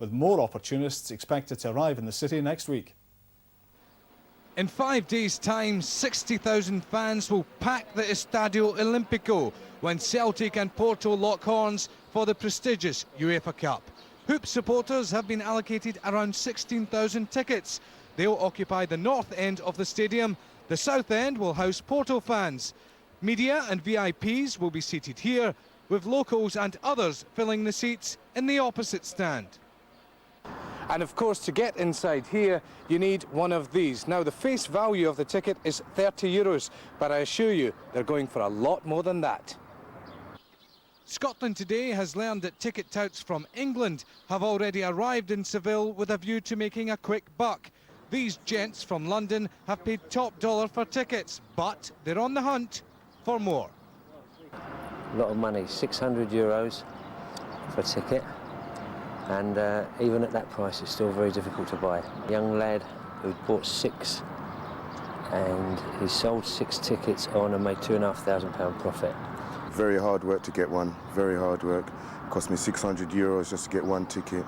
with more opportunists expected to arrive in the city next week. In 5 days' time, 60,000 fans will pack the Estadio Olimpico when Celtic and Porto lock horns for the prestigious UEFA Cup. Hoop supporters have been allocated around 16,000 tickets. They'll occupy the north end of the stadium. The south end will house Porto fans. Media and VIPs will be seated here, with locals and others filling the seats in the opposite stand. And of course, to get inside here, you need one of these. Now, the face value of the ticket is €30, but I assure you, they're going for a lot more than that. Scotland Today has learned that ticket touts from England have already arrived in Seville with a view to making a quick buck. These gents from London have paid top dollar for tickets, but they're on the hunt for more. A lot of money, €600 for a ticket, and even at that price it's still very difficult to buy. A young lad who bought 6 and he sold 6 tickets on and made £2,500 profit. Very hard work to get one, very hard work. It cost me €600 just to get one ticket.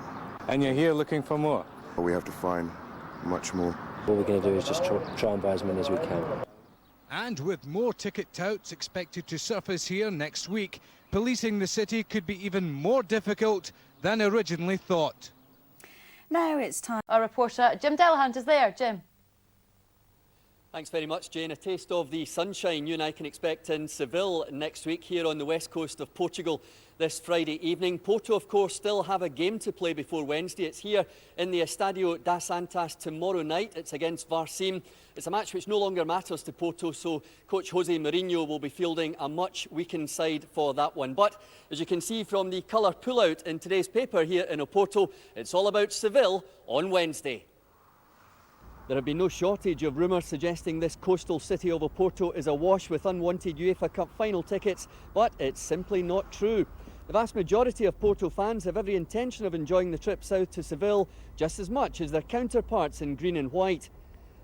And you're here looking for more? We have to find much more. What we're going to do is just try and buy as many as we can. And with more ticket touts expected to surface here next week, policing the city could be even more difficult than originally thought. Now it's time. Our reporter Jim Delahunt is there. Jim. Thanks very much, Jane. A taste of the sunshine you and I can expect in Seville next week here on the west coast of Portugal this Friday evening. Porto, of course, still have a game to play before Wednesday. It's here in the Estadio das Antas tomorrow night. It's against Varzim. It's a match which no longer matters to Porto, so coach Jose Mourinho will be fielding a much weakened side for that one. But as you can see from the colour pullout in today's paper here in Oporto, it's all about Seville on Wednesday. There have been no shortage of rumours suggesting this coastal city of Oporto is awash with unwanted UEFA Cup final tickets, but it's simply not true. The vast majority of Porto fans have every intention of enjoying the trip south to Seville just as much as their counterparts in green and white.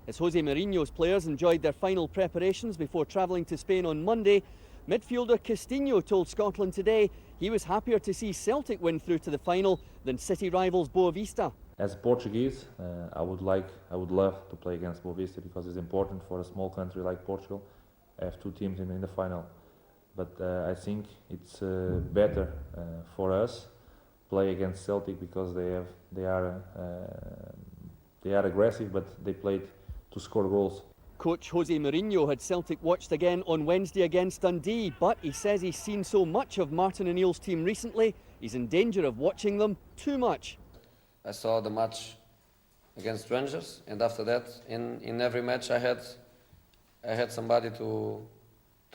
As Jose Mourinho's players enjoyed their final preparations before travelling to Spain on Monday, midfielder Castinho told Scotland Today he was happier to see Celtic win through to the final than city rivals Boavista. As Portuguese, I would love to play against Boavista because it's important for a small country like Portugal to have 2 teams in the final. But I think it's better for us play against Celtic because they are aggressive, but they played to score goals. Coach Jose Mourinho had Celtic watched again on Wednesday against Dundee, but he says he's seen so much of Martin O'Neill's team recently, he's in danger of watching them too much. I saw the match against Rangers, and after that, in every match I had somebody to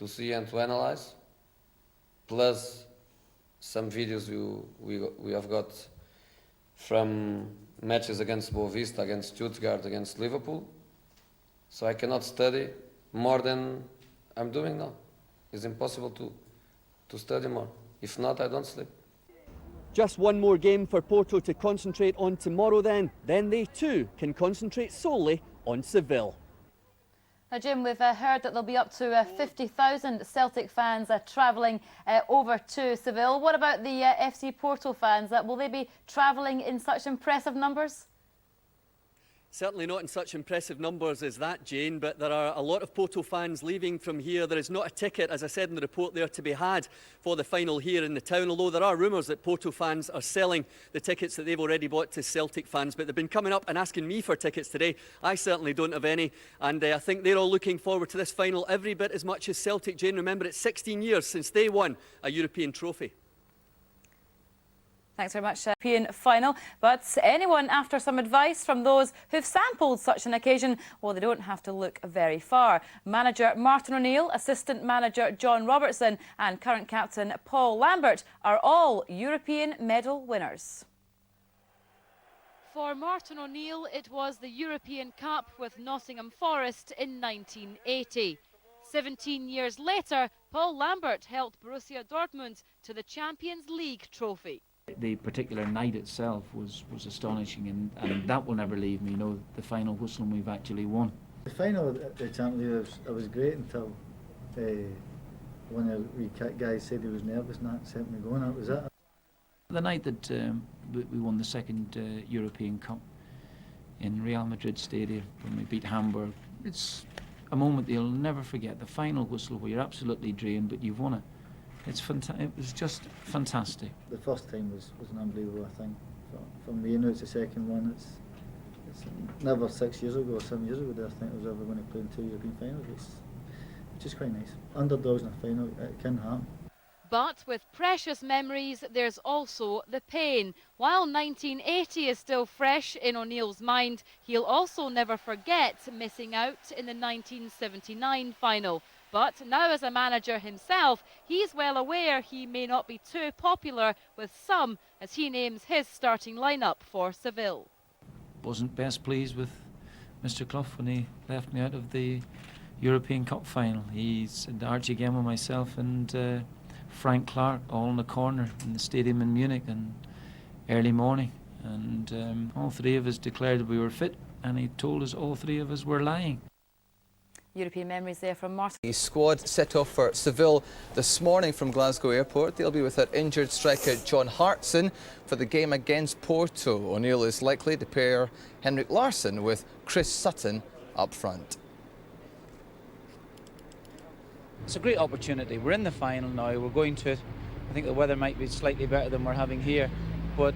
see and to analyze, plus some videos we have got from matches against Boavista, against Stuttgart, against Liverpool. So I cannot study more than I'm doing now. It's impossible to study more. If not, I don't sleep. Just one more game for Porto to concentrate on tomorrow then. Then they too can concentrate solely on Seville. Now, Jim, we've heard that there'll be up to 50,000 Celtic fans travelling over to Seville. What about the FC Porto fans? Will they be travelling in such impressive numbers? Certainly not in such impressive numbers as that, Jane, but there are a lot of Porto fans leaving from here. There is not a ticket, as I said in the report there, to be had for the final here in the town, although there are rumours that Porto fans are selling the tickets that they've already bought to Celtic fans. But they've been coming up and asking me for tickets today. I certainly don't have any, and I think they're all looking forward to this final every bit as much as Celtic, Jane. Remember, it's 16 years since they won a European trophy. Thanks very much, European final. But anyone after some advice from those who've sampled such an occasion, well, they don't have to look very far. Manager Martin O'Neill, assistant manager John Robertson and current captain Paul Lambert are all European medal winners. For Martin O'Neill, it was the European Cup with Nottingham Forest in 1980. 17 years later, Paul Lambert helped Borussia Dortmund to the Champions League trophy. The particular night itself was astonishing, and that will never leave me, you know, the final whistle and we've actually won. The final at the Champions League was great until one of the wee guys said he was nervous and that sent me going. That was it. The night that we won the second European Cup in Real Madrid Stadium when we beat Hamburg. It's a moment you'll never forget. The final whistle where you're absolutely drained, but you've won it. It was just fantastic. The first time was an unbelievable thing. For me, you know, it's the second one. It's never 6 years ago or 7 years ago did I think I was ever going to play in 2 European finals. Which is quite nice. Underdogs in a final, it can happen. But with precious memories, there's also the pain. While 1980 is still fresh in O'Neill's mind, he'll also never forget missing out in the 1979 final. But now as a manager himself, he's well aware he may not be too popular with some as he names his starting lineup for Seville. Wasn't best pleased with Mr. Clough when he left me out of the European Cup final. He's Archie Gemma, myself and Frank Clark all in the corner in the stadium in Munich and early morning, and all three of us declared that we were fit, and he told us all three of us were lying. European memories there from Martin. The squad set off for Seville this morning from Glasgow Airport. They'll be without injured striker John Hartson for the game against Porto. O'Neill is likely to pair Henrik Larsson with Chris Sutton up front. It's a great opportunity. We're in the final now. We're going to it. I think the weather might be slightly better than we're having here, but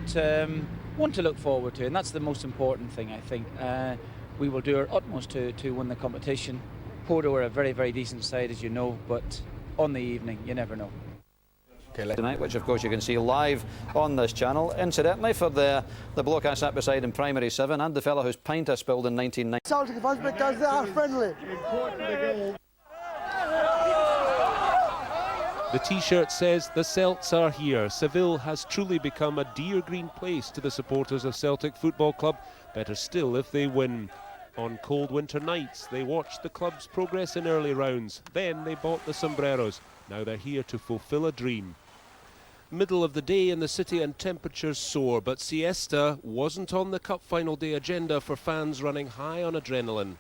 one to look forward to, and that's the most important thing, I think. We will do our utmost to win the competition. Porto are a very, very decent side, as you know, but on the evening, you never know. Tonight, which of course you can see live on this channel. Incidentally, for the bloke I sat beside in Primary 7 and the fellow whose pint I spilled in 1990. Celtic fans because they are friendly. The T-shirt says the Celts are here. Seville has truly become a dear green place to the supporters of Celtic Football Club. Better still if they win. On cold winter nights, they watched the club's progress in early rounds. Then they bought the sombreros. Now they're here to fulfill a dream. Middle of the day in the city and temperatures soar, but siesta wasn't on the cup final day agenda for fans running high on adrenaline.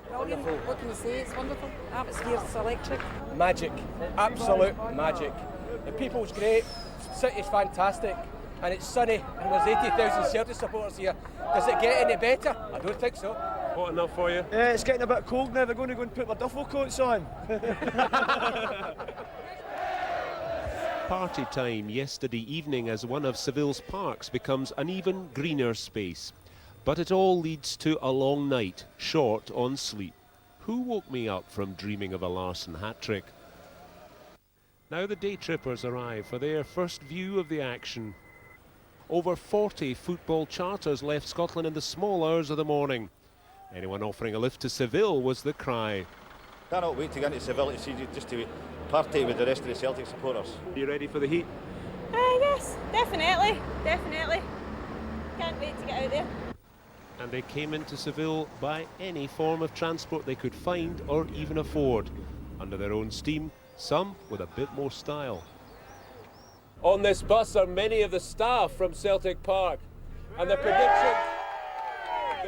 Brilliant. What can you say? It's wonderful. Atmosphere's electric. Magic. Absolute magic. The people's great. City's fantastic. And it's sunny, and there's 80,000 Celtic supporters here. Does it get any better? I don't think so. Hot enough for you? Yeah, it's getting a bit cold now. They're going to go and put their duffel coats on. Party time yesterday evening as one of Seville's parks becomes an even greener space. But it all leads to a long night, short on sleep. Who woke me up from dreaming of a Larsson hat-trick? Now the day trippers arrive for their first view of the action. Over 40 football charters left Scotland in the small hours of the morning. Anyone offering a lift to Seville was the cry. Cannot wait to get into Seville to see just to party with the rest of the Celtic supporters. Are you ready for the heat? Yes, definitely. Can't wait to get out there. And they came into Seville by any form of transport they could find or even afford. Under their own steam, some with a bit more style. On this bus are many of the staff from Celtic Park, and the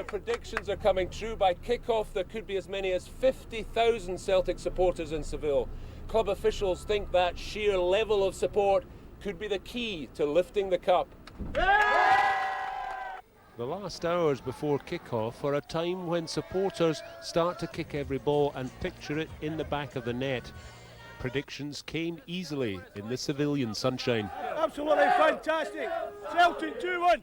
predictions are coming true. By kick-off there could be as many as 50,000 Celtic supporters in Seville. Club officials think that sheer level of support could be the key to lifting the cup. The last hours before kick-off are a time when supporters start to kick every ball and picture it in the back of the net. Predictions came easily in the civilian sunshine. Absolutely fantastic. Celtic 2-1.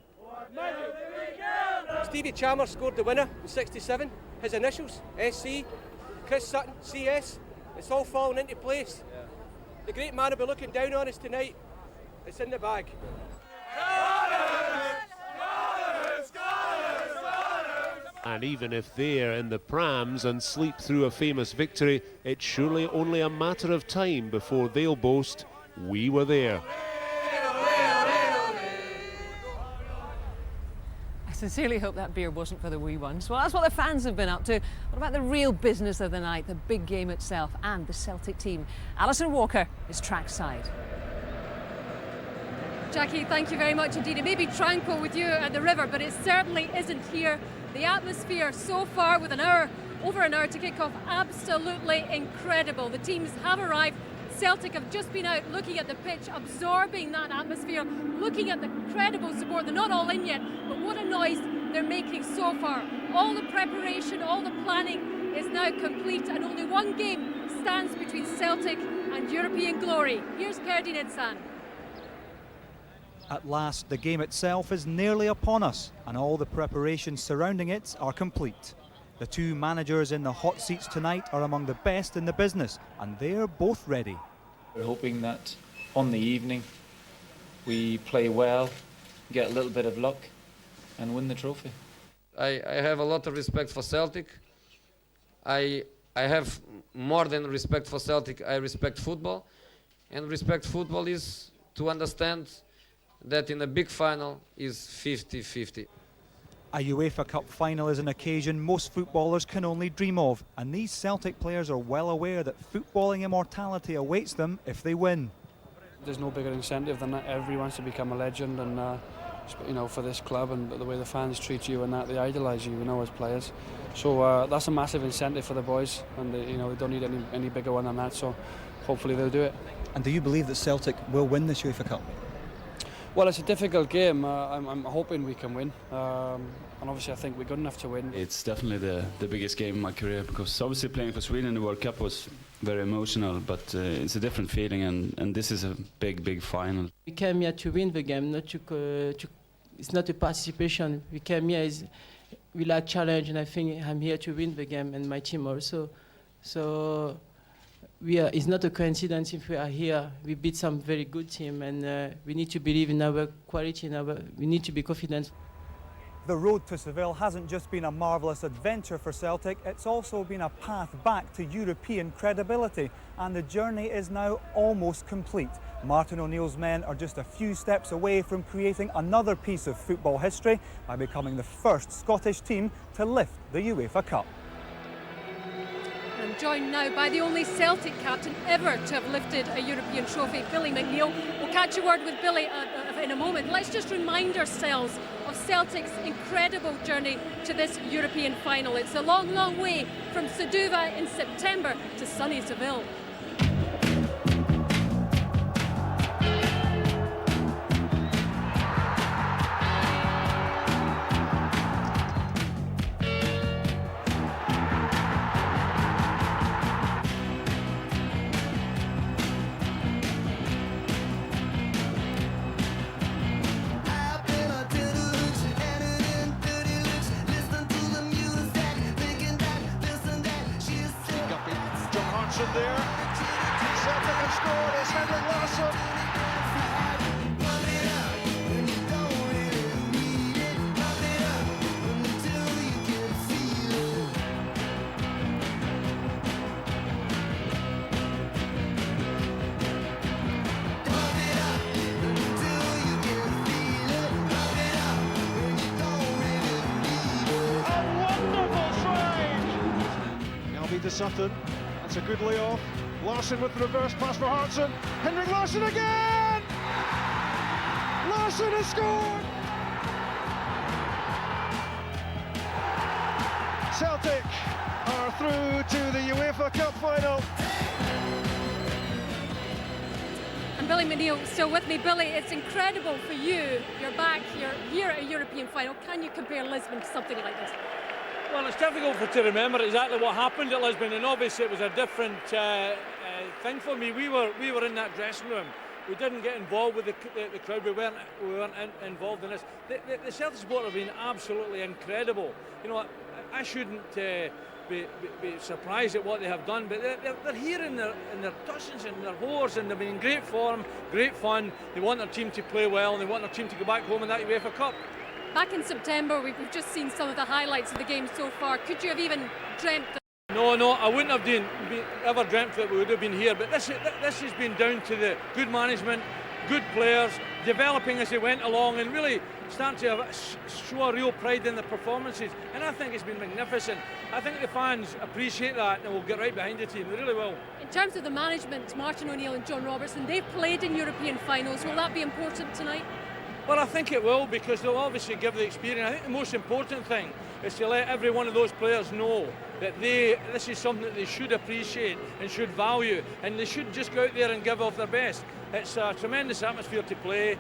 Stevie Chalmers scored the winner in 67. His initials, SC. Chris Sutton, CS. It's all falling into place. The great man will be looking down on us tonight. It's in the bag. And even if they're in the prams and sleep through a famous victory, it's surely only a matter of time before they'll boast, "We were there." I sincerely hope that beer wasn't for the wee ones. Well, that's what the fans have been up to. What about the real business of the night, the big game itself and the Celtic team? Alison Walker is trackside. Jackie, thank you very much indeed. It may be tranquil with you at the river, but it certainly isn't here. The atmosphere so far, with over an hour to kick off, absolutely incredible. The teams have arrived. Celtic have just been out looking at the pitch, absorbing that atmosphere, looking at the incredible support. They're not all in yet, but what a noise they're making so far. All the preparation, all the planning is now complete, and only one game stands between Celtic and European glory. Here's Kerdin Insan. At last, the game itself is nearly upon us, and all the preparations surrounding it are complete. The two managers in the hot seats tonight are among the best in the business, and they're both ready. We're hoping that on the evening we play well, get a little bit of luck, and win the trophy. I have a lot of respect for Celtic. I have more than respect for Celtic, I respect football. And respect football is to understand that in a big final is 50-50. A UEFA Cup final is an occasion most footballers can only dream of, and these Celtic players are well aware that footballing immortality awaits them if they win. There's no bigger incentive than that. Everyone wants to become a legend, and you know, for this club and the way the fans treat you and that, they idolise you, as players. So that's a massive incentive for the boys, and they don't need any bigger one than that. So hopefully they'll do it. And do you believe that Celtic will win this UEFA Cup? Well, it's a difficult game. I'm hoping we can win, and obviously I think we're good enough to win. It's definitely the biggest game in my career, because obviously playing for Sweden in the World Cup was very emotional, but it's a different feeling, and this is a big final. We came here to win the game, not to it's not a participation. We came here we like challenge, and I think I'm here to win the game, and my team also. So it's not a coincidence if we are here. We beat some very good team, and we need to believe in our quality, we need to be confident. The road to Seville hasn't just been a marvellous adventure for Celtic, it's also been a path back to European credibility, and the journey is now almost complete. Martin O'Neill's men are just a few steps away from creating another piece of football history by becoming the first Scottish team to lift the UEFA Cup. I'm joined now by the only Celtic captain ever to have lifted a European trophy, Billy McNeill. We'll catch a word with Billy in a moment. Let's just remind ourselves of Celtic's incredible journey to this European final. It's a long, long way from Saduva in September to sunny Seville. There, Celtic have scored. It's Henrik Larsson. A wonderful try. Now be to Sutton. It's a good layoff. Larsson with the reverse pass for Hartson. Henrik Larsson again! Larsson has scored! Celtic are through to the UEFA Cup final. And Billy McNeill still with me. Billy, it's incredible for you. You're back, you're here at a European final. Can you compare Lisbon to something like this? Well, it's difficult to remember exactly what happened at Lisbon, and obviously it was a different thing for me. We were in that dressing room. We didn't get involved with the crowd. We weren't involved in this. The Celtic support have been absolutely incredible. I shouldn't be surprised at what they have done, but they're here in their dozens and their horse, and they've been in great form, great fun. They want their team to play well, and they want their team to go back home in that UEFA Cup. Back in September, we've just seen some of the highlights of the game so far. Could you have even dreamt that? No, I wouldn't have ever dreamt that we would have been here, but this has been down to the good management, good players, developing as they went along, and really starting to show a real pride in the performances, and I think it's been magnificent. I think the fans appreciate that, and will get right behind the team. They really will. In terms of the management, Martin O'Neill and John Robertson, they've played in European finals. Will that be important tonight? Well, I think it will, because they'll obviously give the experience. I think the most important thing is to let every one of those players know that this is something that they should appreciate and should value, and they should just go out there and give off their best. It's a tremendous atmosphere to play.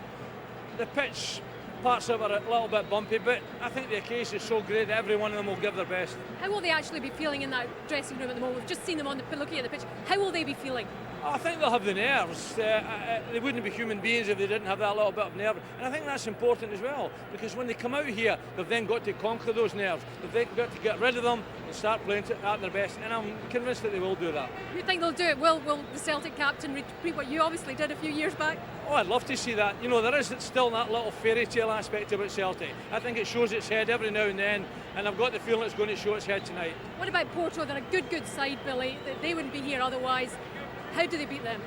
The pitch, parts of it are a little bit bumpy, but I think the occasion is so great that every one of them will give their best. How will they actually be feeling in that dressing room at the moment? We've just seen them looking at the pitch. How will they be feeling? I think they'll have the nerves. They wouldn't be human beings if they didn't have that little bit of nerve. And I think that's important as well, because when they come out here, they've then got to conquer those nerves. They've then got to get rid of them and start playing at their best. And I'm convinced that they will do that. You think they'll do it? Will the Celtic captain repeat what you obviously did a few years back? Oh, I'd love to see that. You know, there is still that little fairy tale aspect about Celtic. I think it shows its head every now and then, and I've got the feeling it's going to show its head tonight. What about Porto? They're a good side, Billy. They wouldn't be here otherwise. How do they beat them?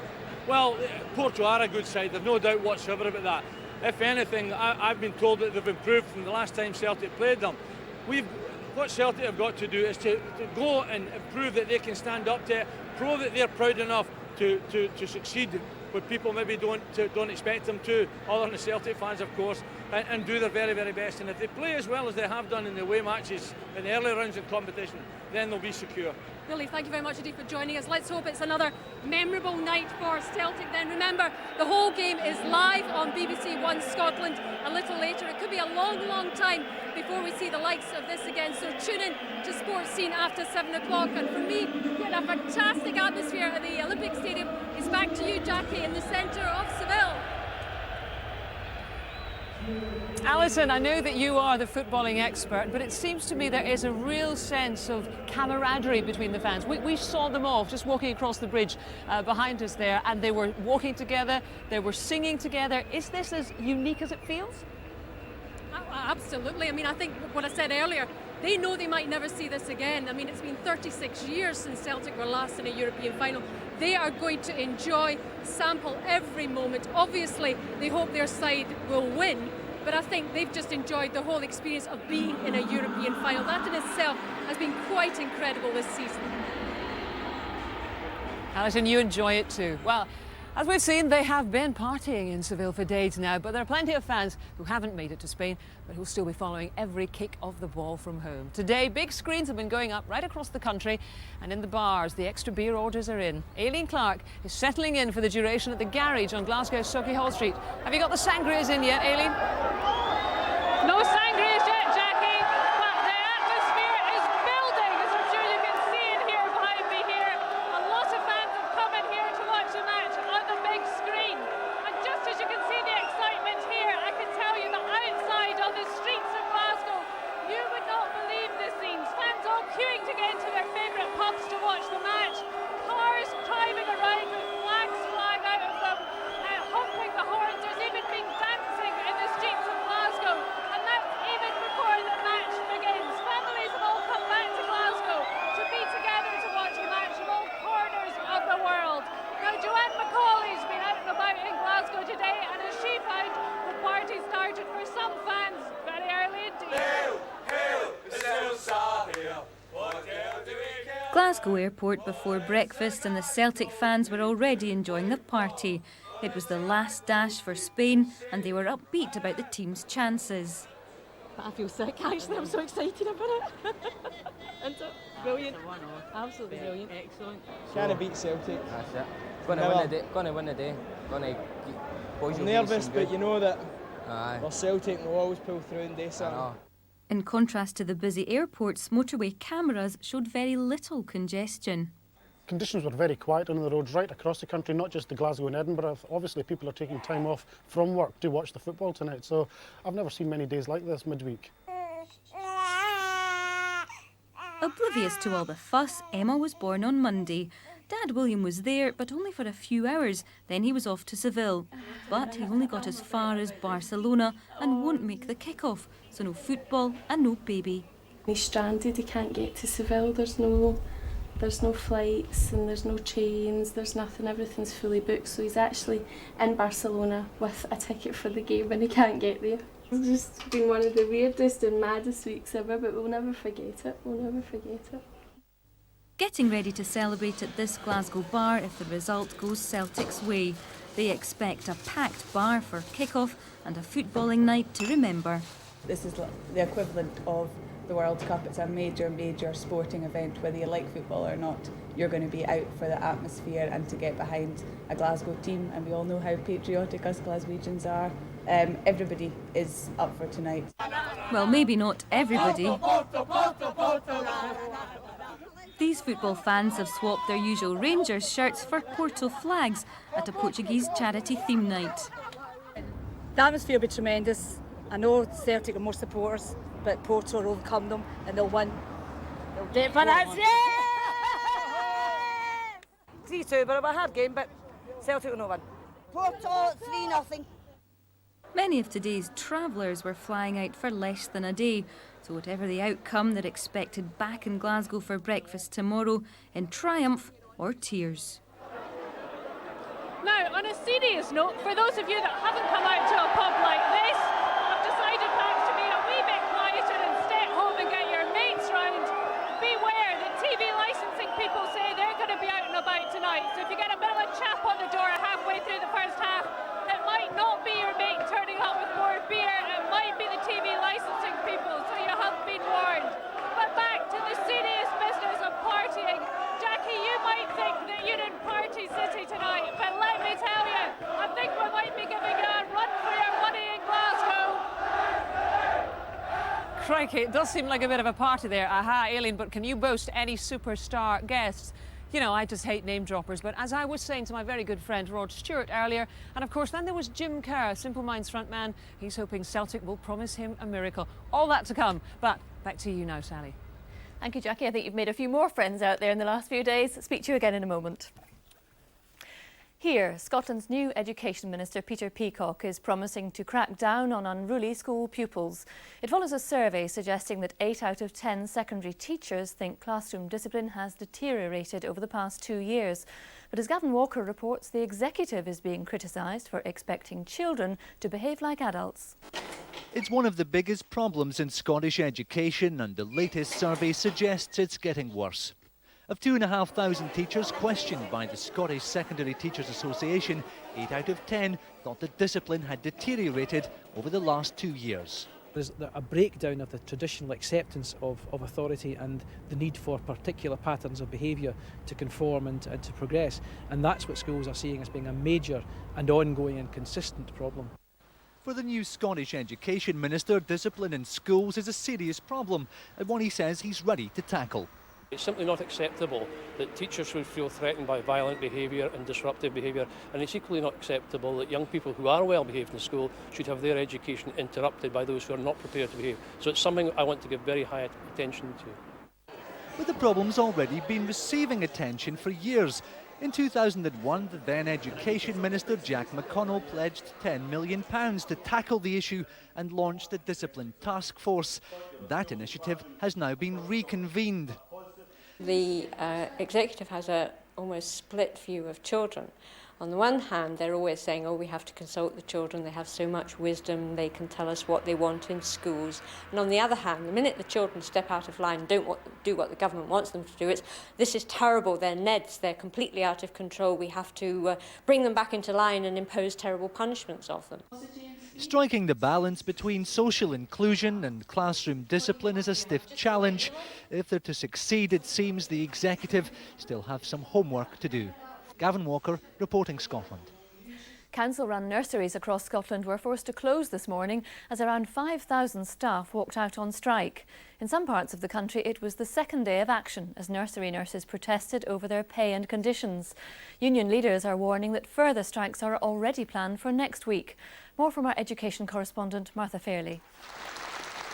Well, Porto are a good side. There's no doubt whatsoever about that. If anything, I've been told that they've improved from the last time Celtic played them. What Celtic have got to do is to go and prove that they can stand up to it, prove that they're proud enough to succeed when people maybe don't expect them to, other than the Celtic fans, of course, and do their very, very best. And if they play as well as they have done in the away matches in the early rounds of competition, then they'll be secure. Billy, thank you very much indeed for joining us. Let's hope it's another memorable night for Celtic then. Remember, the whole game is live on BBC One Scotland a little later. It could be a long, long time before we see the likes of this again. So tune in to Sports Scene after 7 o'clock. And for me, getting a fantastic atmosphere at the Olympic Stadium is back to you, Jackie, in the centre of Seville. Alison, I know that you are the footballing expert, but it seems to me there is a real sense of camaraderie between the fans. We saw them off just walking across the bridge behind us there, and they were walking together, they were singing together. Is this as unique as it feels? Absolutely. I mean, I think what I said earlier, they know they might never see this again. I mean, it's been 36 years since Celtic were last in a European final. They are going to enjoy, sample every moment. Obviously, they hope their side will win, but I think they've just enjoyed the whole experience of being in a European final. That in itself has been quite incredible this season. Alison, you enjoy it too. Well, as we've seen, they have been partying in Seville for days now, but there are plenty of fans who haven't made it to Spain, but who'll still be following every kick of the ball from home. Today, big screens have been going up right across the country, and in the bars, the extra beer orders are in. Aileen Clark is settling in for the duration at the garage on Glasgow's Sauchiehall Street. Have you got the sangrias in yet, Aileen? No sangrias yet, Jackie, but the atmosphere is building, as I'm sure you can see in here behind me here. A lot of fans have come in here to watch the match on the big screen. And just as you can see the excitement here, I can tell you that outside on the streets of Glasgow, you would not believe the scenes. Fans all queuing to get into their favourite pubs to watch the match. Cars driving around with flags flying out of them, honking the horns. There's even been dancing in the streets of Glasgow. And that's even before the match begins. Families have all come back to Glasgow to be together to watch a match from all corners of the world. Now, Joanne McCauley's been out and about in Glasgow today, and as she found, the party started for some fans very early indeed. Glasgow Airport before breakfast, and the Celtic fans were already enjoying the party. It was the last dash for Spain, and they were upbeat about the team's chances. I feel sick, actually. I'm so excited about it. Isn't it? Brilliant. Absolutely brilliant. Excellent. Can't beat Celtic. That's it. Going to win the day. Going to win the day. I'm nervous, but you know that we're Celtic and we'll always pull through and do something. In contrast to the busy airports, motorway cameras showed very little congestion. Conditions were very quiet on the roads right across the country, not just the Glasgow and Edinburgh. Obviously, people are taking time off from work to watch the football tonight, so I've never seen many days like this midweek. Oblivious to all the fuss, Emma was born on Monday. Dad William was there, but only for a few hours. Then he was off to Seville. But he only got as far as Barcelona and won't make the kick-off. So no football and no baby. He's stranded, he can't get to Seville. There's no flights and there's no trains, there's nothing, everything's fully booked. So he's actually in Barcelona with a ticket for the game and he can't get there. It's just been one of the weirdest and maddest weeks ever, but we'll never forget it. We'll never forget it. Getting ready to celebrate at this Glasgow bar if the result goes Celtic's way. They expect a packed bar for kick-off and a footballing night to remember. This is the equivalent of the World Cup. It's a major, major sporting event. Whether you like football or not, you're going to be out for the atmosphere and to get behind a Glasgow team. And we all know how patriotic us Glaswegians are. Everybody is up for tonight. Well, maybe not everybody. These football fans have swapped their usual Rangers shirts for Porto flags at a Portuguese charity theme night. The atmosphere will be tremendous. I know Celtic are more supporters, but Porto will overcome them and they'll win. They'll get for us. 3-2, but it'll be a hard game, but Celtic will not win. Porto 3-0. Many of today's travellers were flying out for less than a day, so whatever the outcome, they're expected back in Glasgow for breakfast tomorrow in triumph or tears. Now, on a serious note, for those of you that haven't come out to a pub like this, I've decided perhaps to be a wee bit quieter and stay at home and get your mates round. Beware that TV licensing people say they're going to be out and about tonight, so if you get a bit of a chap on the door halfway through the first half, it might not be your mate turning up with more beer, it might be the TV licensing people, so you have been warned. But back to the serious business of partying. Jackie, you might think that you're in Party City tonight, but let me tell you, I think we might be giving you a run for your money in Glasgow. Crikey, it does seem like a bit of a party there. Aha, Aileen, but can you boast any superstar guests? You know, I just hate name droppers, but as I was saying to my very good friend Rod Stewart earlier, and of course then there was Jim Kerr, Simple Minds frontman. He's hoping Celtic will promise him a miracle. All that to come, but back to you now, Sally. Thank you, Jackie. I think you've made a few more friends out there in the last few days. Speak to you again in a moment. Here, Scotland's new Education Minister, Peter Peacock, is promising to crack down on unruly school pupils. It follows a survey suggesting that 8 out of 10 secondary teachers think classroom discipline has deteriorated over the past 2 years. But as Gavin Walker reports, the executive is being criticised for expecting children to behave like adults. It's one of the biggest problems in Scottish education, and the latest survey suggests it's getting worse. Of 2,500 teachers questioned by the Scottish Secondary Teachers Association, 8 out of 10 thought that discipline had deteriorated over the last 2 years. There's a breakdown of the traditional acceptance of authority and the need for particular patterns of behaviour to conform and to progress. And that's what schools are seeing as being a major and ongoing and consistent problem. For the new Scottish Education Minister, discipline in schools is a serious problem, and one he says he's ready to tackle. It's simply not acceptable that teachers would feel threatened by violent behaviour and disruptive behaviour, and it's equally not acceptable that young people who are well behaved in school should have their education interrupted by those who are not prepared to behave. So it's something I want to give very high attention to. But the problem's already been receiving attention for years. In 2001, the then Education Minister Jack McConnell pledged £10 million to tackle the issue and launched the Discipline Task Force. That initiative has now been reconvened. The executive has a almost split view of children. On the one hand, they're always saying, oh, we have to consult the children, they have so much wisdom, they can tell us what they want in schools. And on the other hand, the minute the children step out of line and don't do what the government wants them to do, it's, this is terrible, they're Neds, they're completely out of control, we have to bring them back into line and impose terrible punishments of them. Striking the balance between social inclusion and classroom discipline is a stiff challenge. If they're to succeed, it seems the executive still have some homework to do. Gavin Walker, reporting Scotland. Council-run nurseries across Scotland were forced to close this morning as around 5,000 staff walked out on strike. In some parts of the country, it was the second day of action as nursery nurses protested over their pay and conditions. Union leaders are warning that further strikes are already planned for next week. More from our education correspondent, Martha Fairley.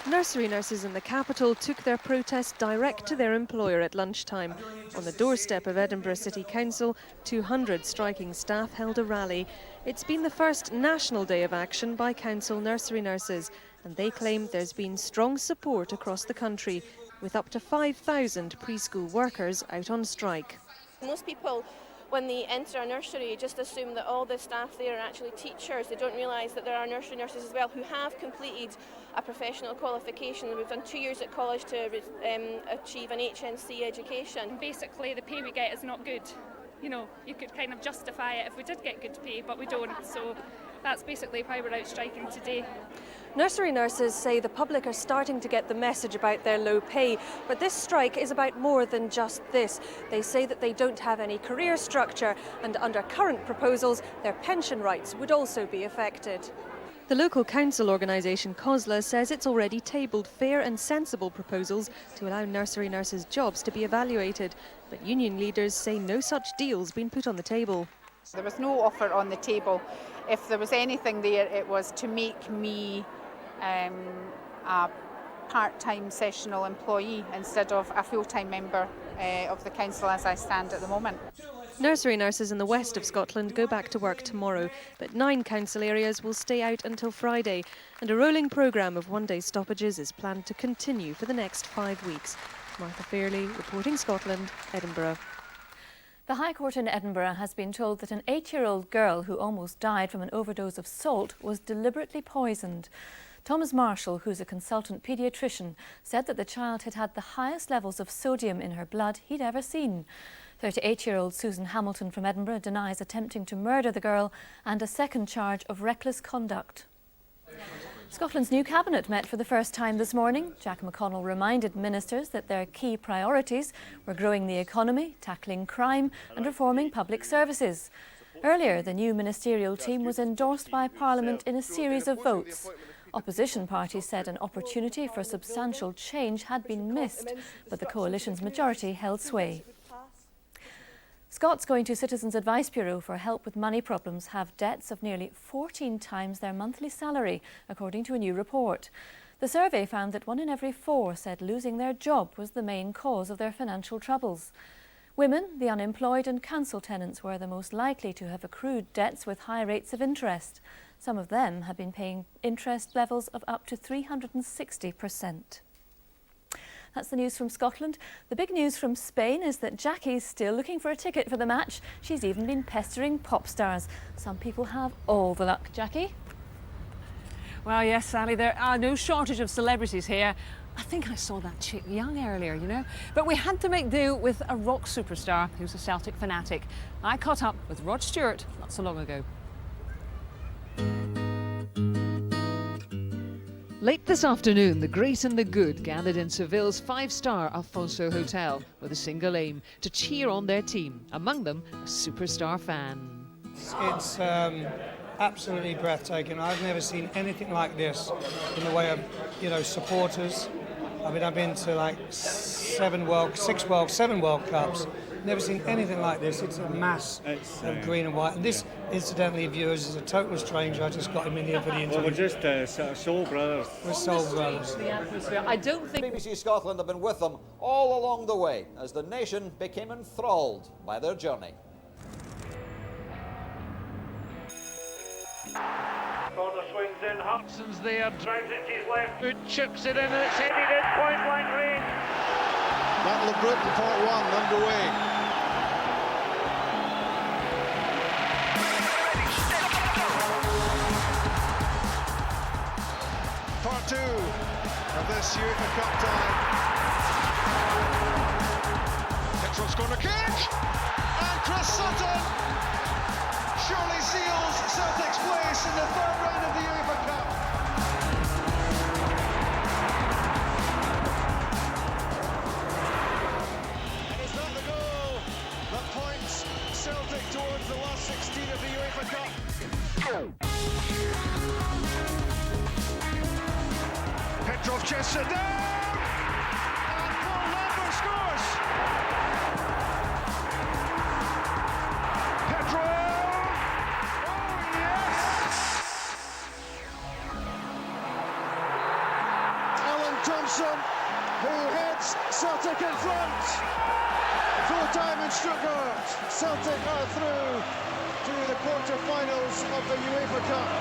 Nursery nurses in the capital took their protest direct to their employer at lunchtime. On the doorstep of Edinburgh City Council, 200 striking staff held a rally. It's been the first national day of action by council nursery nurses, and they claim there's been strong support across the country, with up to 5,000 preschool workers out on strike. Most people, when they enter a nursery, just assume that all the staff there are actually teachers. They don't realise that there are nursery nurses as well who have completed a professional qualification. We've done 2 years at college to achieve an HNC education. Basically, the pay we get is not good. you know, you could kind of justify it if we did get good pay, but we don't. So that's basically why we're out striking today. Nursery nurses say the public are starting to get the message about their low pay, but this strike is about more than just this. They say that they don't have any career structure, and under current proposals, their pension rights would also be affected. The local council organisation COSLA says it's already tabled fair and sensible proposals to allow nursery nurses' jobs to be evaluated, but union leaders say no such deal's been put on the table. There was no offer on the table. If there was anything there, it was to make me a part-time sessional employee instead of a full-time member of the council as I stand at the moment. Nursery nurses in the west of Scotland go back to work tomorrow, but 9 council areas will stay out until Friday, and a rolling programme of one-day stoppages is planned to continue for the next 5 weeks. Martha Fairley, reporting Scotland, Edinburgh. The High Court in Edinburgh has been told that an 8-year-old girl who almost died from an overdose of salt was deliberately poisoned. Thomas Marshall, who's a consultant paediatrician, said that the child had had the highest levels of sodium in her blood he'd ever seen. 38-year-old Susan Hamilton from Edinburgh denies attempting to murder the girl and a second charge of reckless conduct. Scotland's new cabinet met for the first time this morning. Jack McConnell reminded ministers that their key priorities were growing the economy, tackling crime and reforming public services. Earlier, the new ministerial team was endorsed by Parliament in a series of votes. Opposition parties said an opportunity for substantial change had been missed, but the coalition's majority held sway. Scots going to Citizens Advice Bureau for help with money problems have debts of nearly 14 times their monthly salary, according to a new report. The survey found that 1 in every 4 said losing their job was the main cause of their financial troubles. Women, the unemployed and council tenants were the most likely to have accrued debts with high rates of interest. Some of them have been paying interest levels of up to 360%. That's the news from Scotland. The big news from Spain is that Jackie's still looking for a ticket for the match. She's even been pestering pop stars. Some people have all the luck. Jackie? Well, yes, Sally, there are no shortage of celebrities here. I think I saw that chick Young earlier, you know. But we had to make do with a rock superstar who's a Celtic fanatic. I caught up with Rod Stewart not so long ago. Late this afternoon, the great and the good gathered in Seville's 5-star Alfonso Hotel with a single aim: to cheer on their team, among them a superstar fan. It's absolutely breathtaking. I've never seen anything like this in the way of, you know, supporters. I mean, I've been to like 7 World Cups. Never seen anything like this. It's a mass of green and white. And this, incidentally, viewers, is a total stranger. I just got him in here for the interview. Well, we're just sort of soul brothers. We're soul brothers. The atmosphere. I don't think BBC Scotland have been with them all along the way as the nation became enthralled by their journey. Corner swings in, Hudson's there, drives it to his left foot, chips it in, and it's headed in point blank range. Battle of Britain Part 1 underway. Part 2 of this UEFA Cup tie. Petrol's corner kick, and Chris Sutton surely seals Celtic's place in the 3rd round of the UEFA Cup. And is that the goal that points Celtic towards the last 16 of the UEFA Cup? Petrov chests it down, and Paul Lambert scores. Petrov, oh yes! Alan Thompson, who heads Celtic in front. Full time in Stuttgart. Celtic are through to the quarter-finals of the UEFA Cup.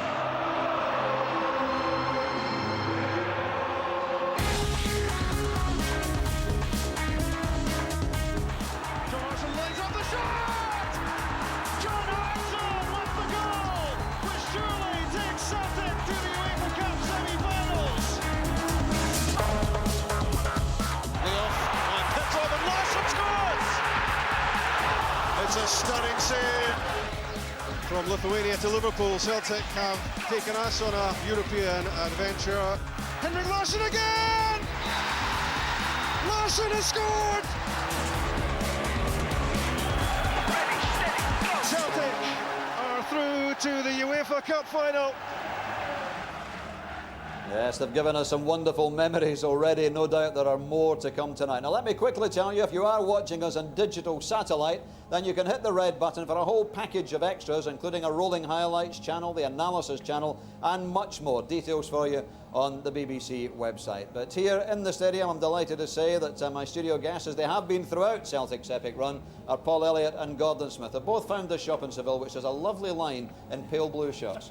It's a stunning From Lithuania to Liverpool, Celtic have taken us on a European adventure. Henrik Larsson again! Larsson has scored! Celtic are through to the UEFA Cup final. Yes, they've given us some wonderful memories already. No doubt there are more to come tonight. Now, let me quickly tell you, if you are watching us on digital satellite, then you can hit the red button for a whole package of extras, including a rolling highlights channel, the analysis channel, and much more. Details for you on the BBC website. But here in the stadium, I'm delighted to say that my studio guests, as they have been throughout Celtic's epic run, are Paul Elliott and Gordon Smith. They've both found this shop in Seville, which has a lovely line in pale blue shirts.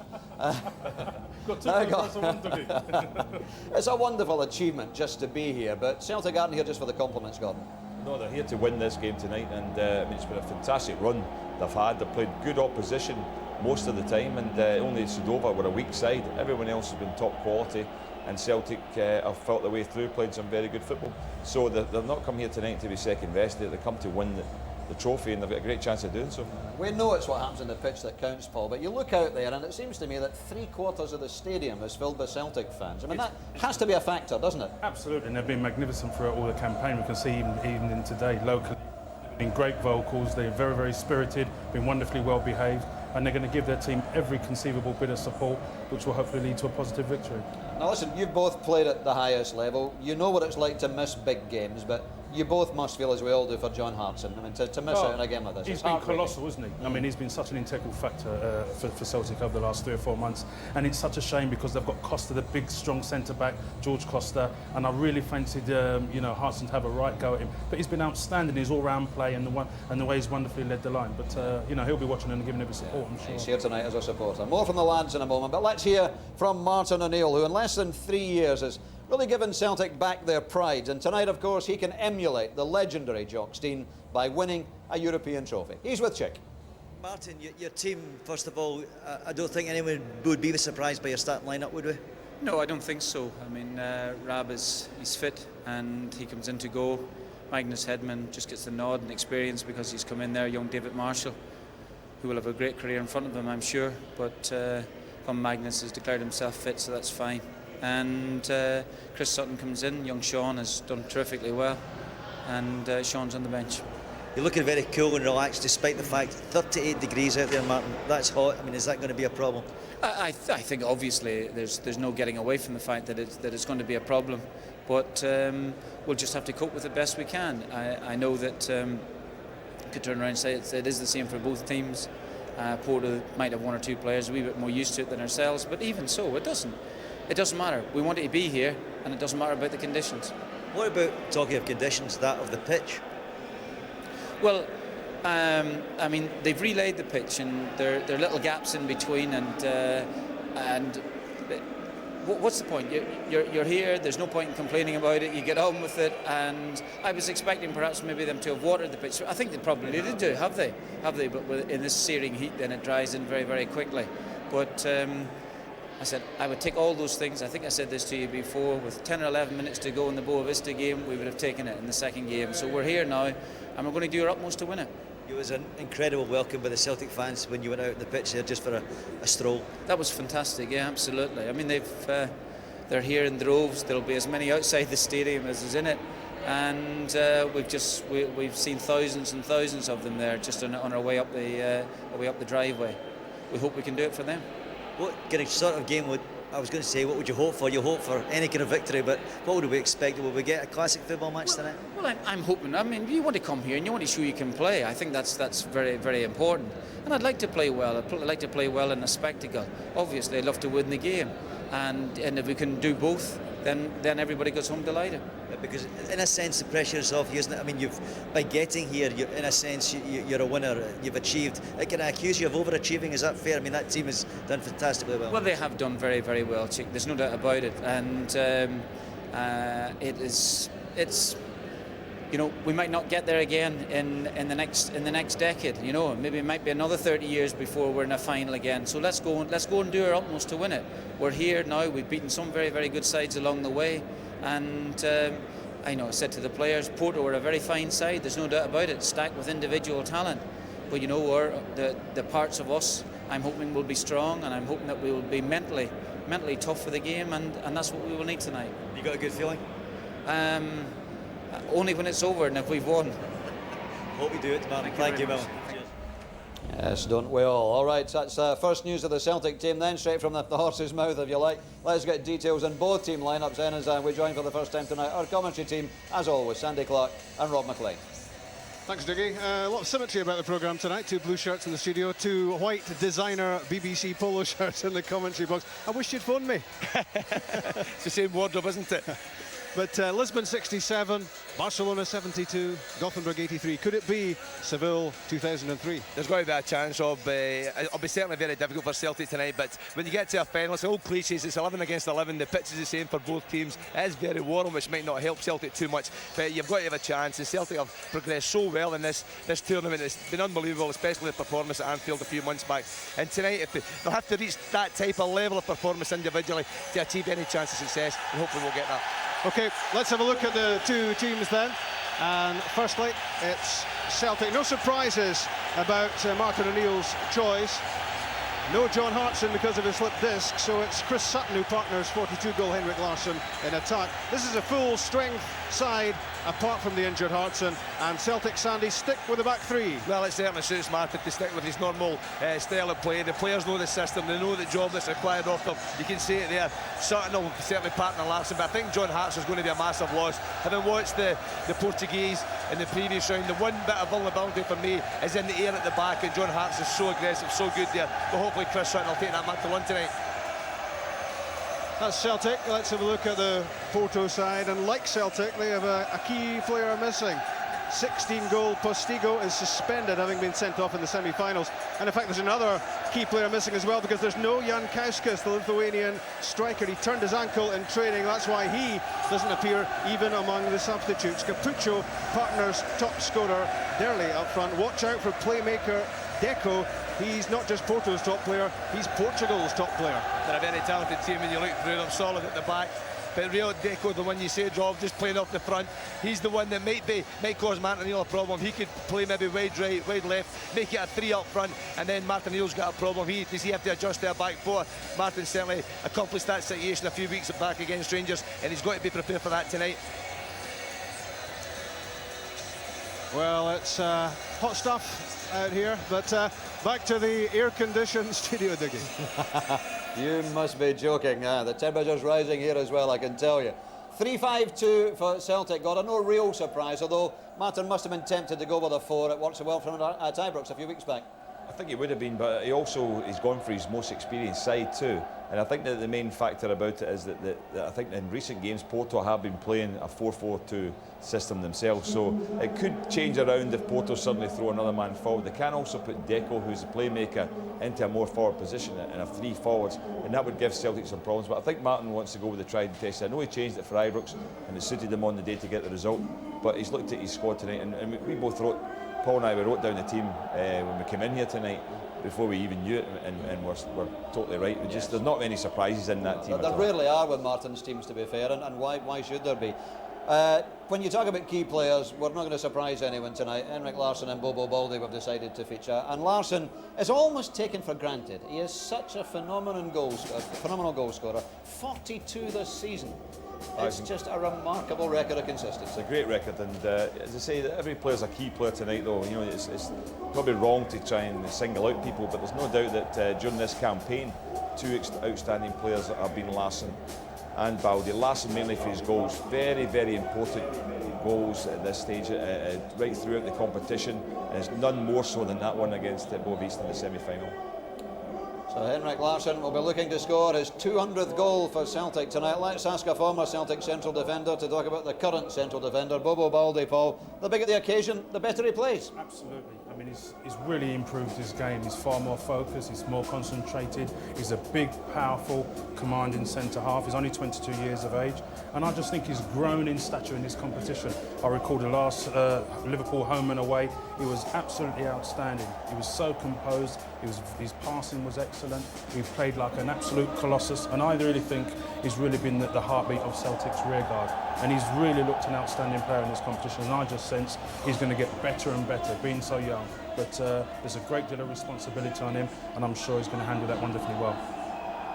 It's a wonderful achievement just to be here, but Celtic aren't here just for the compliments, Gordon. No, they're here to win this game tonight, and I mean, it's been a fantastic run they've had. They've played good opposition most of the time, and only Sudova were a weak side. Everyone else has been top quality, and Celtic have fought their way through, played some very good football. So they've not come here tonight to be second best. They come to win the trophy, and they've got a great chance of doing so. We know it's what happens on the pitch that counts, Paul, but you look out there and it seems to me that 3/4 of the stadium is filled with Celtic fans. I mean, that has to be a factor, doesn't it? Absolutely, and they've been magnificent throughout all the campaign. We can see even in today, locally, been great vocals. They're very, very spirited, been wonderfully well behaved, and they're going to give their team every conceivable bit of support, which will hopefully lead to a positive victory. Now listen, you've both played at the highest level. You know what it's like to miss big games, but you both must feel, as we all do, for John Hartson. I mean, to miss out on a game like this. He's been colossal, isn't he? I mean, he's been such an integral factor for Celtic over the last 3 or 4 months, and it's such a shame because they've got Costa, the big, strong centre-back, George Costa, and I really fancied, Hartson to have a right go at him. But he's been outstanding in his all-round play and the way he's wonderfully led the line. But, he'll be watching and giving every support, I'm sure. He's here tonight as a supporter. More from the lads in a moment, but let's hear from Martin O'Neill, who in less than 3 years has really given Celtic back their pride, and tonight, of course, he can emulate the legendary Jock Stein by winning a European trophy. He's with Chick. Martin, your team, first of all, I don't think anyone would be surprised by your starting lineup, would we? No, I don't think so. I mean, Rab he's fit and he comes in to go. Magnus Hedman just gets the nod and experience because he's come in there. Young David Marshall, who will have a great career in front of him, I'm sure. But Magnus has declared himself fit, so that's fine. And Chris Sutton comes in. Young Sean has done terrifically well, and Sean's on the bench. You're looking very cool and relaxed, despite the fact 38 degrees out there, Martin. That's hot. I mean, is that going to be a problem? I think obviously there's no getting away from the fact that it's going to be a problem, but we'll just have to cope with it best we can. I know that could turn around and say it is the same for both teams. Porto might have 1 or 2 players a wee bit more used to it than ourselves, but even so, it doesn't matter. We want it to be here, and it doesn't matter about the conditions. What about, talking of conditions, that of the pitch? Well, I mean, they've relayed the pitch, and there are little gaps in between, and what's the point? You're here, there's no point in complaining about it, you get on with it, and I was expecting perhaps maybe them to have watered the pitch. I think they probably did do, have they? But in this searing heat, then it dries in very, very quickly. But I said I would take all those things. I think I said this to you before. With 10 or 11 minutes to go in the Boa Vista game, we would have taken it in the second game. So we're here now, and we're going to do our utmost to win it. It was an incredible welcome by the Celtic fans when you went out on the pitch there just for a stroll. That was fantastic, yeah, absolutely. I mean, they're here in droves. There'll be as many outside the stadium as is in it, and we've seen thousands and thousands of them there just on our way up the driveway. We hope we can do it for them. What kind of sort of game what would you hope for? You hope for any kind of victory, but what would we expect? Will we get a classic football match tonight? Well, I'm hoping. I mean, you want to come here and you want to show you can play. I think that's very, very important. And I'd like to play well. I'd like to play well in a spectacle. Obviously, I'd love to win the game. And if we can do both, then everybody goes home delighted. Because in a sense the pressure is off you, isn't it? I mean, by getting here, in a sense you're a winner. You've achieved. Can I accuse you of overachieving? Is that fair? I mean, that team has done fantastically well. Well, they have done very, very well, Chick. There's no doubt about it. And it's we might not get there again in the next decade. Maybe it might be another 30 years before we're in a final again. So let's go and do our utmost to win it. We're here now. We've beaten some very, very good sides along the way, and I said to the players, Porto are a very fine side. There's no doubt about it, stacked with individual talent. But the parts of us I'm hoping we'll be strong, and I'm hoping that we will be mentally tough for the game, and that's what we will need tonight. You got a good feeling? Only when it's over and if we've won. Hope you do it, Martin. Thank you, Mel. Yes, don't we all? All right, that's first news of the Celtic team then, straight from the horse's mouth, if you like. Let's get details on both team lineups then as we join for the first time tonight. Our commentary team, as always, Sandy Clark and Rob McLean. Thanks, Dougie. A lot of symmetry about the programme tonight. 2 blue shirts in the studio, 2 white designer BBC polo shirts in the commentary box. I wish you'd phoned me. It's the same wardrobe, isn't it? But Lisbon 67, Barcelona 72, Gothenburg 83. Could it be Seville 2003? There's got to be a chance of. It'll be certainly very difficult for Celtic tonight, but when you get to a final, it's old cliches. It's 11 against 11. The pitch is the same for both teams. It is very warm, which might not help Celtic too much, but you've got to have a chance. And Celtic have progressed so well in this tournament. It's been unbelievable, especially the performance at Anfield a few months back. And tonight, they'll have to reach that type of level of performance individually to achieve any chance of success, and hopefully we'll get that. OK, let's have a look at the 2 teams then. And firstly, it's Celtic. No surprises about Martin O'Neill's choice. No John Hartson because of his slipped disc, so it's Chris Sutton who partners 42-goal Henrik Larsson in attack. This is a full-strength side, apart from the injured Hartson, and Celtic, Sandy, stick with the back 3. Well, it certainly suits Martin to stick with his normal style of play. The players know the system, they know the job that's required of them. You can see it there. Sutton will certainly partner Larsson, but I think John Hartson's going to be a massive loss. Having watched the Portuguese in the previous round, the one bit of vulnerability for me is in the air at the back, and John Hartson's so aggressive, so good there. But hopefully Chris Sutton will take that man to one tonight. That's Celtic. Let's have a look at the Porto side, and like Celtic, they have a key player missing. 16-goal Postigo is suspended, having been sent off in the semi-finals. And in fact, there's another key player missing as well, because there's no Jan Kauskas, the Lithuanian striker. He turned his ankle in training. That's why he doesn't appear even among the substitutes. Capucho partners top scorer Derley up front. Watch out for playmaker Deco. He's not just Porto's top player, he's Portugal's top player. They're a very talented team when you look through them, solid at the back. But Real Deco, the one you say, Rob, just playing off the front, he's the one that might cause Martin O'Neill a problem. He could play maybe wide right, wide left, make it a 3 up front, and then Martin O'Neill's got a problem. Does he have to adjust their back 4? Martin certainly accomplished that situation a few weeks back against Rangers, and he's got to be prepared for that tonight. Well, it's hot stuff out here, but back to the air-conditioned studio, Diggy. You must be joking. The temperature's rising here as well, I can tell you. 3-5-2 for Celtic. Got a no real surprise, although Martin must have been tempted to go with a 4. It worked so well from Ibrox a few weeks back. I think he would have been, but he's gone for his most experienced side too. And I think that the main factor about it is that I think in recent games Porto have been playing a 4-4-2 system themselves, so it could change around if Porto suddenly throw another man forward. They can also put Deco, who's a playmaker, into a more forward position and have 3 forwards, and that would give Celtic some problems. But I think Martin wants to go with the tried and tested. I know he changed it for Ibrox and it suited him on the day to get the result, but he's looked at his squad tonight, and we both Paul and I wrote down the team when we came in here tonight before we even knew it, and we're totally right. There's not many surprises in that team. There rarely are with Martin's teams, to be fair, and why should there be? When you talk about key players, we're not going to surprise anyone tonight. Henrik Larsson and Bobo Baldé have decided to feature, and Larsson is almost taken for granted. He is such a phenomenal goal scorer. 42 this season. It's just a remarkable record of consistency. It's a great record, and as I say, every player's a key player tonight, though. You know, it's probably wrong to try and single out people, but there's no doubt that during this campaign, 2 outstanding players have been Larsson and Baldé. Larsson mainly for his goals, very, very important goals at this stage, right throughout the competition, and it's none more so than that one against Boavista in the semi-final. So Henrik Larsson will be looking to score his 200th goal for Celtic tonight. Let's ask a former Celtic central defender to talk about the current central defender, Bobo Baldé, Paul. The bigger the occasion, the better he plays. Absolutely. I mean, he's really improved his game. He's far more focused, he's more concentrated. He's a big, powerful, commanding centre-half. He's only 22 years of age. And I just think he's grown in stature in this competition. I recall the last Liverpool home and away. He was absolutely outstanding. He was so composed. His passing was excellent. He played like an absolute colossus. And I really think he's really been the heartbeat of Celtic's rearguard. And he's really looked an outstanding player in this competition. And I just sense he's going to get better and better, being so young. But there's a great deal of responsibility on him, and I'm sure he's going to handle that wonderfully well.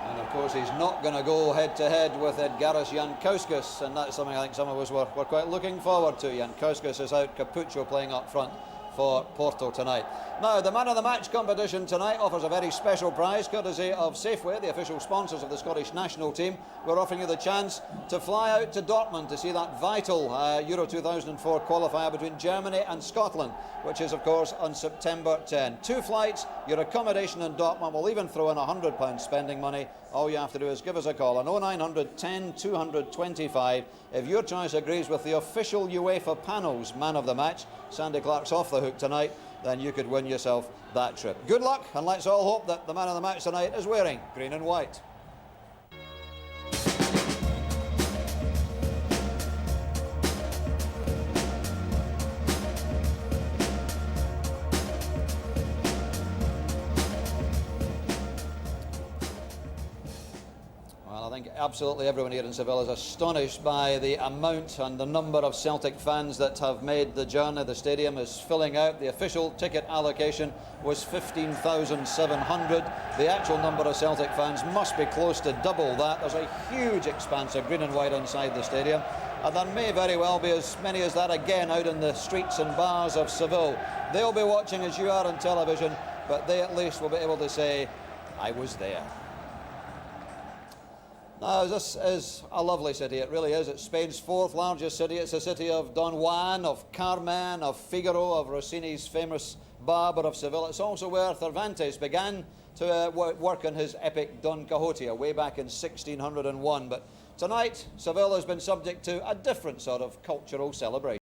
And of course he's not going to go head-to-head with Edgaras Jankauskas, and that's something I think some of us were quite looking forward to. Jankauskas is out, Capuccio playing up front for Porto tonight. Now, the Man of the Match competition tonight offers a very special prize, courtesy of Safeway, the official sponsors of the Scottish national team. We're offering you the chance to fly out to Dortmund to see that vital Euro 2004 qualifier between Germany and Scotland, which is, of course, on September 10. 2 flights, your accommodation in Dortmund. We'll even throw in £100 spending money. All you have to do is give us a call on 0900 10 225. If your choice agrees with the official UEFA panel's Man of the Match, Sandy Clark's off the hook tonight, then you could win yourself that trip. Good luck, and let's all hope that the Man of the Match tonight is wearing green and white. I think absolutely everyone here in Seville is astonished by the amount and the number of Celtic fans that have made the journey. The stadium is filling out. The official ticket allocation was 15,700. The actual number of Celtic fans must be close to double that. There's a huge expanse of green and white inside the stadium, and there may very well be as many as that again out in the streets and bars of Seville. They'll be watching as you are on television, but they at least will be able to say, I was there. Now, this is a lovely city, it really is. It's Spain's 4th largest city. It's a city of Don Juan, of Carmen, of Figaro, of Rossini's famous Barber of Seville. It's also where Cervantes began to work on his epic Don Quixote way back in 1601. But tonight, Seville has been subject to a different sort of cultural celebration.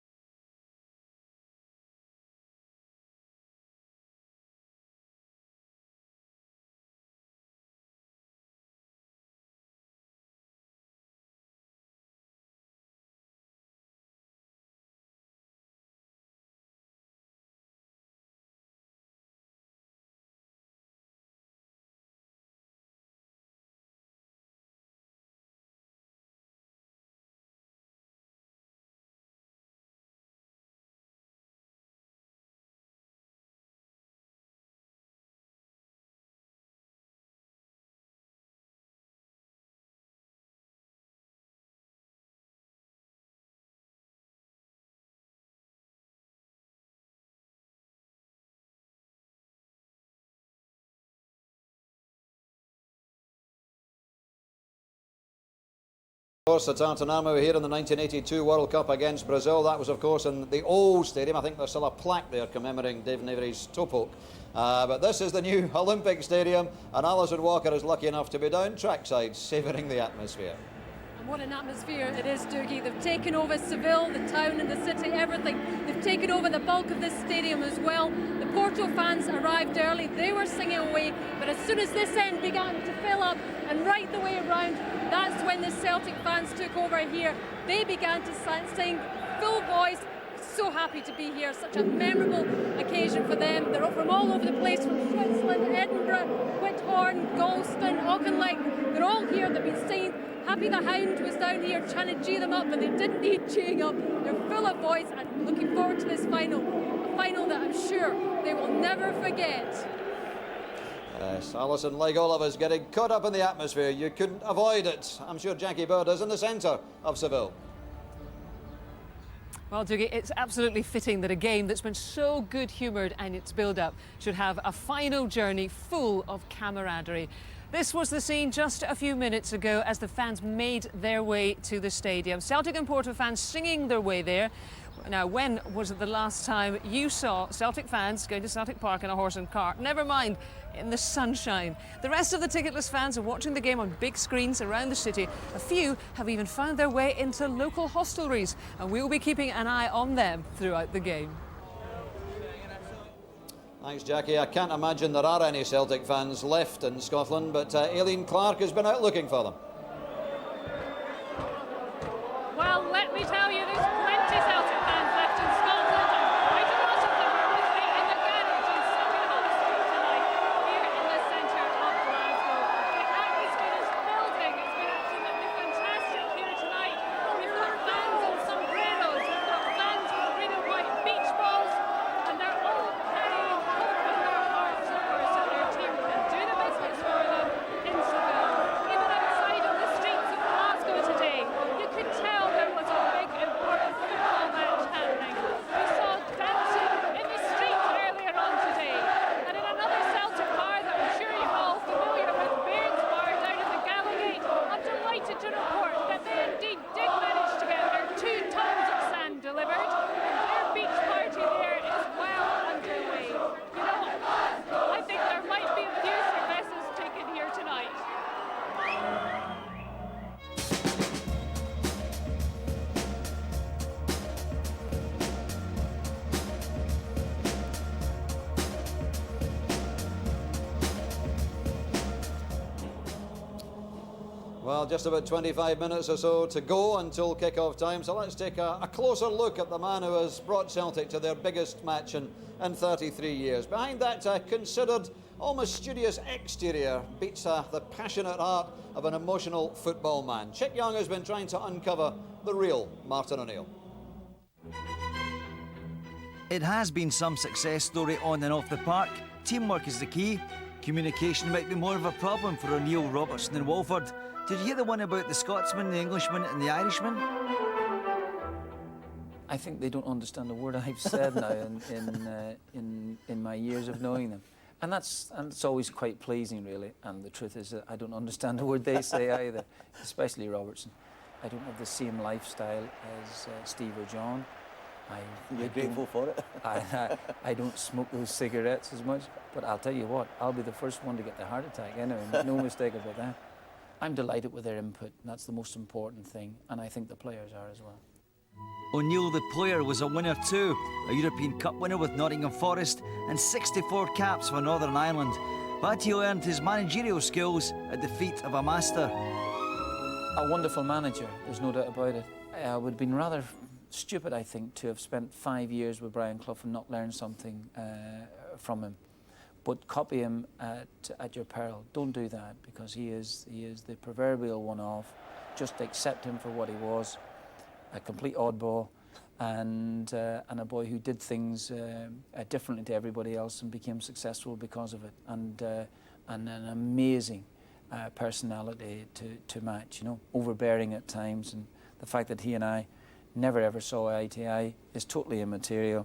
Of course, the Tartanamo here in the 1982 World Cup against Brazil. That was, of course, in the old stadium. I think there's still a plaque there commemorating Dave Navery's Topoke. But this is the new Olympic Stadium, and Alison Walker is lucky enough to be down trackside, savouring the atmosphere. And what an atmosphere it is, Doogie. They've taken over Seville, the town and the city, everything. They've taken over the bulk of this stadium as well. The Porto fans arrived early. They were singing away, but as soon as this end began to fill up and right the way around, that's when the Celtic fans took over here. They began to sing full voice. So happy to be here, such a memorable occasion for them. They're from all over the place, from Switzerland, Edinburgh, Whithorn, Galston, Auchinleck. They're all here, they've been singing. Happy the Hound was down here trying to G them up, but they didn't need G'ing up. They're full of voice and looking forward to this final. A final that I'm sure they will never forget. Yes, Alison, like all of us, getting caught up in the atmosphere. You couldn't avoid it. I'm sure Jackie Bird is in the centre of Seville. Well, Dougie, it's absolutely fitting that a game that's been so good-humoured in its build-up should have a final journey full of camaraderie. This was the scene just a few minutes ago as the fans made their way to the stadium. Celtic and Porto fans singing their way there. Now, when was it the last time you saw Celtic fans going to Celtic Park in a horse and cart? Never mind, in the sunshine. The rest of the ticketless fans are watching the game on big screens around the city. A few have even found their way into local hostelries, and we'll be keeping an eye on them throughout the game. Thanks, Jackie. I can't imagine there are any Celtic fans left in Scotland, but Aileen Clark has been out looking for them. Well, let me tell you, there's plenty Celtic fans left in Scotland, and quite a lot of them are with me in the garage in Sauchiehall Street tonight, here in the centre of Glasgow. The atmosphere is building. It's been absolutely fantastic here tonight. We've got fans in sombreros, we've got fans with green and white beach balls, and they're all carrying Well, just about 25 minutes or so to go until kick-off time, so let's take a closer look at the man who has brought Celtic to their biggest match in 33 years. Behind that considered almost studious exterior beats the passionate heart of an emotional football man. Chick Young has been trying to uncover the real Martin O'Neill. It has been some success story on and off the park. Teamwork is the key. Communication might be more of a problem for O'Neill, Robertson and Walford. Did you hear the one about the Scotsman, the Englishman and the Irishman? I think they don't understand a word I've said now in my years of knowing them. And it's always quite pleasing, really. And the truth is that I don't understand a word they say either, especially Robertson. I don't have the same lifestyle as Steve or John. You're grateful for it? I don't smoke those cigarettes as much, but I'll tell you what, I'll be the first one to get the heart attack anyway, no mistake about that. I'm delighted with their input, and that's the most important thing, and I think the players are as well. O'Neill, the player, was a winner too. A European Cup winner with Nottingham Forest and 64 caps for Northern Ireland. But he learned his managerial skills at the feet of a master. A wonderful manager, there's no doubt about it. I would have been rather stupid, I think, to have spent 5 years with Brian Clough and not learned something from him. But copy him at your peril. Don't do that, because he is the proverbial one-off. Just accept him for what he was, a complete oddball, and a boy who did things differently to everybody else and became successful because of it. And an amazing personality to match. You know, overbearing at times, and the fact that he and I never ever saw eye to eye is totally immaterial.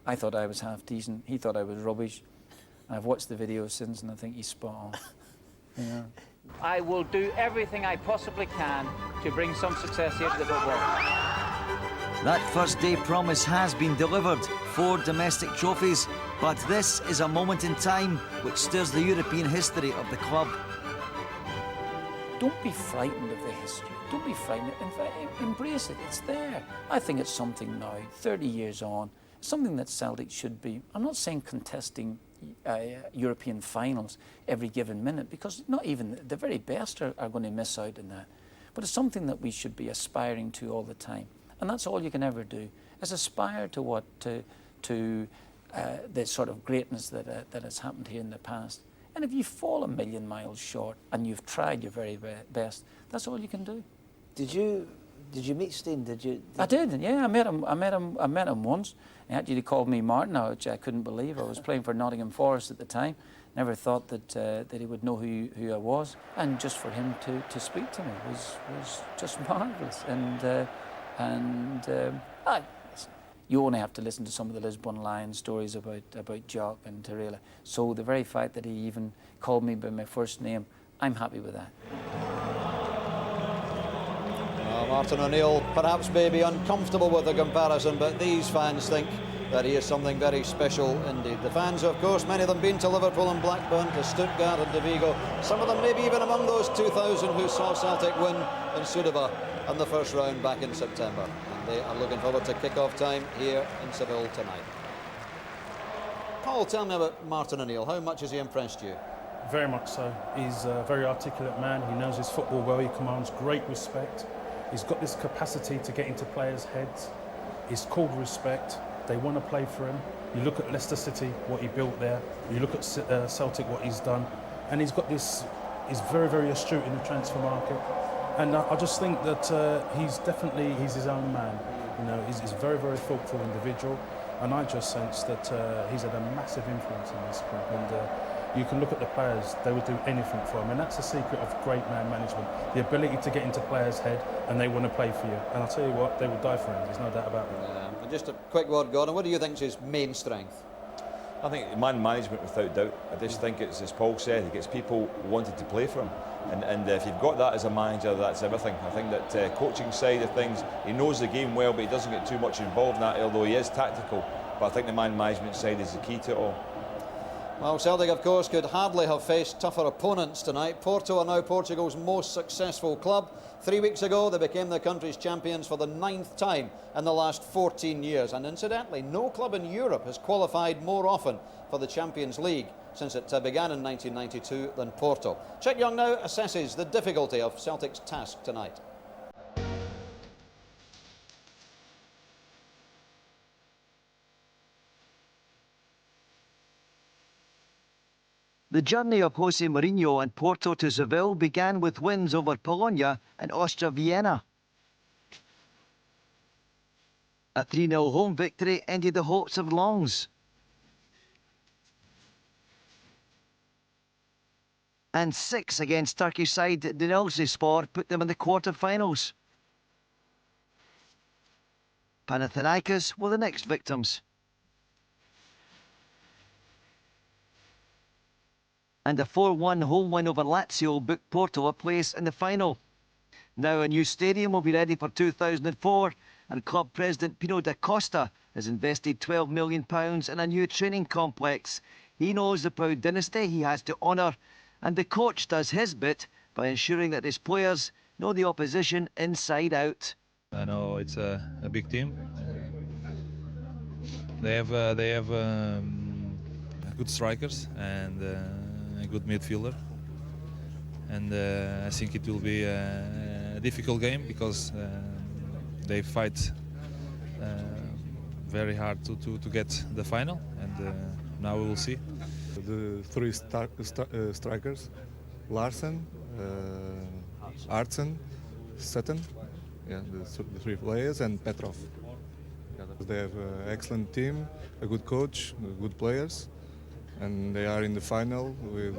I thought I was half decent. He thought I was rubbish. I've watched the video since, and I think he's spot on. Yeah. I will do everything I possibly can to bring some success here to the football. That first day promise has been delivered. 4 domestic trophies, but this is a moment in time which stirs the European history of the club. Don't be frightened of the history. Don't be frightened. In fact, embrace it. It's there. I think it's something now, 30 years on, something that Celtic should be. I'm not saying contesting European finals every given minute, because not even the very best are going to miss out on that. But it's something that we should be aspiring to all the time. And that's all you can ever do, is aspire to what, to the sort of greatness that has happened here in the past. And if you fall a million miles short and you've tried your very best, that's all you can do. Did you meet Steen? I did. Yeah, I met him once. He actually called me Martin, which I couldn't believe. I was playing for Nottingham Forest at the time. Never thought that he would know who I was. And just for him to speak to me was just marvellous. You only have to listen to some of the Lisbon Lions stories about Jock and Tarela. So the very fact that he even called me by my first name, I'm happy with that. Martin O'Neill perhaps may be uncomfortable with the comparison, but these fans think that he is something very special indeed. The fans, of course, many of them been to Liverpool and Blackburn, to Stuttgart and to Vigo. Some of them maybe even among those 2,000 who saw Celtic win in Sudova in the first round back in September. And they are looking forward to kick-off time here in Seville tonight. Paul, tell me about Martin O'Neill. How much has he impressed you? Very much so. He's a very articulate man. He knows his football well. He commands great respect. He's got this capacity to get into players' heads. He's called respect. They want to play for him. You look at Leicester City, what he built there. You look at Celtic, what he's done. And he's got this, he's very, very astute in the transfer market. And I just think that he's his own man. You know, he's a very, very thoughtful individual. And I just sense that he's had a massive influence in this group. And you can look at the players, they would do anything for him. And that's the secret of great man management. The ability to get into players' head and they want to play for you. And I'll tell you what, they will die for him, there's no doubt about it. And just a quick word, Gordon, what do you think is his main strength? I think man management, without doubt. I just think it's, as Paul said, he gets people wanting to play for him. And if you've got that as a manager, that's everything. I think that coaching side of things, he knows the game well, but he doesn't get too much involved in that, although he is tactical. But I think the man management side is the key to it all. Well, Celtic, of course, could hardly have faced tougher opponents tonight. Porto are now Portugal's most successful club. 3 weeks ago, they became the country's champions for the 9th time in the last 14 years. And incidentally, no club in Europe has qualified more often for the Champions League. since it began in 1992 than Porto. Chick Young now assesses the difficulty of Celtic's task tonight. The journey of Jose Mourinho and Porto to Seville began with wins over Bologna and Austria Vienna. A 3-0 home victory ended the hopes of Lens. And 6 against Turkish side Denizlispor put them in the quarter-finals. Panathinaikos were the next victims. And a 4-1 home win over Lazio booked Porto a place in the final. Now a new stadium will be ready for 2004, and club president Pino da Costa has invested £12 million in a new training complex. He knows the proud dynasty he has to honour, and the coach does his bit by ensuring that his players know the opposition inside out. I know it's a big team. They have good strikers and a good midfielder, and I think it will be a difficult game because they fight very hard to get the final, and now we will see. The three strikers, Larsen, Artsen, Sutton, yeah, the three players, and Petrov. They have an excellent team, a good coach, good players, and they are in the final with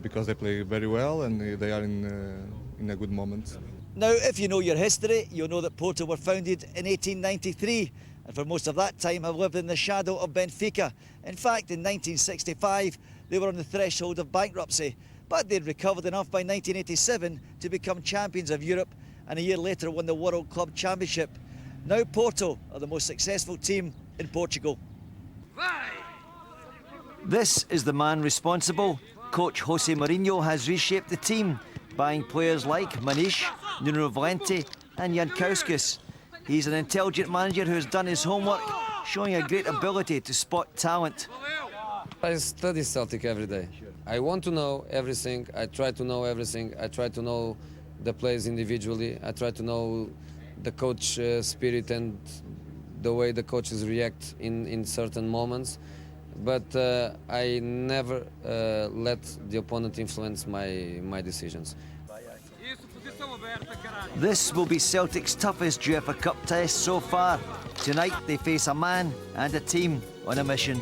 because they play very well and they are in a good moment. Now, if you know your history, you'll know that Porto were founded in 1893, and for most of that time have lived in the shadow of Benfica. In fact, in 1965, they were on the threshold of bankruptcy, but they'd recovered enough by 1987 to become champions of Europe, and a year later won the World Club Championship. Now Porto are the most successful team in Portugal. This is the man responsible. Coach Jose Mourinho has reshaped the team, buying players like Manish, Nuno Valente and Jankowskis. He's an intelligent manager who has done his homework, showing a great ability to spot talent. I study Celtic every day. I want to know everything. I try to know everything. I try to know the players individually. I try to know the coach spirit and the way the coaches react in certain moments. But I never let the opponent influence my decisions. This will be Celtic's toughest UEFA Cup test so far. Tonight they face a man and a team on a mission.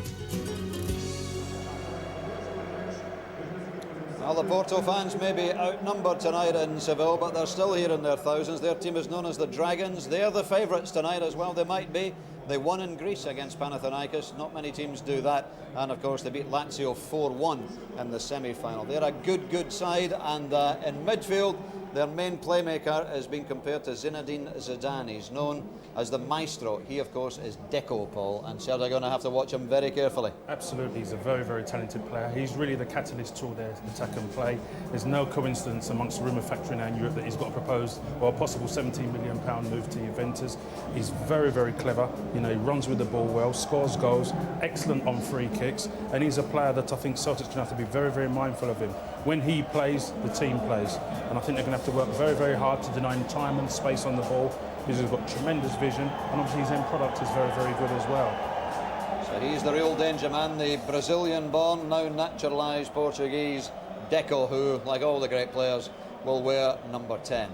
Well, the Porto fans may be outnumbered tonight in Seville, but they're still here in their thousands. Their team is known as the Dragons. They're the favourites tonight as well. They might be. They won in Greece against Panathinaikos. Not many teams do that. And, of course, they beat Lazio 4-1 in the semi-final. They're a good side. And in midfield, their main playmaker is being compared to Zinedine Zidane. He's known as the maestro. He, of course, is Deco, Paul. And Celtic are going to have to watch him very carefully. Absolutely. He's a very talented player. He's really the catalyst to their attack and play. There's no coincidence amongst the rumour factory now in Europe that he's got a proposed or a possible £17 million move to Juventus. He's very clever. You know, he runs with the ball well, scores goals, excellent on free kicks, and he's a player that I think Celtic's going to have to be very mindful of him. When he plays, the team plays, and I think they're going to have to work very hard to deny him time and space on the ball, because he's got tremendous vision, and obviously his end product is very good as well. So he's the real danger man, the Brazilian-born, now naturalised Portuguese Deco, who, like all the great players, will wear number 10.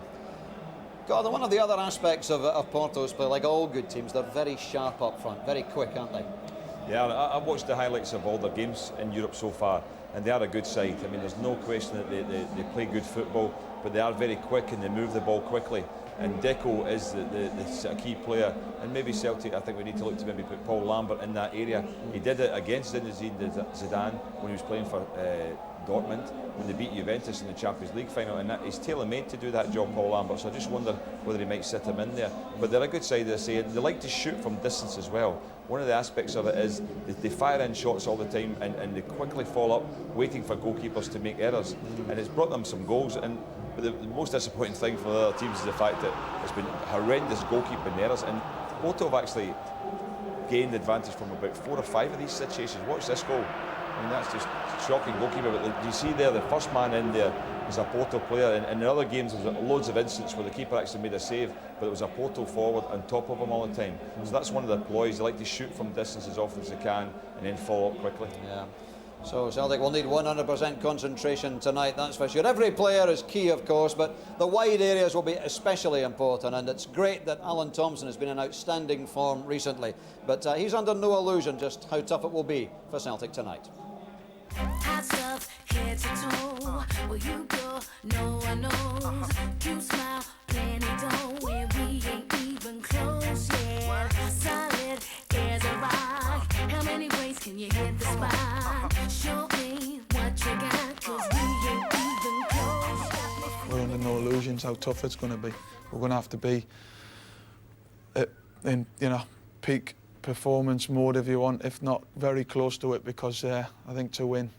God, one of the other aspects of Porto's play, like all good teams, they're very sharp up front, very quick, aren't they? Yeah, I've watched the highlights of all their games in Europe so far, and they are a good side. I mean, there's no question that they play good football, but they are very quick and they move the ball quickly. And Deco is the key player, and maybe Celtic, I think we need to look to maybe put Paul Lambert in that area. He did it against Zinedine Zidane when he was playing for Dortmund, when they beat Juventus in the Champions League final, and he's tailor-made to do that job, Paul Lambert, so I just wonder whether he might sit him in there. But they're a good side, as I say, and they like to shoot from distance as well. One of the aspects of it is they fire in shots all the time, and they quickly fall up, waiting for goalkeepers to make errors, and it's brought them some goals. And the most disappointing thing for the other teams is the fact that it's been horrendous goalkeeping errors, and Porto have actually gained advantage from about 4 or 5 of these situations. Watch this goal. I mean, that's just shocking goalkeeper. But do you see there, the first man in there is a Porto player. And in other games, there's loads of instances where the keeper actually made a save, but it was a Porto forward on top of him all the time. So that's one of the ploys. They like to shoot from distance as often as they can and then follow up quickly. Yeah. So Celtic will need 100% concentration tonight, that's for sure. Every player is key, of course, but the wide areas will be especially important, and it's great that Alan Thompson has been in outstanding form recently, but he's under no illusion just how tough it will be for Celtic tonight. Hats up, head to toe. Where you go, no one knows. You smile, plenty don't. When we ain't even close, yeah. Solid as a rock. How many ways can you hit the spot? Show me what you got, 'cause we ain't even close. We're under no illusions how tough it's going to be. We're going to have to be in, peak performance mode, if you want, if not very close to it, because I think to win,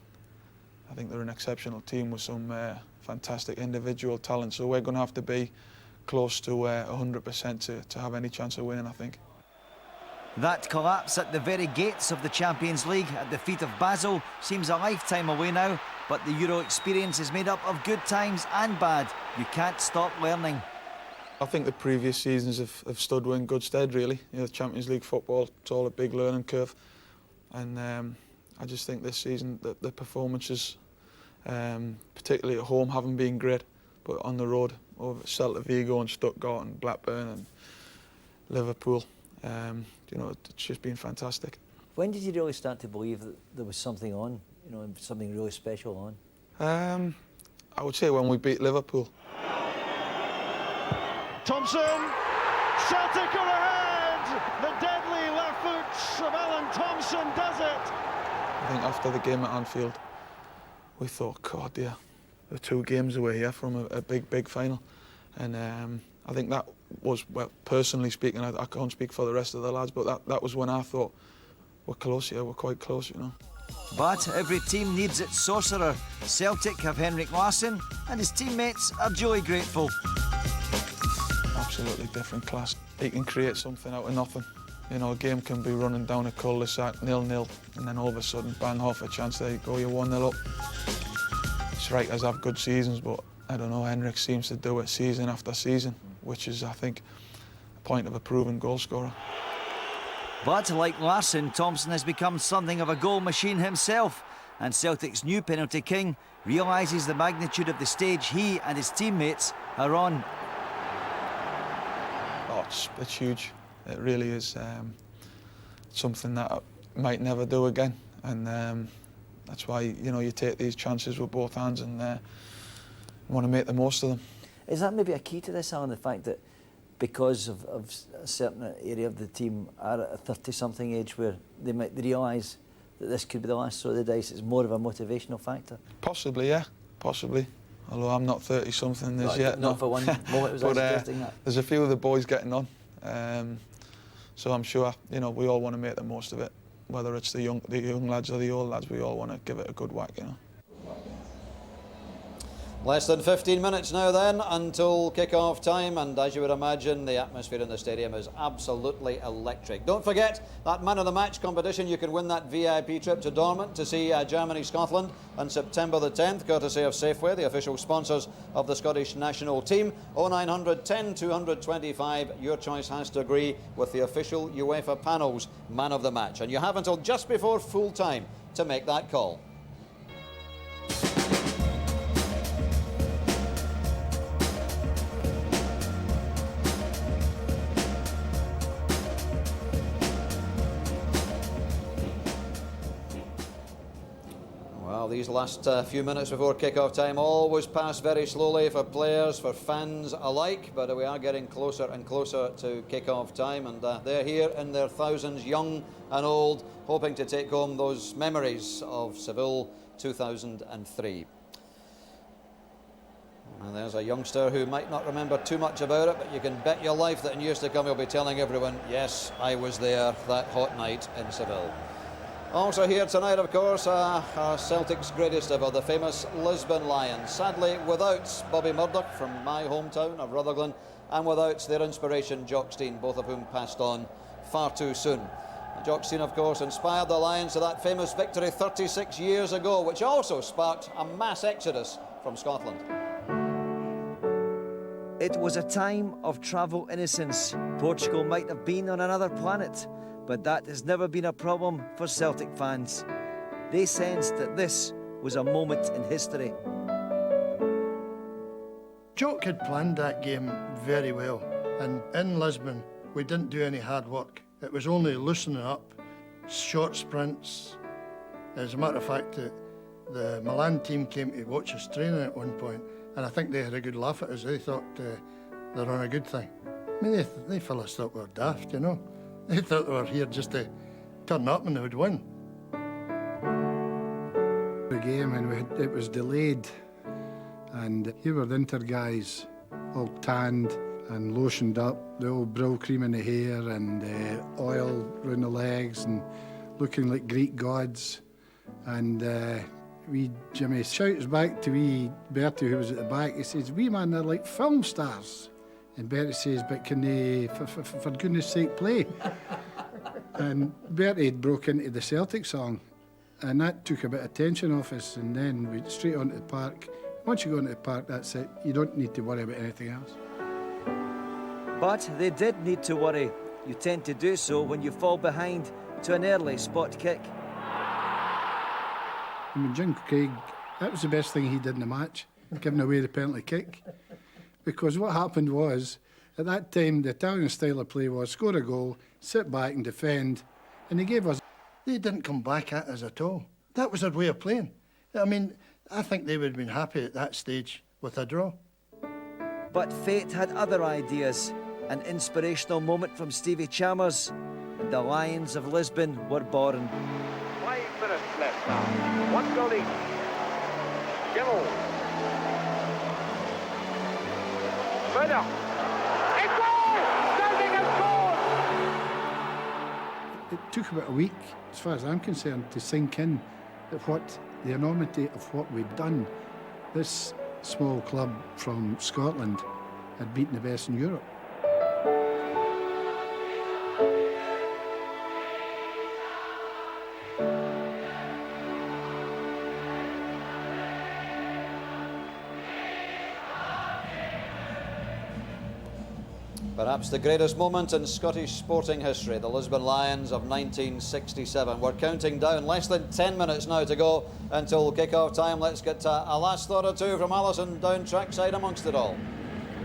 I think they're an exceptional team with some fantastic individual talent, so we're going to have to be close to 100% to have any chance of winning, I think. That collapse at the very gates of the Champions League at the feet of Basel seems a lifetime away now, but the Euro experience is made up of good times and bad. You can't stop learning. I think the previous seasons have stood in good stead, really. Champions League football, it's all a big learning curve. And I just think this season that the performances, particularly at home, haven't been great. But on the road, over Celta Vigo and Stuttgart and Blackburn and Liverpool, it's just been fantastic. When did you really start to believe that there was something on, something really special on? I would say when we beat Liverpool. Thompson, Celtic are ahead! The deadly left foot of Alan Thompson does it! I think after the game at Anfield, we thought, God, yeah, we're 2 games away here from a big final. And I think that was, well, personally speaking, I can't speak for the rest of the lads, but that was when I thought, we're close here, we're quite close, But every team needs its sorcerer. Celtic have Henrik Larsson, and his teammates are joy grateful. Absolutely different class. He can create something out of nothing. A game can be running down a cul-de-sac, 0-0, and then all of a sudden, bang, half a chance, there you go, you're 1-0 up. Strikers have good seasons, but I don't know, Henrik seems to do it season after season, which is, I think, a point of a proven goal scorer. But like Larsson, Thompson has become something of a goal machine himself, and Celtic's new penalty king realises the magnitude of the stage he and his teammates are on. Oh, it's huge. It really is something that I might never do again, and that's why you take these chances with both hands and want to make the most of them. Is that maybe a key to this, Alan, the fact that because of a certain area of the team are at a 30-something age where they might realise that this could be the last throw of the dice, it's more of a motivational factor? Possibly, yeah, possibly. Although I'm not 30-something as yet. Not for one moment was I suggesting that. There's a few of the boys getting on, so I'm sure we all want to make the most of it. Whether it's the young lads or the old lads, we all want to give it a good whack, Less than 15 minutes now then until kick-off time, and as you would imagine, the atmosphere in the stadium is absolutely electric. Don't forget that man of the match competition. You can win that VIP trip to Dortmund to see Germany-Scotland on September the 10th, courtesy of Safeway, the official sponsors of the Scottish national team. 0900 10 225. Your choice has to agree with the official UEFA panel's man of the match, and you have until just before full time to make that call. These last few minutes before kick-off time always pass very slowly for players, for fans alike, but we are getting closer and closer to kick-off time, and they're here in their thousands, young and old, hoping to take home those memories of Seville 2003. And there's a youngster who might not remember too much about it, but you can bet your life that in years to come he'll be telling everyone, yes, I was there that hot night in Seville. Also here tonight, of course, Celtic's greatest ever, the famous Lisbon Lions. Sadly, without Bobby Murdoch from my hometown of Rutherglen, and without their inspiration, Jock Stein, both of whom passed on far too soon. Jock Stein, of course, inspired the Lions to that famous victory 36 years ago, which also sparked a mass exodus from Scotland. It was a time of travel innocence. Portugal might have been on another planet, but that has never been a problem for Celtic fans. They sensed that this was a moment in history. Jock had planned that game very well, and in Lisbon we didn't do any hard work. It was only loosening up, short sprints. As a matter of fact, the Milan team came to watch us training at one point, and I think they had a good laugh at us. They thought they're on a good thing. I mean, they fellas thought we were daft, you know. They thought they were here just to turn up and they would win. The game, and it was delayed, and here were the Inter guys, all tanned and lotioned up, the old brill cream in the hair and oil round the legs and looking like Greek gods. And wee Jimmy shouts back to wee Bertie, who was at the back. He says, "Wee man, they're like film stars." And Bertie says, "But can they, for goodness sake, play?" And Bertie had broke into the Celtic song, and that took a bit of tension off us. And then we straight onto the park. Once you go into the park, that's it. You don't need to worry about anything else. But they did need to worry. You tend to do so when you fall behind to an early spot kick. I mean, Jim Craig, that was the best thing he did in the match, giving away the penalty kick. Because what happened was, at that time, the Italian style of play was score a goal, sit back and defend, and he gave us... They didn't come back at us at all. That was their way of playing. I mean, I think they would have been happy at that stage with a draw. But fate had other ideas. An inspirational moment from Stevie Chalmers, and the Lions of Lisbon were born. 5 minutes left now. 1 goal each. Gimmel. Further. It's goal! Celtic has scored! It took about a week, as far as I'm concerned, to sink in at what the enormity of what we'd done. This small club from Scotland had beaten the best in Europe. Perhaps the greatest moment in Scottish sporting history, the Lisbon Lions of 1967. We're counting down, less than 10 minutes now to go until kick-off time. Let's get a last thought or two from Alison down trackside amongst it all.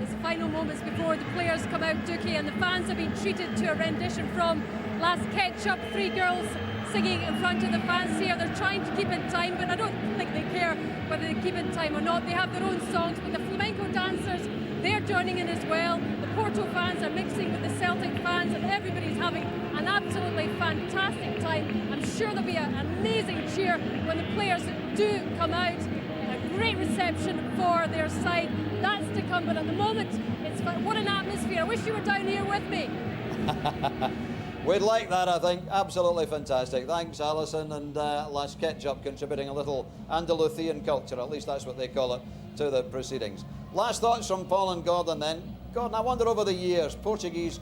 It's the final moments before the players come out, Dookie, and the fans have been treated to a rendition from Last Ketchup. 3 girls singing in front of the fans here. They're trying to keep in time, but I don't think they care whether they keep in time or not. They have their own songs, but the flamenco dancers, they're joining in as well. The Porto fans are mixing with the Celtic fans, and everybody's having an absolutely fantastic time. I'm sure there'll be an amazing cheer when the players do come out. A great reception for their side. That's to come, but at the moment, it's what an atmosphere. I wish you were down here with me. We'd like that, I think. Absolutely fantastic. Thanks, Alison, and Last Ketchup contributing a little Andalusian culture, at least that's what they call it, to the proceedings. Last thoughts from Paul and Gordon then. Gordon, I wonder over the years, Portuguese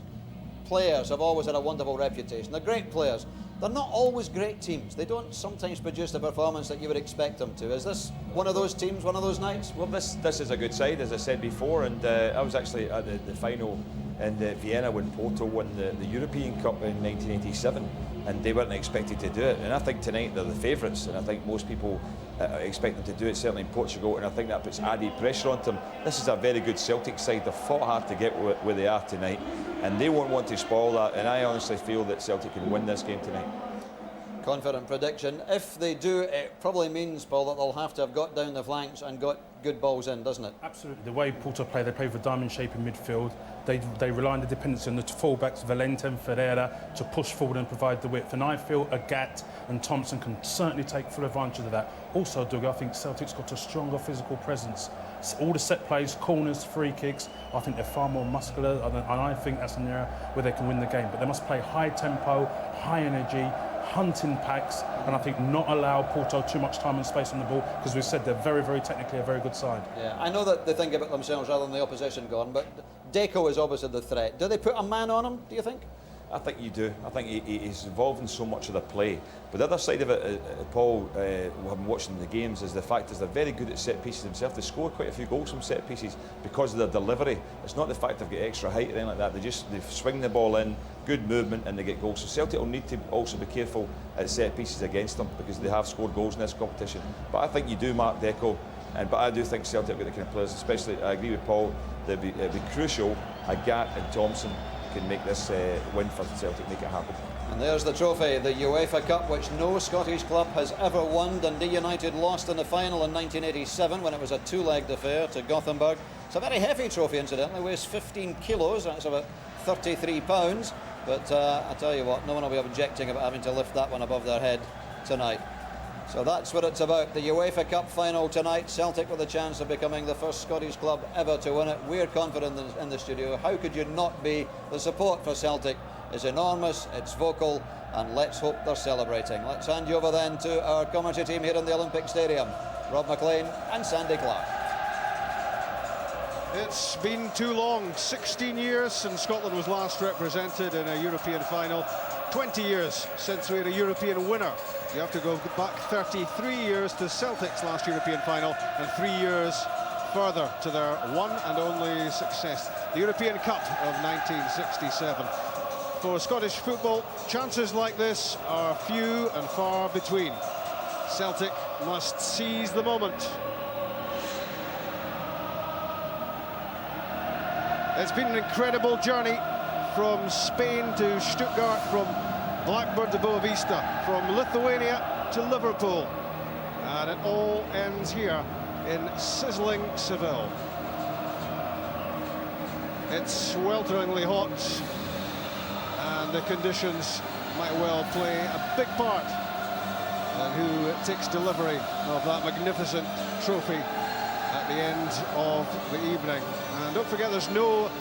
players have always had a wonderful reputation. They're great players. They're not always great teams. They don't sometimes produce the performance that you would expect them to. Is this one of those teams, one of those nights? Well, this is a good side, as I said before, and I was actually at the final in Vienna when Porto won the European Cup in 1987, and they weren't expected to do it. And I think tonight they're the favourites, and I think most people expect them to do it, certainly in Portugal, and I think that puts added pressure on them. This is a very good Celtic side. They've fought hard to get where they are tonight, and they won't want to spoil that, and I honestly feel that Celtic can win this game tonight. Confident prediction. If they do, it probably means, Paul, that they'll have to have got down the flanks and got good balls in, doesn't it? Absolutely. The way Porto play, they play with a diamond shape in midfield. They rely on the dependency on the fullbacks, Valente and Ferreira, to push forward and provide the width. And I feel Agat and Thompson can certainly take full advantage of that. Also, Doug, I think Celtic's got a stronger physical presence. All the set plays, corners, free kicks, I think they're far more muscular, and I think that's an area where they can win the game. But they must play high tempo, high energy, hunting packs, and I think not allow Porto too much time and space on the ball, because we've said they're very, very technically a very good side. Yeah, I know that they think about themselves rather than the opposition, Gordon, but Deco is obviously the threat. Do they put a man on him, do you think? I think you do. I think he's involved in so much of the play. But the other side of it, Paul, having watching the games, is the fact is they're very good at set pieces themselves. They score quite a few goals from set pieces because of their delivery. It's not the fact they've got extra height or anything like that. They swing the ball in, good movement, and they get goals. So Celtic will need to also be careful at set pieces against them because they have scored goals in this competition. But I think you do mark Deco. But I do think Celtic have got the kind of players, especially, I agree with Paul, it'd be crucial Agat and Thompson can make this win for Celtic, make it happen. And there's the trophy, the UEFA Cup, which no Scottish club has ever won. Dundee United lost in the final in 1987 when it was a two-legged affair to Gothenburg. It's a very heavy trophy, incidentally, weighs 15 kilos, that's about 33 pounds. But I tell you what, no one will be objecting about having to lift that one above their head tonight. So that's what it's about, the UEFA Cup final tonight. Celtic with a chance of becoming the first Scottish club ever to win it. We're confident in the studio. How could you not be? The support for Celtic is enormous, it's vocal, and let's hope they're celebrating. Let's hand you over then to our commentary team here in the Olympic Stadium, Rob McLean and Sandy Clark. It's been too long, 16 years since Scotland was last represented in a European final. 20 years since we had a European winner. You have to go back 33 years to Celtic's last European final and 3 years further to their one and only success, the European Cup of 1967. For Scottish football, chances like this are few and far between. Celtic must seize the moment. It's been an incredible journey from Spain to Stuttgart, from Blackburn to Boavista, from Lithuania to Liverpool. And it all ends here in sizzling Seville. It's swelteringly hot, and the conditions might well play a big part in who takes delivery of that magnificent trophy at the end of the evening. And don't forget, there's no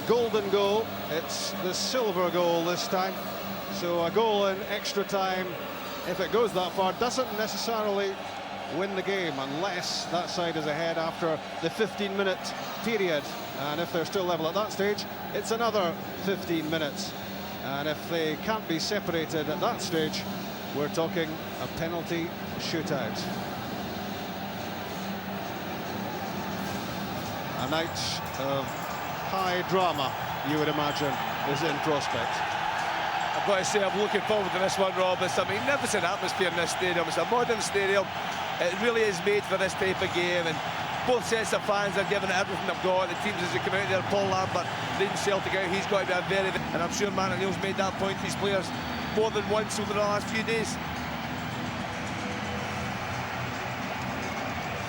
golden goal, it's the silver goal this time. So a goal in extra time, if it goes that far, doesn't necessarily win the game unless that side is ahead after the 15-minute period. And if they're still level at that stage, it's another 15 minutes. And if they can't be separated at that stage, we're talking a penalty shootout. A night of high drama, you would imagine, is in prospect. I've got to say, I'm looking forward to this one, Rob. It's a magnificent atmosphere in this stadium. It's a modern stadium. It really is made for this type of game, and both sets of fans are giving it everything they've got. The teams as they come out there, Paul Lambert leading Celtic out, he's got to be a very, and I'm sure Martin O'Neill's made that point to his players more than once over the last few days.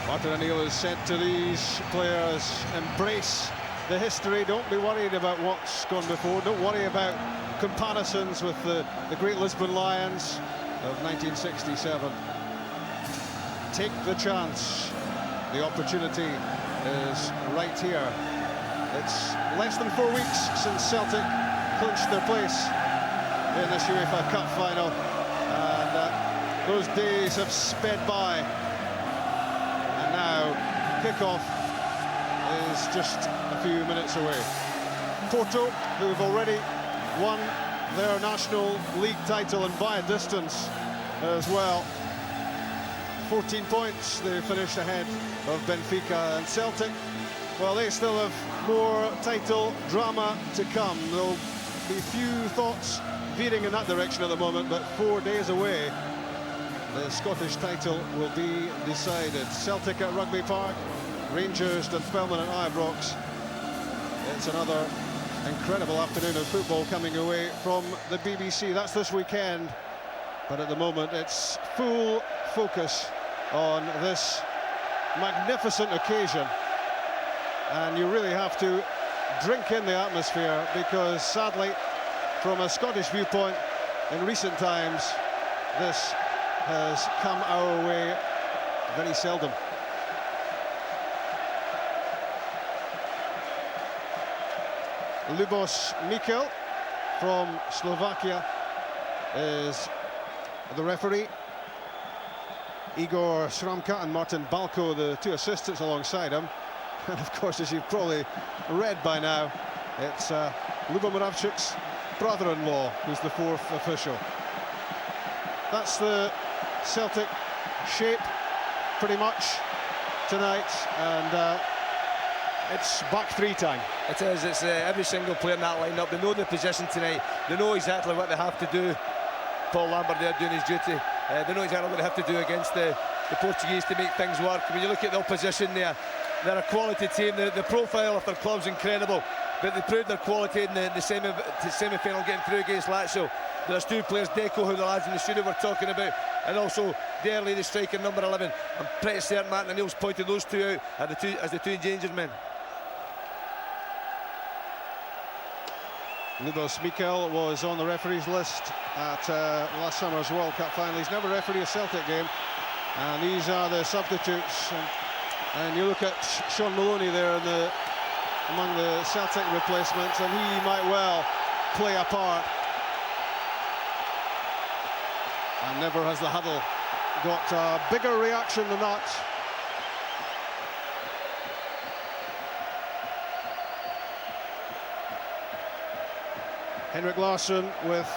Martin O'Neill has said to these players, embrace the history, don't be worried about what's gone before, don't worry about comparisons with the great Lisbon Lions of 1967. Take the chance, the opportunity is right here. It's less than 4 weeks since Celtic clinched their place in this UEFA Cup final, and those days have sped by. Now, kick-off is just a few minutes away. Porto, who've already won their National League title, and by a distance as well. 14 points, they finished ahead of Benfica. And Celtic, well, they still have more title drama to come. There'll be few thoughts veering in that direction at the moment, but 4 days away, the Scottish title will be decided. Celtic at Rugby Park, Rangers and Dunfermline at Ibrox. It's another incredible afternoon of football coming away from the BBC. That's this weekend, but at the moment it's full focus on this magnificent occasion. And you really have to drink in the atmosphere, because sadly, from a Scottish viewpoint, in recent times, this has come our way very seldom. Lubos Mikel from Slovakia is the referee. Igor Sramka and Martin Balko, the two assistants alongside him. And of course, as you've probably read by now, it's Lubo Moravcik's brother-in-law who's the fourth official. That's the Celtic shape pretty much tonight, and it's back three time. It is. It's every single player in that lineup. They know their position tonight. They know exactly what they have to do. Paul Lambert there doing his duty. They know exactly what they have to do against the Portuguese to make things work. When you look at the opposition there, they're a quality team. The profile of their club's incredible, but they proved their quality in the semi-final, getting through against Lazio. There's two players, Deco, who the lads in the studio were talking about, and also Derley, the striker, number 11. I'm pretty certain Martin O'Neill's pointed those two out as the two endangered men. Lubos Mikel was on the referees list at last summer's World Cup final. He's never refereed a Celtic game, and these are the substitutes. And you look at Sean Maloney there among the Celtic replacements, and he might well play a part. And never has the huddle got a bigger reaction than that. Henrik Larsson with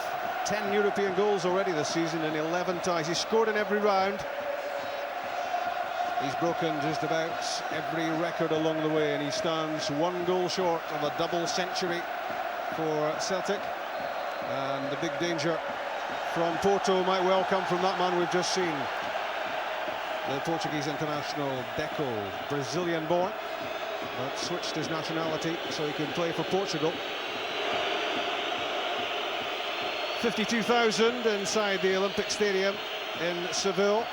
10 European goals already this season and 11 ties. He's scored in every round. He's broken just about every record along the way, and he stands one goal short of a double century for Celtic. And the big danger from Porto might well come from that man we've just seen. The Portuguese international, Deco, Brazilian born, but switched his nationality so he can play for Portugal. 52,000 inside the Olympic Stadium in Seville.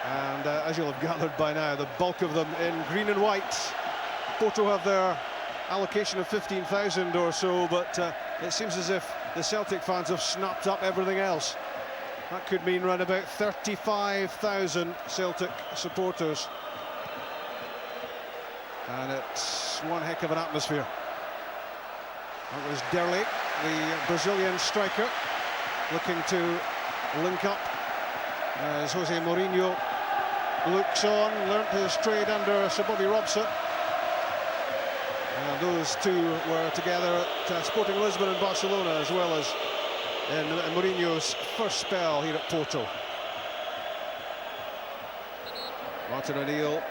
And as you'll have gathered by now, the bulk of them in green and white. Porto have their allocation of 15,000 or so, but it seems as if the Celtic fans have snapped up everything else. That could mean around about 35,000 Celtic supporters. And it's one heck of an atmosphere. That was Derley, the Brazilian striker, looking to link up as Jose Mourinho looks on, learnt his trade under Sir Bobby Robson. And those two were together at Sporting Lisbon and Barcelona, as well as in Mourinho's first spell here at Porto. Martin O'Neill,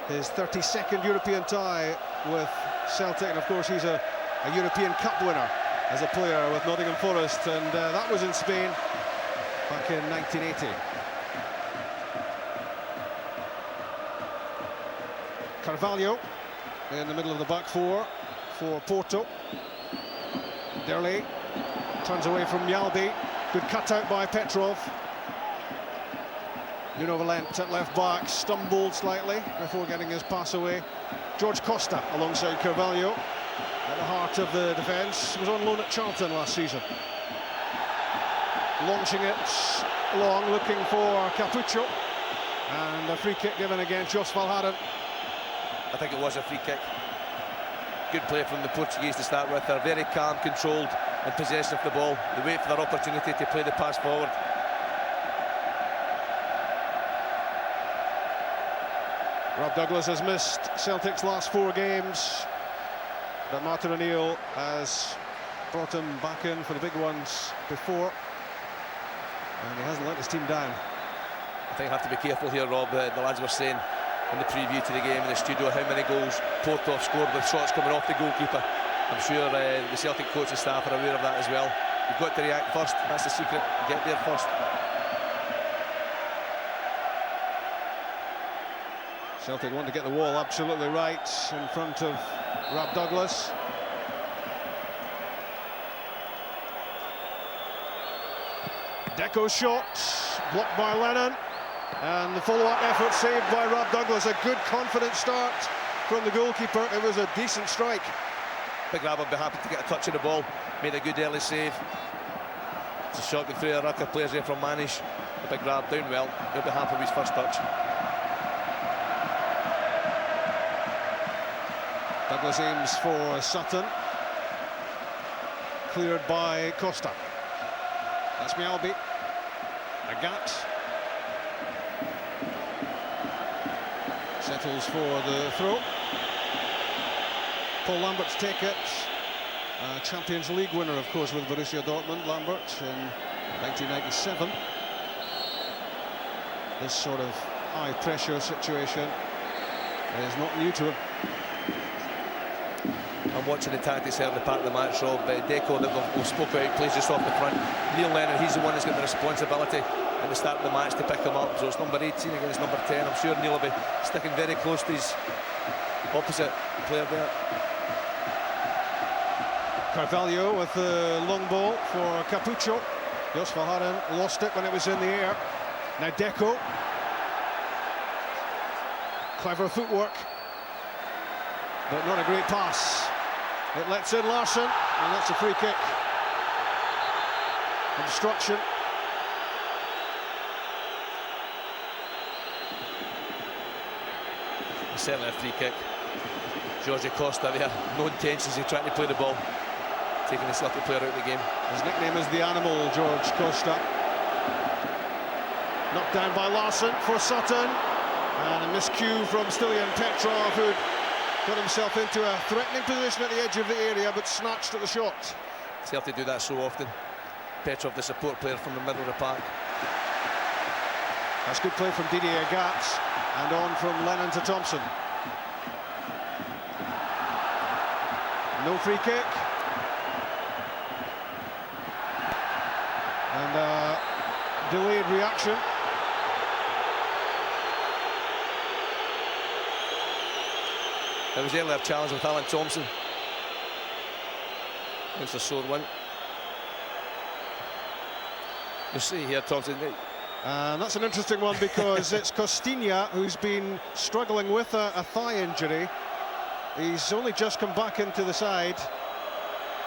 his 32nd European tie with Celtic, and of course he's a European Cup winner as a player with Nottingham Forest, and that was in Spain back in 1980. Carvalho in the middle of the back four for Porto. Derley turns away from Yalbi. Good cutout by Petrov. Nuno Valente at left back, stumbled slightly before getting his pass away. George Costa alongside Carvalho at the heart of the defence. Was on loan at Charlton last season. Launching it long, looking for Capuccio. And a free kick given against Jos Valhaeren. I think it was a free kick. Good play from the Portuguese to start with. They're very calm, controlled in possession of the ball. They wait for their opportunity to play the pass forward. Rob Douglas has missed Celtic's last 4 games, but Martin O'Neill has brought him back in for the big ones before, and he hasn't let his team down. I think I have to be careful here, Rob. The lads were saying in the preview to the game in the studio how many goals Porto have scored with shots coming off the goalkeeper. I'm sure the Celtic coaching staff are aware of that as well. You've got to react first, that's the secret, get there first. Celtic want to get the wall absolutely right in front of Rob Douglas. Deco's shot, blocked by Lennon, and the follow-up effort saved by Rob Douglas. A good, confident start from the goalkeeper. It was a decent strike. Big Rab would be happy to get a touch of the ball, made a good early save. It's a shot through a ruck of players there from Manish. The Big Rab down well, he'll be happy with his first touch. Douglas aims for Sutton. Cleared by Costa. That's Mialbi. Agat. Settles for the throw. Paul Lambert to take it. Champions League winner, of course, with Borussia Dortmund, Lambert, in 1997. This sort of high-pressure situation is not new to him. I'm watching the tactics here in the part of the match, Rob. Deco, that we've spoke about, plays just off the front. Neil Lennon, he's the one that's got the responsibility at the start of the match to pick him up. So it's number 18 against number 10. I'm sure Neil will be sticking very close to his opposite player there. Carvalho with the long ball for Capucho. Jos Verhaeren lost it when it was in the air. Now Deco. Clever footwork, but not a great pass. It lets in Larsson, and that's a free kick. Obstruction. Certainly a free kick. Jorge Costa there, no intentions, he's trying to play the ball, taking the Celtic player out of the game. His nickname is the Animal, George Costa. Knocked down by Larsson for Sutton, and a miscue from Stilian Petrov, who'd got himself into a threatening position at the edge of the area, but snatched at the shot. Celtic do that so often. Petrov, the support player from the middle of the park. That's good play from Didier Gatz, and on from Lennon to Thompson. No free kick. And delayed reaction. There was earlier challenge with Alan Thompson. It's a sore one. You see here, Thompson. That's an interesting one because it's Costinha who's been struggling with a thigh injury. He's only just come back into the side,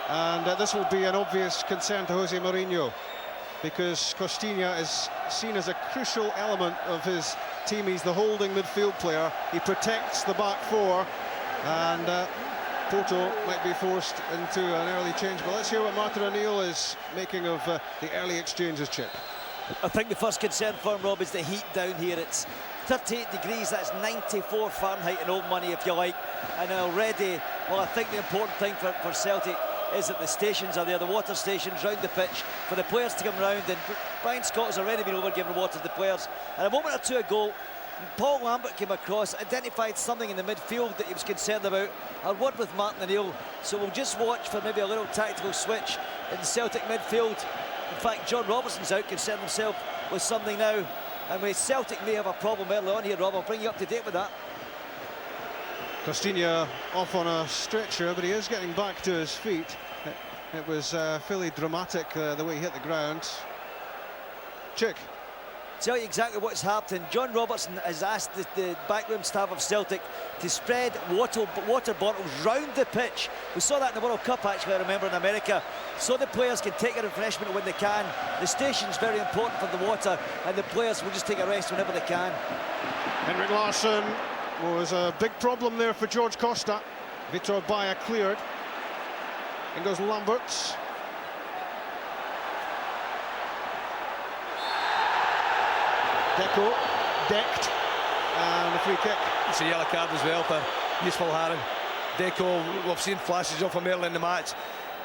and this will be an obvious concern to Jose Mourinho, because Costinha is seen as a crucial element of his team. He's the holding midfield player. He protects the back four, and Porto might be forced into an early change. But let's hear what Martin O'Neill is making of the early exchanges, Chip. I think the first concern for him, Rob, is the heat down here. It's 38 degrees, that's 94 Fahrenheit in old money, if you like. And already, well, I think the important thing for Celtic is that the stations are there, the water stations round the pitch, for the players to come round. And Brian Scott has already been over giving water to the players. And a moment or two ago, Paul Lambert came across, identified something in the midfield that he was concerned about. I'll word with Martin O'Neill, so we'll just watch for maybe a little tactical switch in the Celtic midfield. In fact, John Robertson's out, concerned himself with something now. And Celtic may have a problem early on here, Rob. I'll bring you up to date with that. Costinha off on a stretcher, but he is getting back to his feet. It was fairly dramatic the way he hit the ground. Chick. Tell you exactly what's happened. John Robertson has asked the backroom staff of Celtic to spread water bottles round the pitch. We saw that in the World Cup, actually, I remember, in America, so the players can take a refreshment when they can. The station's very important for the water, and the players will just take a rest whenever they can. Henrik Larsson was a big problem there for George Costa. Vitor Baia cleared. In goes Lambert. Deco, decked, and a free kick. It's a yellow card as well for Jos Verhaeren. Deco, we've seen flashes of him early in the match.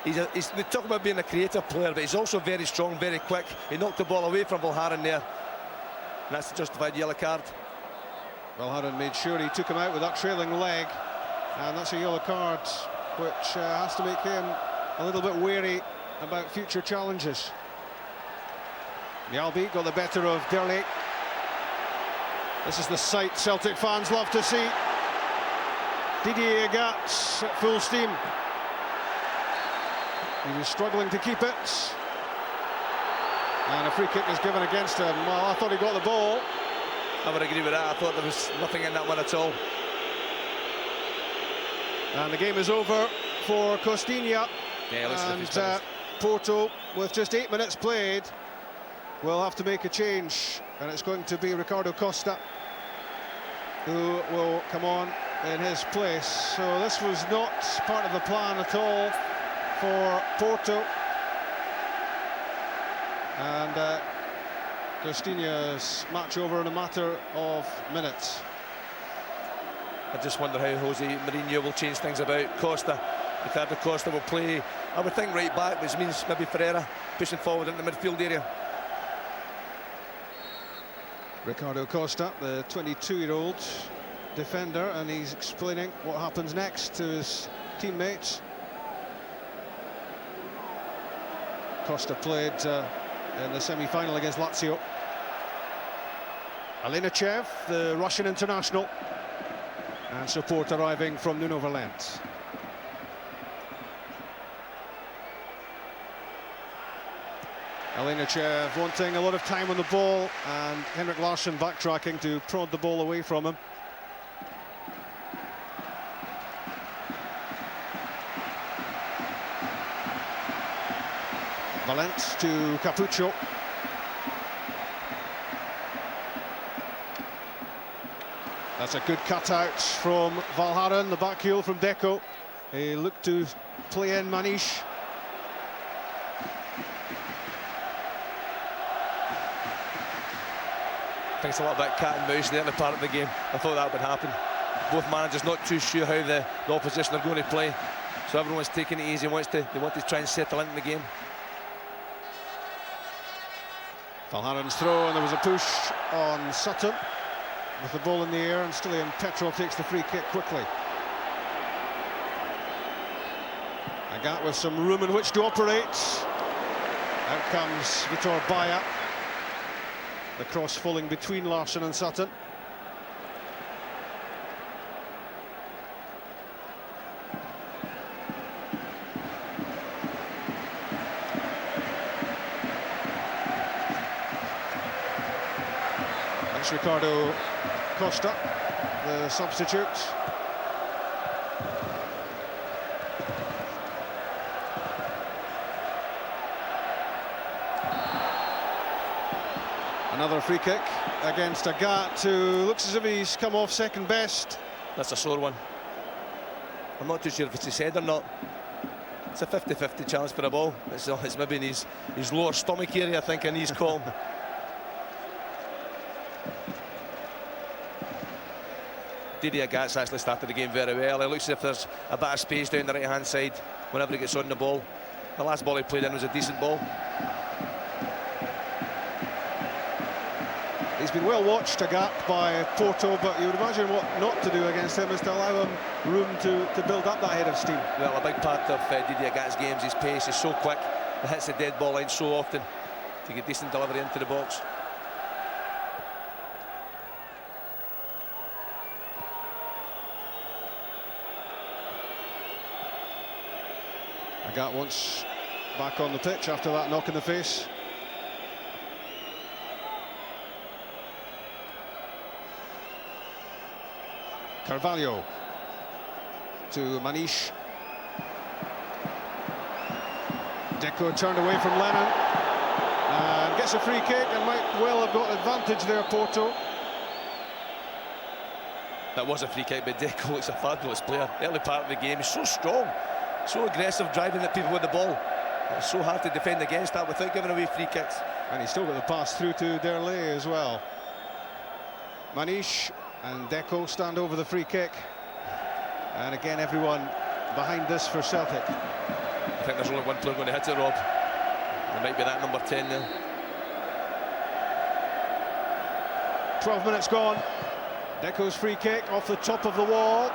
We talk about being a creative player, but he's also very strong, very quick. He knocked the ball away from Verhaeren there, and that's the justified yellow card. Verhaeren made sure he took him out with that trailing leg, and that's a yellow card, which has to make him a little bit wary about future challenges. Yalby got the better of Derley. This is the sight Celtic fans love to see. Didier Gatz at full steam. He was struggling to keep it. And a free kick is given against him. Well, I thought he got the ball. I would agree with that. I thought there was nothing in that one at all. And the game is over for Costinha. Yeah, and Porto, with just 8 minutes played, will have to make a change. And it's going to be Ricardo Costa who will come on in his place. So this was not part of the plan at all for Porto. And Costinha's match over in a matter of minutes. I just wonder how Jose Mourinho will change things about. Costa, Ricardo Costa will play, I would think, right back, which means maybe Ferreira pushing forward into the midfield area. Ricardo Costa, the 22-year-old defender, and he's explaining what happens next to his teammates. Costa played in the semi-final against Lazio. Alinachev, the Russian international, and support arriving from Nuno Valente. Alinachev wanting a lot of time on the ball, and Henrik Larsson backtracking to prod the ball away from him. Valente to Capuccio. That's a good cutout from Valharen, the back heel from Deco. He looked to play in Manish. I think it's a little bit cat and mouse in the early part of the game. I thought that would happen. Both managers not too sure how the opposition are going to play, so everyone's taking it easy. They want to try and settle into the game. Valharen's throw, and there was a push on Sutton with the ball in the air, and Stilian Petrov takes the free kick quickly. Agat with some room in which to operate. Out comes Vitor Baia. The cross falling between Larsson and Sutton. That's Ricardo Costa, the substitute. Another free kick against Agat, who looks as if he's come off second best. That's a sore one. I'm not too sure if it's his head or not. It's a 50-50 chance for a ball. It's maybe in his lower stomach area, I think, in his column. Didier Agat's actually started the game very well. It looks as if there's a bit of space down the right-hand side whenever he gets on the ball. The last ball he played in was a decent ball. He's been well watched, Agat, by Porto, but you would imagine what not to do against him is to allow him room to build up that head of steam. Well, a big part of Didier Agat's games, his pace is so quick, he hits the dead ball line so often to get decent delivery into the box. Agat once back on the pitch after that knock in the face. Carvalho to Manish. Deco turned away from Lennon and gets a free kick and might well have got advantage there, Porto. That was a free kick, but Deco looks a fabulous player. Early part of the game, he's so strong, so aggressive, driving at people with the ball. It's so hard to defend against that without giving away free kicks. And he's still got the pass through to Derley as well. Manish and Deco stand over the free kick. And again, everyone behind this for Celtic. I think there's only one player going to hit it, Rob. It might be that number 10 there. 12 minutes gone. Deco's free kick off the top of the wall.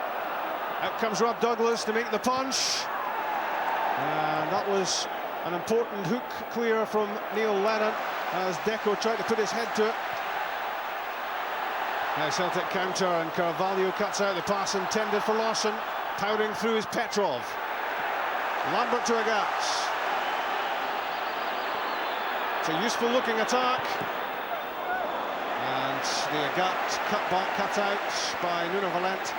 Out comes Rob Douglas to make the punch. And that was an important hook clear from Neil Lennon as Deco tried to put his head to it. Now Celtic counter, and Carvalho cuts out the pass intended for Larsson. Powering through is Petrov. Lambert to Agat. It's a useful looking attack. And the Agat cut out by Nuno Valente.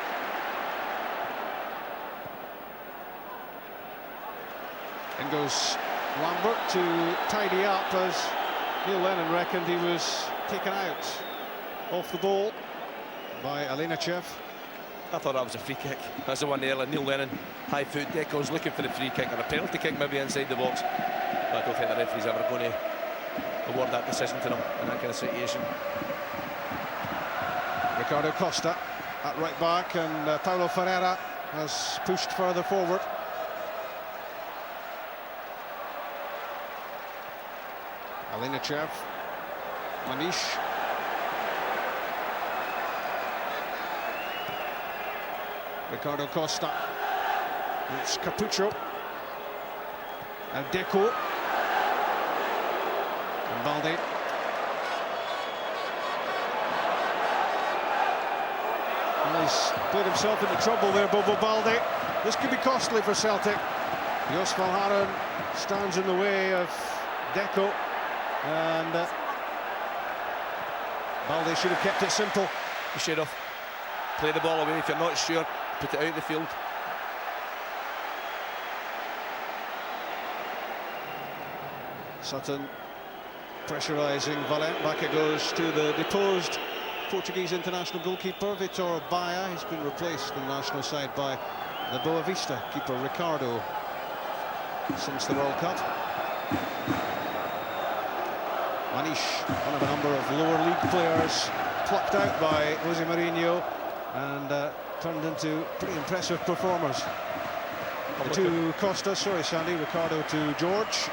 In goes Lambert to tidy up as Neil Lennon reckoned he was taken out off the ball by Alinachev. I thought that was a free kick. That's the one there, Neil Lennon, high foot. Deco's looking for the free kick, or a penalty kick maybe inside the box. But I don't think the referee's ever going to award that decision to them in that kind of situation. Ricardo Costa at right back, and Paulo Ferreira has pushed further forward. Alinachev, Manish. Ricardo Costa. It's Capuccio. And Deco. And Balde. Well, he's put himself into trouble there, Bobo Balde. This could be costly for Celtic. Jos Valharen stands in the way of Deco. And Balde should have kept it simple. You should have. Play the ball away. If you're not sure, put it out the field. Sutton pressurising Valente. Back it goes to the deposed Portuguese international goalkeeper Vitor Baia. He's been replaced in the national side by the Boa Vista keeper Ricardo since the World Cup. Manish, one of a number of lower league players plucked out by Jose Mourinho and turned into pretty impressive performers. To Costa, sorry Sandy, Ricardo to George.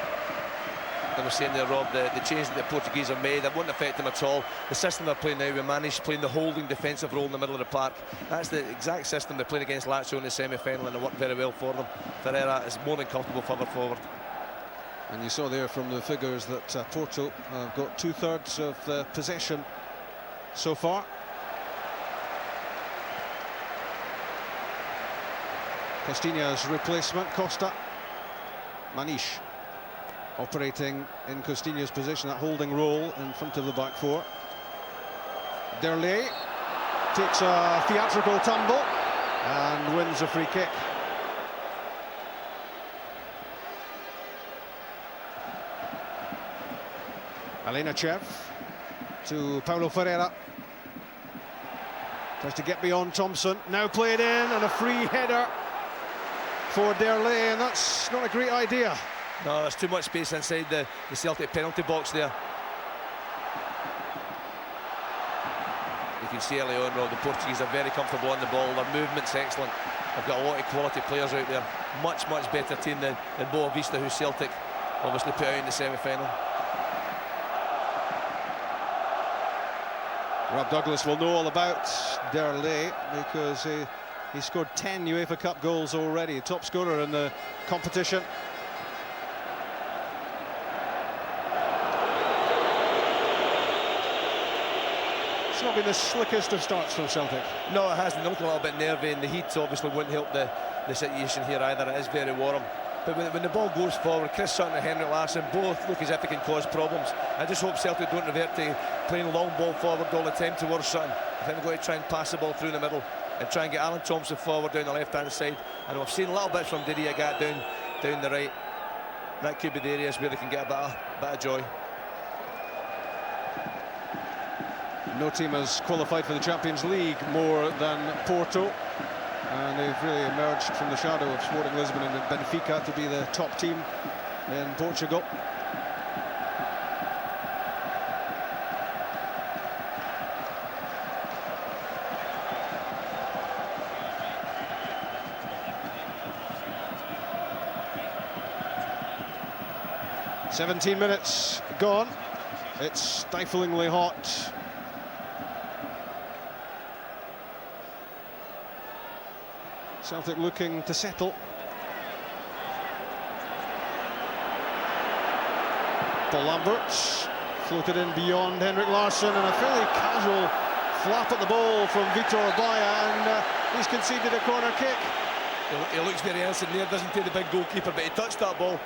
I was saying there, Rob, the change that the Portuguese have made, that won't affect them at all. The system they're playing now, we managed playing the holding defensive role in the middle of the park. That's the exact system they played against Lazio in the semi-final, and it worked very well for them. Ferreira is more than comfortable further forward. And you saw there from the figures that Porto have got 2/3 of possession so far. Costinha's replacement, Costa. Manish operating in Costinha's position, that holding role in front of the back four. Derlei takes a theatrical tumble and wins a free kick. Alinachev to Paulo Ferreira. Tries to get beyond Thompson. Now played in and a free header for Derlei, and that's not a great idea. No, there's too much space inside the Celtic penalty box there. You can see early on, Rob, the Portuguese are very comfortable on the ball. Their movement's excellent. They've got a lot of quality players out there. Much better team than Boa Vista, who Celtic obviously put out in the semi-final. Rob Douglas will know all about Derlei because he scored 10 UEFA Cup goals already, top scorer in the competition. It's not been the slickest of starts from Celtic. No, it hasn't. They look a little bit nervy, and the heat obviously wouldn't help the situation here either. It is very warm. But when the ball goes forward, Chris Sutton and Henrik Larsson both look as if they can cause problems. I just hope Celtic don't revert to playing long ball forward all the time towards Sutton. I think they're going to try and pass the ball through the middle and try and get Alan Thompson forward down the left-hand side. And we've seen little bits from Didier Agat down the right. That could be the areas where they can get a bit of joy. No team has qualified for the Champions League more than Porto, and they've really emerged from the shadow of Sporting Lisbon and Benfica to be the top team in Portugal. "17 minutes gone. It's stiflingly hot. Celtic looking to settle. Paul Lambert floated in beyond Henrik Larsson, and a fairly casual flap at the ball from Vitor Baia, and he's conceded a corner kick. He looks very innocent there, doesn't take the big goalkeeper, but he touched that ball.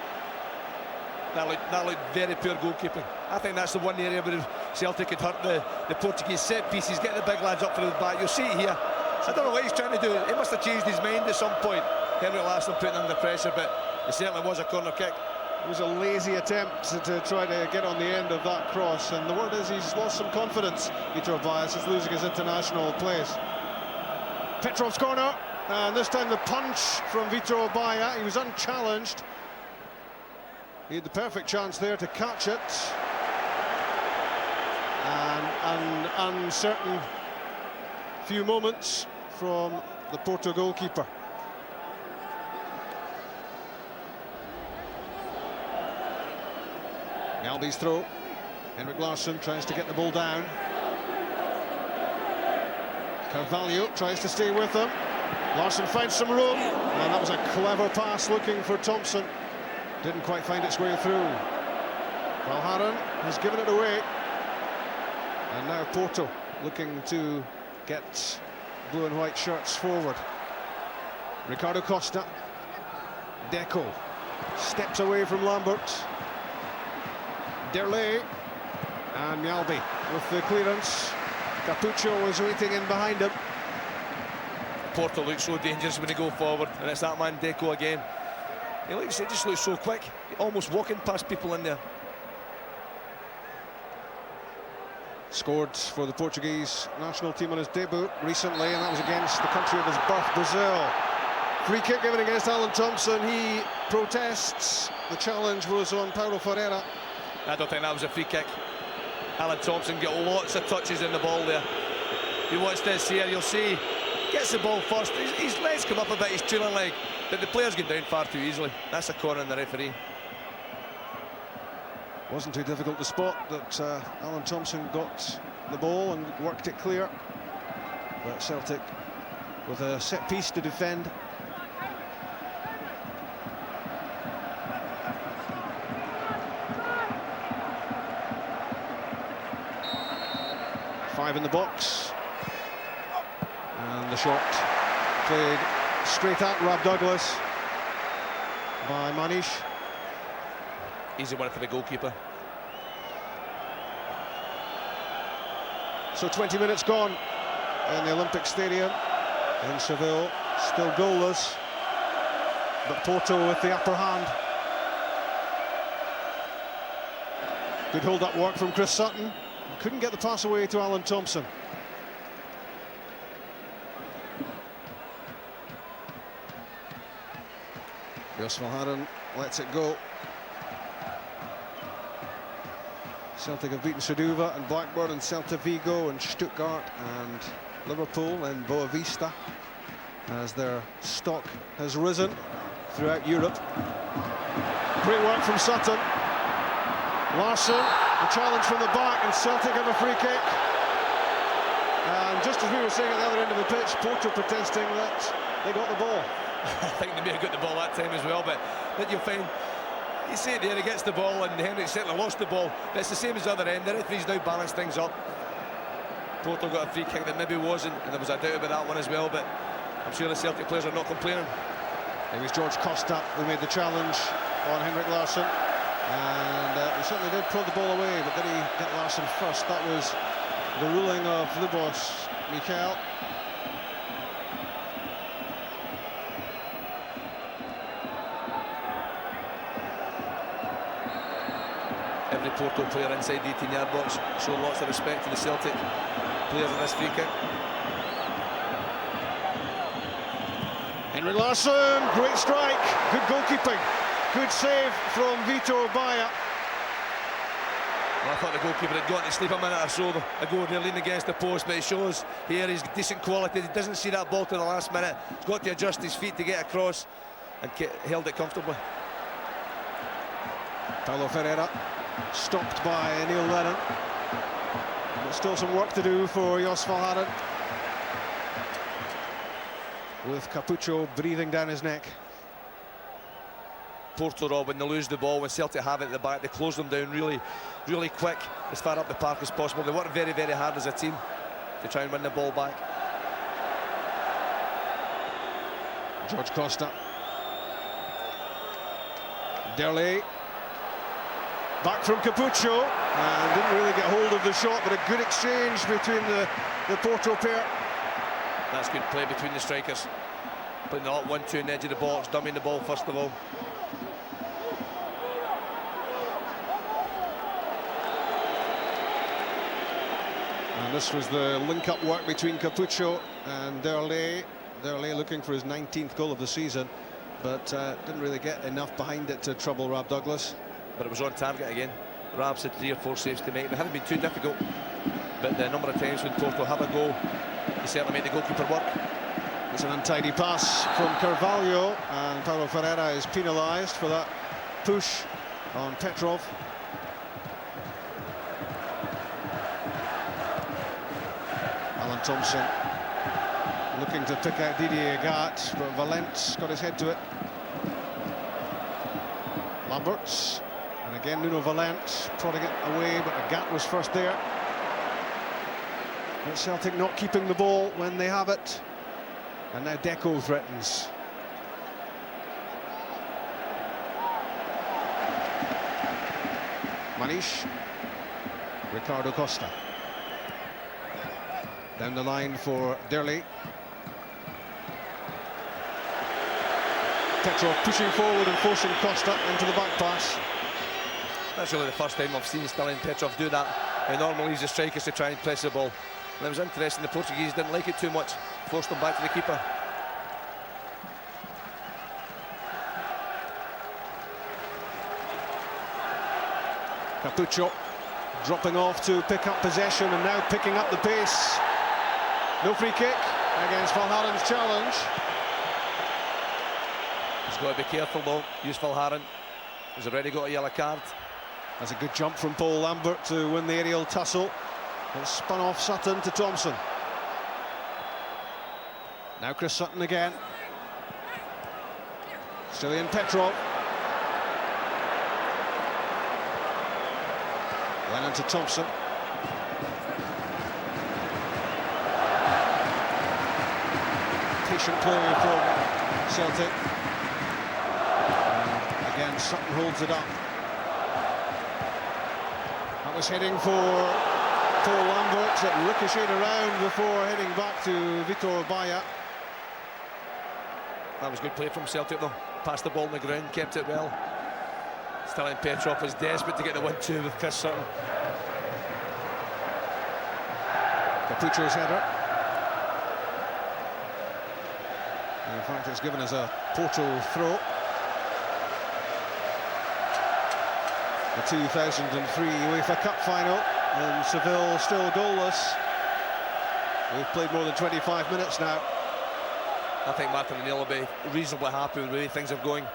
That looked very poor goalkeeping. I think that's the one area where Celtic could hurt the Portuguese set pieces, get the big lads up for the back. You'll see it here. I don't know what he's trying to do. He must have changed his mind at some point. Henrik Larsson putting under pressure, but it certainly was a corner kick. It was a lazy attempt to try to get on the end of that cross, and the word is he's lost some confidence. Vitor Baia is losing his international place. Petrov's corner, and this time the punch from Vitor Baia. He was unchallenged. He had the perfect chance there to catch it. And an uncertain few moments from the Porto goalkeeper. Galbi's throw. Henrik Larsson tries to get the ball down. Carvalho tries to stay with them. Larsson finds some room, and that was a clever pass looking for Thompson. Didn't quite find its way through. Valharan has given it away. And now Porto looking to get blue and white shirts forward. Ricardo Costa. Deco steps away from Lambert. Derlei and Mjalby with the clearance. Capucho was waiting in behind him. Porto looks so dangerous when they go forward, and it's that man Deco again. He just looks so quick, almost walking past people in there. Scored for the Portuguese national team on his debut recently, and that was against the country of his birth, Brazil. Free kick given against Alan Thompson. He protests. The challenge was on Paulo Ferreira. I don't think that was a free kick. Alan Thompson got lots of touches in the ball there. If you watch this here, you'll see gets the ball first. His legs come up a bit, his trailing leg, but the player's gone down far too easily. That's a corner in the referee. Wasn't too difficult to spot that Alan Thompson got the ball and worked it clear. But Celtic with a set piece to defend. Five in the box. And the shot played straight at Rob Douglas by Manish. Easy one for the goalkeeper. So 20 minutes gone in the Olympic Stadium in Seville. Still goalless, but Porto with the upper hand. Good hold-up work from Chris Sutton. Couldn't get the pass away to Alan Thompson. Jos Valharan lets it go. Celtic have beaten Seduva and Blackburn and Celta Vigo and Stuttgart and Liverpool and Boa Vista as their stock has risen throughout Europe. Great work from Sutton. Larsson, a challenge from the back, and Celtic have a free kick. And just as we were saying at the other end of the pitch, Porto protesting that they got the ball. I think they may have got the ball that time as well, but that you'll find, you see it there, he gets the ball, and Henrik certainly lost the ball, but it's the same as the other end. The referee's now balanced things up. Porto got a free kick that maybe wasn't, and there was a doubt about that one as well, but I'm sure the Celtic players are not complaining. It was George Costa who made the challenge on Henrik Larsson, and he certainly did prod the ball away, but did he get Larsson first? That was the ruling of Lubos Mikhail. Every Porto player inside the 18-yard box showed lots of respect to the Celtic players in this free kick. Henry Larsson, great strike, good goalkeeping, good save from Vito Baya. Well, I thought the goalkeeper had gone to sleep a minute or so ago there, leaning against the post, but it shows here he's decent quality. He doesn't see that ball to the last minute. He's got to adjust his feet to get across and held it comfortably. Paulo Ferreira stopped by Neil Lennon. But still some work to do for Jos Valharan, with Capucho breathing down his neck. Porto, Rob, when they lose the ball, when Celtic have it at the back, they close them down really, really quick, as far up the park as possible. They work very, very hard as a team to try and win the ball back. George Costa. Derlei. Back from Capucho, and didn't really get hold of the shot, but a good exchange between the Porto pair. That's good play between the strikers. Putting the hot 1-2 in the edge of the box, dummying the ball first of all. And this was the link-up work between Capucho and Derlei. Derlei looking for his 19th goal of the season, but didn't really get enough behind it to trouble Rob Douglas. But it was on target again. Rabs had 3 or 4 saves to make. They haven't been too difficult, but the number of times when Porto have a goal, they certainly made the goalkeeper work. It's an untidy pass from Carvalho, and Paulo Ferreira is penalised for that push on Petrov. Thompson looking to pick out Didier Agat, but Valent's got his head to it. Lamberts, and again Nuno Valent prodding it away, but Agat was first there. But Celtic not keeping the ball when they have it, and now Deco threatens. Manish, Ricardo Costa. Down the line for Derley. Petrov pushing forward and forcing Costa into the back pass. That's really the first time I've seen Stalin Petrov do that. He normally uses strikers to try and press the ball. And it was interesting, the Portuguese didn't like it too much, forced them back to the keeper. Capuccio dropping off to pick up possession and now picking up the pace. No free kick against Valharen's challenge. He's got to be careful though, use Valharen. He's already got a yellow card. That's a good jump from Paul Lambert to win the aerial tussle. It's spun off Sutton to Thompson. Now Chris Sutton again. Stilian Petrov. Lennon to Thompson. Patient play from Celtic. And again, Sutton holds it up. That was heading for Paul Lambert. It ricocheted around before heading back to Vitor Baia. That was good play from Celtic though. Passed the ball on the ground, kept it well. Stalin Petrov is desperate to get the 1-2 with Chris Sutton. Capuccio's header. In fact, it's given us a Porto throw. The 2003 UEFA Cup final, and Seville still goalless. We've played more than 25 minutes now. I think Martin O'Neill will be reasonably happy with the way things are going.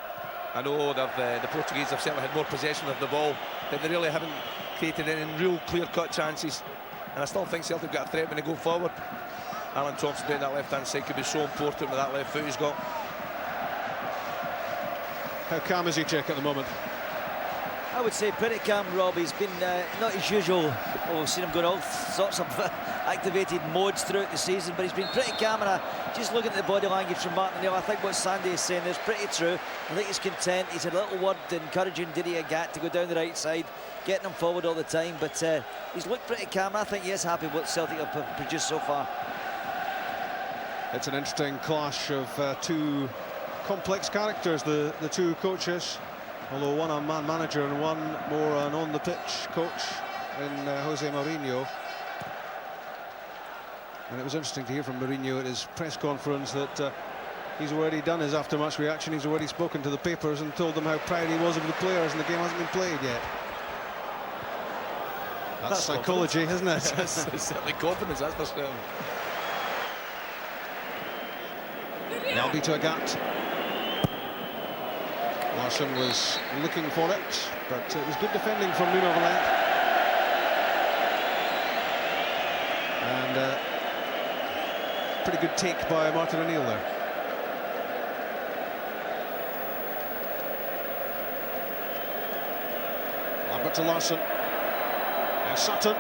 I know the Portuguese have certainly had more possession of the ball, but they really haven't created any real clear-cut chances. And I still think Celtic got a threat when they go forward. Alan Thompson down that left-hand side could be so important with that left foot he's got. How calm is he, Jack, at the moment? I would say pretty calm, Rob. He's been not as usual. Oh, we've seen him go in all sorts of activated modes throughout the season, but he's been pretty calm. And just looking at the body language from Martin O'Neill, I think what Sandy is saying is pretty true. I think he's content. He's had a little word encouraging Didier Agat to go down the right side, getting him forward all the time. But he's looked pretty calm. I think he is happy with what Celtic have produced so far. It's an interesting clash of two complex characters, the two coaches. Although one a man manager and one more an on-the-pitch coach in Jose Mourinho. And it was interesting to hear from Mourinho at his press conference that he's already done his after-match reaction. He's already spoken to the papers and told them how proud he was of the players, and the game hasn't been played yet. That's psychology, isn't it? That's certainly confidence, that's for certain. Now to Agat. Larsson was looking for it, but it was good defending from Nuno Valent. And pretty good take by Martin O'Neill there. Lambert to Larsson. Now Sutton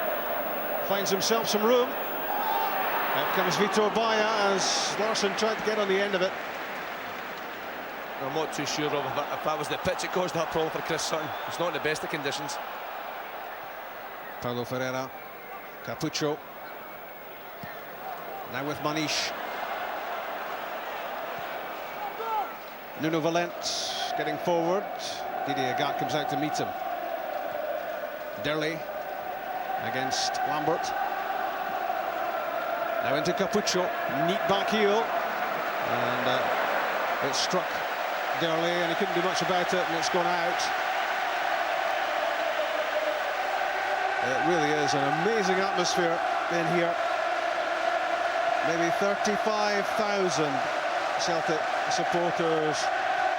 finds himself some room. Out comes Vitor Baia as Larsson tried to get on the end of it. I'm not too sure of if that was the pitch that caused that problem for Chris Sutton. It's not in the best of conditions. Paulo Ferreira, Capuccio. Now with Manish. Nuno Valent getting forward. Didier Agat comes out to meet him. Derley against Lambert. Now into Capuccio, neat back heel. And it struck Derley and he couldn't do much about it, and it's gone out. It really is an amazing atmosphere in here. Maybe 35,000 Celtic supporters,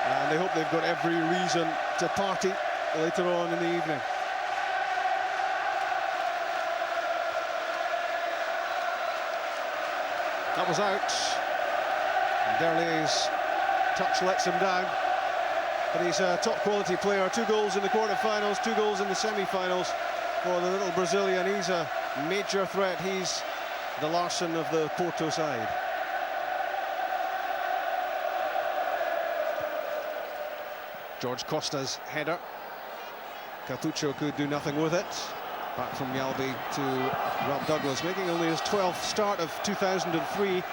and they hope they've got every reason to party later on in the evening. That was out. Derley's touch lets him down. But he's a top quality player. 2 goals in the quarter-finals, 2 goals in the semi-finals for the little Brazilian. He's a major threat. He's the Larsson of the Porto side. George Costa's header. Capucho could do nothing with it. Back from Yalby to Rob Douglas, making only his 12th start of 2003.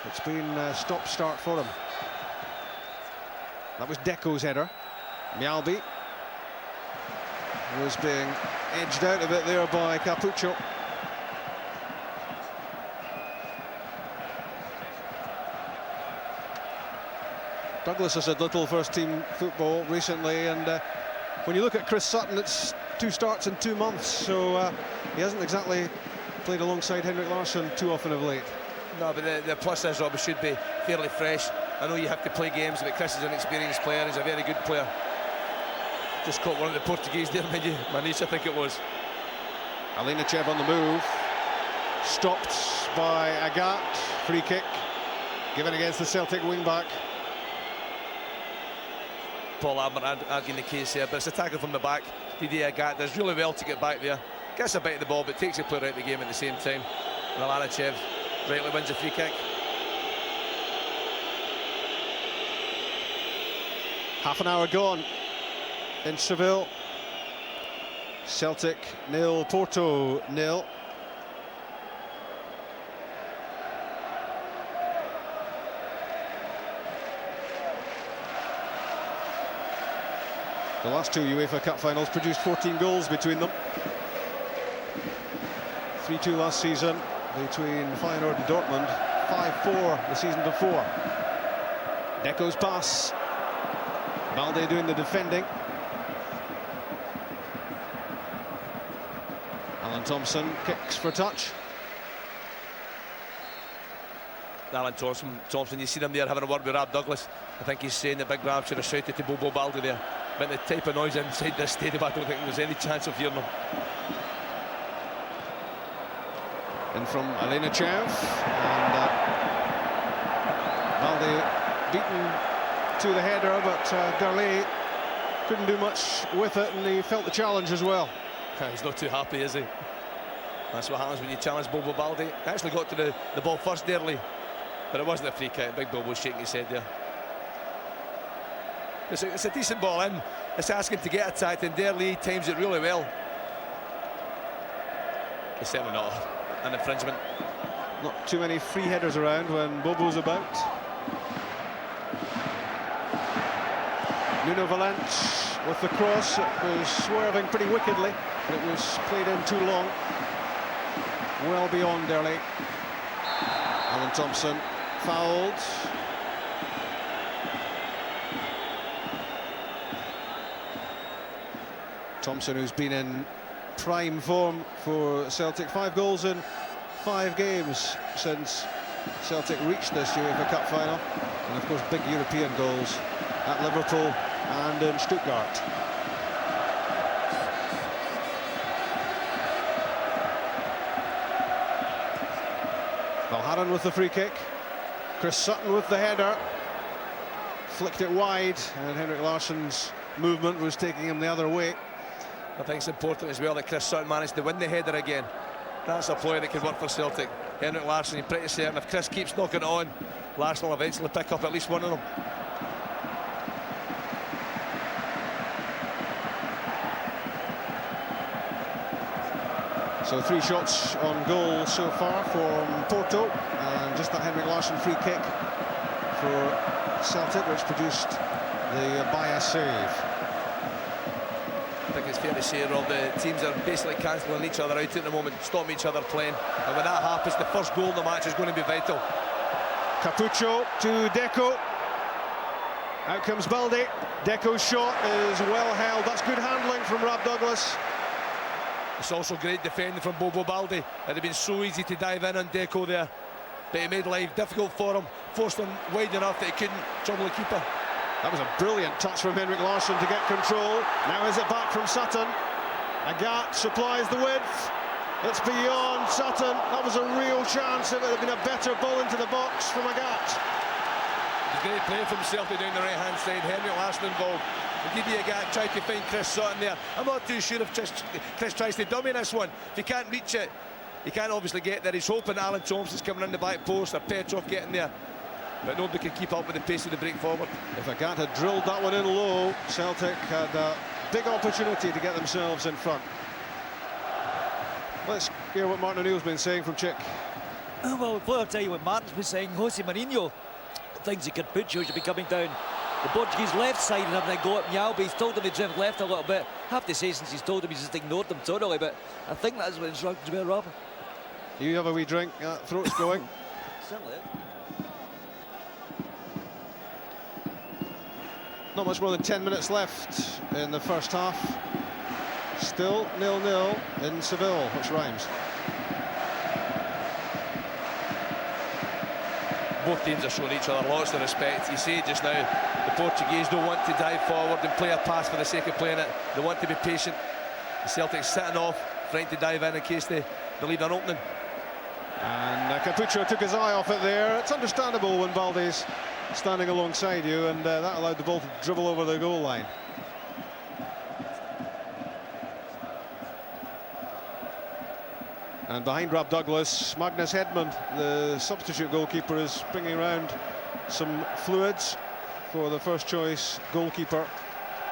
It's been a stop-start for him. That was Deco's header. Mjällby was being edged out of it there by Capucho. Douglas has had little first-team football recently, and when you look at Chris Sutton, it's 2 starts in 2 months, so he hasn't exactly played alongside Henrik Larsson too often of late. No, but the plus is, Rob, should be fairly fresh. I know you have to play games, but Chris is an experienced player. He's a very good player. Just caught one of the Portuguese there, Maniche, I think it was. Alinachev on the move. Stopped by Agat. Free kick given against the Celtic wing-back. Paul Albert arguing the case here, but it's a tackle from the back. Didier Agat does really well to get back there. Gets a bite of the ball, but takes the player out of the game at the same time. And Alinachev rightly wins a free kick. Half an hour gone in Seville. Celtic 0, Porto 0. The last 2 UEFA Cup finals produced 14 goals between them. 3-2 last season between Feyenoord and Dortmund. 5-4 the season before. Deco's pass. Balde doing the defending. Alan Thompson kicks for touch. Alan Thompson, you see him there having a word with Rob Douglas. I think he's saying that Big Rob should have shouted to Bobo Balde there. But the type of noise inside this stadium, I don't think there's any chance of hearing them. In from Alinachev, and Balde beaten to the header, but Darley couldn't do much with it, and he felt the challenge as well. He's not too happy, is he? That's what happens when you challenge Bobo Balde. Actually got to the ball first, Darley, but it wasn't a free kick. Big Bobo shaking his head there. It's a decent ball in. It's asking to get attacked, and Darley times it really well. It's certainly not an infringement. Not too many free headers around when Bobo's about. Nuno Valente with the cross. It was swerving pretty wickedly. It was played in too long. Well beyond Darley. Alan Thompson fouled. Thompson, who's been in prime form for Celtic. 5 goals in 5 games since Celtic reached this UEFA Cup final. And of course, big European goals at Liverpool and in Stuttgart. Valharan with the free kick. Chris Sutton with the header. Flicked it wide, and Henrik Larsson's movement was taking him the other way. I think it's important as well that Chris Sutton managed to win the header again. That's a player that could work for Celtic. Henrik Larsson, you're pretty certain if Chris keeps knocking it on, Larsson will eventually pick up at least one of them. So 3 shots on goal so far from Porto, and just that Henrik Larsson free kick for Celtic, which produced the bias save. I think it's fair to say, Rob, the teams are basically cancelling each other out at the moment, stopping each other playing. And when that happens, the first goal in the match is going to be vital. Capucho to Deco. Out comes Balde. Deco's shot is well held. That's good handling from Rob Douglas. It's also great defending from Bobo Balde. It had been so easy to dive in on Deco there, but he made life difficult for him, forced him wide enough that he couldn't trouble the keeper. That was a brilliant touch from Henrik Larsson to get control. Now is it back from Sutton. Agat supplies the width. It's beyond Sutton. That was a real chance. It would have been a better ball into the box from Agat. Great play from Celtic down the right-hand side. Henry Larsson involved. Didier Agat tried to find Chris Sutton there. I'm not too sure if Chris tries to dummy this one. If he can't reach it, he can't obviously get there. He's hoping Alan Thompson's coming in the back post or Petrov getting there. But nobody can keep up with the pace of the break forward. If Agat had drilled that one in low, Celtic had a big opportunity to get themselves in front. Let's hear what Martin O'Neill's been saying from Chick. Well, I'll tell you what Martin's been saying. Jose Mourinho thinks he could put you should be coming down the Portuguese left side and having a go at Mialbi. He's told him to drift left a little bit. I have to say, since he's told him, he's just ignored them totally, but I think that's what instructions were, Rob. You have a wee drink, throat's going. Certainly. Not much more than 10 minutes left in the first half. Still 0-0 in Seville, which rhymes. Both teams are showing each other lots of respect. You see just now, the Portuguese don't want to dive forward and play a pass for the sake of playing it. They want to be patient. The Celtics sitting off, trying to dive in case they leave an opening. And Capucho took his eye off it there. It's understandable when Balde's standing alongside you, and that allowed the ball to dribble over the goal line. And behind Rob Douglas, Magnus Hedman, the substitute goalkeeper, is bringing around some fluids for the first choice goalkeeper.